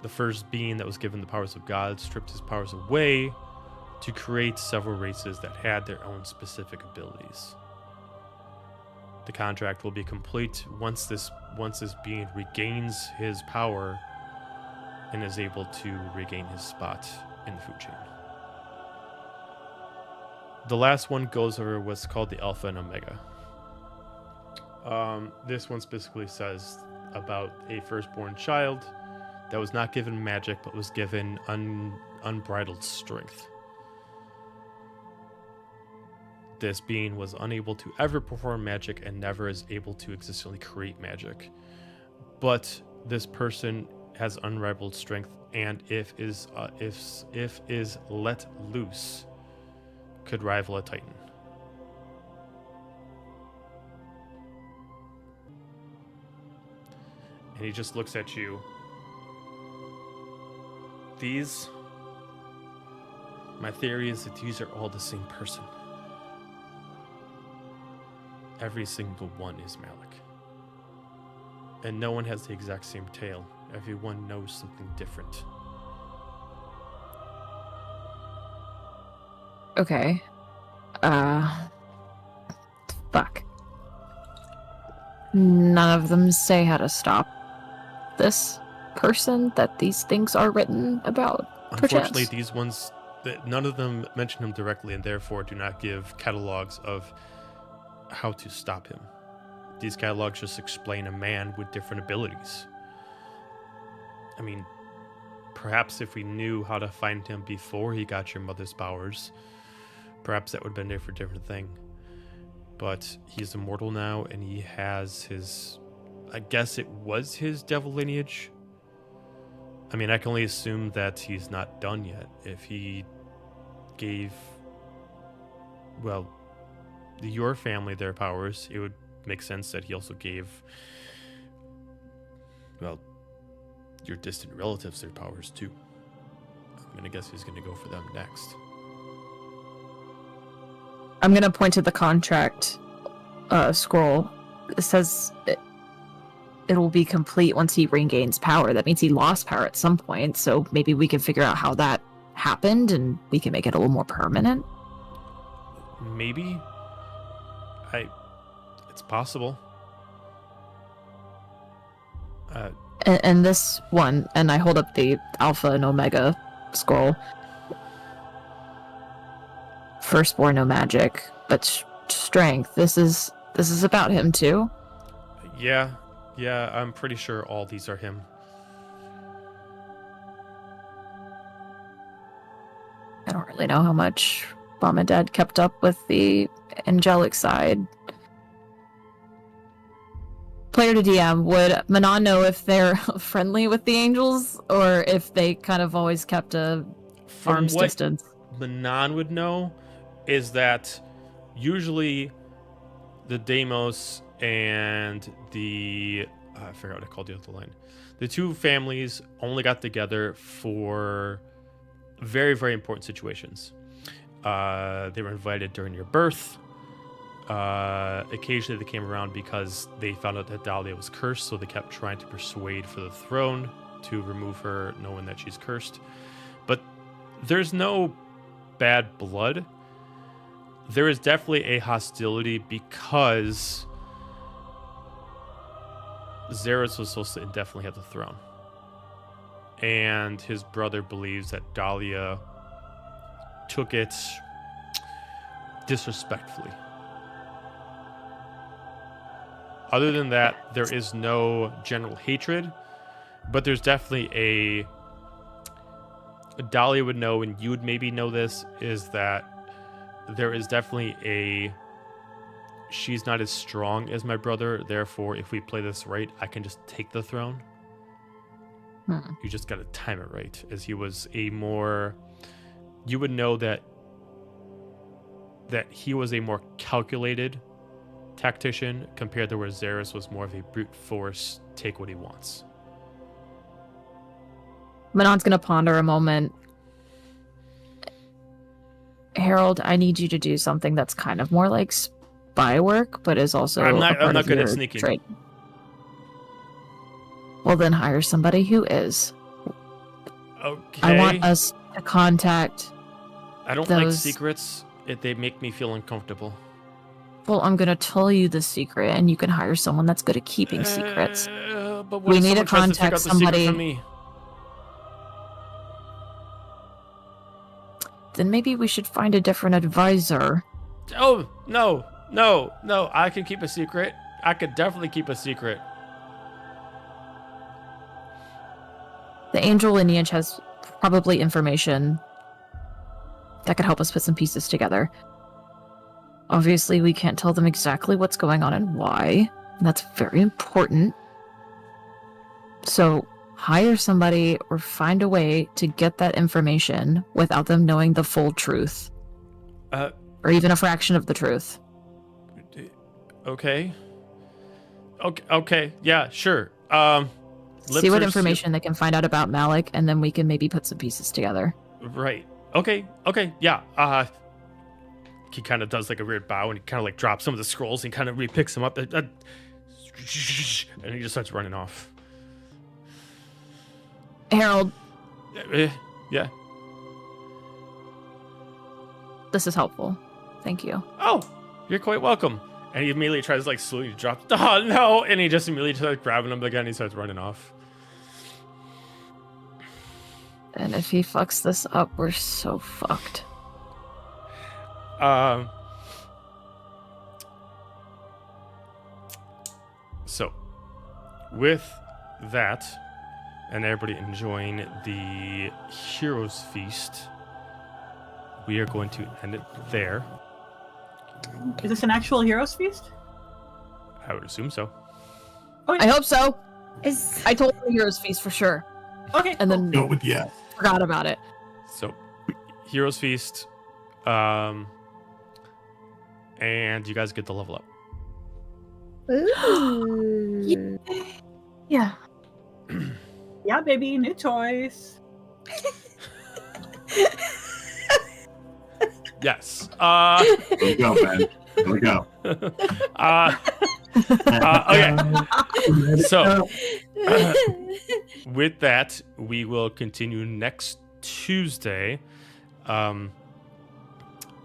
The first being that was given the powers of God stripped his powers away to create several races that had their own specific abilities. The contract will be complete once this being regains his power and is able to regain his spot in the food chain. The last one goes over what's called the Alpha and Omega. This one specifically says about a firstborn child that was not given magic, but was given unbridled strength. This being was unable to ever perform magic and never is able to existentially create magic. But this person has unrivaled strength, and if is let loose, could rival a Titan. And he just looks at you. My theory is that these are all the same person. Every single one is Malik. And no one has the exact same tale. Everyone knows something different. Okay. Fuck. None of them say how to stop this person that these things are written about. Unfortunately, perchance. these ones, none of them mention him directly, and therefore do not give catalogs of how to stop him. These catalogs just explain a man with different abilities. I mean, perhaps if we knew how to find him before he got your mother's powers, perhaps that would have been a different thing. But he's immortal now, and he has his, I guess it was his devil lineage. I mean, I can only assume that he's not done yet. If he gave, well, your family their powers, it would make sense that he also gave, well, your distant relatives their powers too. I'm gonna guess he's gonna go for them next. I'm gonna point to the contract scroll. It says it'll be complete once he regains power. That means he lost power at some point, so maybe we can figure out how that happened and we can make it a little more permanent. Maybe. It's possible. And this one, and I hold up the Alpha and Omega scroll. Firstborn, no magic, but strength. This is about him too. Yeah, I'm pretty sure all these are him. I don't really know how much Mom and Dad kept up with the angelic side. Player to DM, would Manon know if they're friendly with the angels, or if they kind of always kept a arm's distance? Manon would know is that usually the Deimos and the I forgot what I called the other line. The two families only got together for very, very important situations. They were invited during your birth. occasionally they came around because they found out that Dahlia was cursed, so they kept trying to persuade for the throne to remove her, knowing that she's cursed. But there's no bad blood. There is definitely a hostility because Xeris was supposed to indefinitely have the throne. And his brother believes that Dahlia took it disrespectfully. Other than that, there is no general hatred, but there's definitely a Dahlia would know, and you would maybe know this, is that there is definitely a she's not as strong as my brother, therefore if we play this right, I can just take the throne. You just gotta time it right, as he was a more, you would know that he was a more calculated tactician compared to where Xeris was more of a brute force, take what he wants. Manon's gonna ponder a moment. Harold, I need you to do something that's kind of more like spy work, but is also I'm not good at your sneaking. trade. Well, then hire somebody who is. Okay. I want us to contact. I don't like those- secrets. They make me feel uncomfortable. Well, I'm gonna tell you the secret, and you can hire someone that's good at keeping secrets. But what We if need to someone tries figure contact out the secret somebody. from me? Then maybe we should find a different advisor. Oh, no. I can keep a secret. I could definitely keep a secret. The angel lineage has probably information that could help us put some pieces together. Obviously, we can't tell them exactly what's going on and why. And that's very important. So, hire somebody or find a way to get that information without them knowing the full truth. Or even a fraction of the truth. Okay. Okay. Yeah, sure. See what information they can find out about Malik, and then we can maybe put some pieces together. Right. Okay. Yeah. He kind of does like a weird bow, and he kind of like drops some of the scrolls and kind of re-picks them up. And he just starts running off. Harold, Yeah. this is helpful. Thank you. Oh, you're quite welcome. And he immediately tries to like slowly drop. Oh no! And he just immediately starts grabbing him again. And he starts running off. And if he fucks this up, we're so fucked. So, with that, and everybody enjoying the Heroes Feast, we are going to end it there. Is this an actual Heroes Feast? I would assume so. I hope so. Is I told the Heroes Feast for sure. Okay. And then Go with yes. forgot about it. So, Heroes Feast, and you guys get the level up. ooh. Yeah. Yeah, baby, new toys. Yes. There we go, man. There we go. Okay. So, with that, we will continue next Tuesday.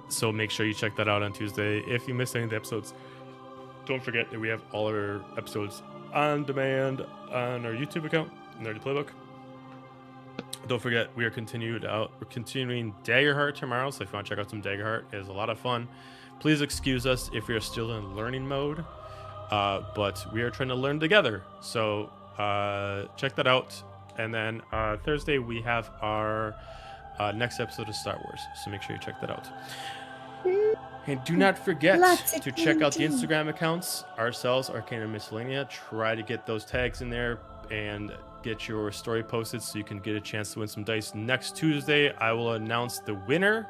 So make sure you check that out on Tuesday. If you missed any of the episodes, don't forget that we have all our episodes on demand on our YouTube account, Nerdy Playbook. Don't forget, we're continuing Daggerheart tomorrow, so if you want to check out some Daggerheart, it is a lot of fun. Please excuse us if we are still in learning mode, but we are trying to learn together. So check that out. And then Thursday, we have our next episode of Star Wars, so make sure you check that out. And do not forget Lots of to check out the content. Instagram accounts, ourselves, Arcane and Miscellanea. Try to get those tags in there and get your story posted so you can get a chance to win some dice. Next Tuesday, I will announce the winner.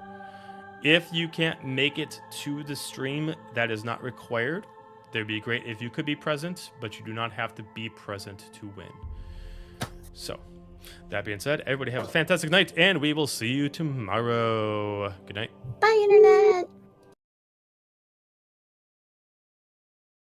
If you can't make it to the stream, that is not required. It'd be great if you could be present, but you do not have to be present to win. So, that being said, everybody have a fantastic night, and we will see you tomorrow. Good night. Bye, Internet.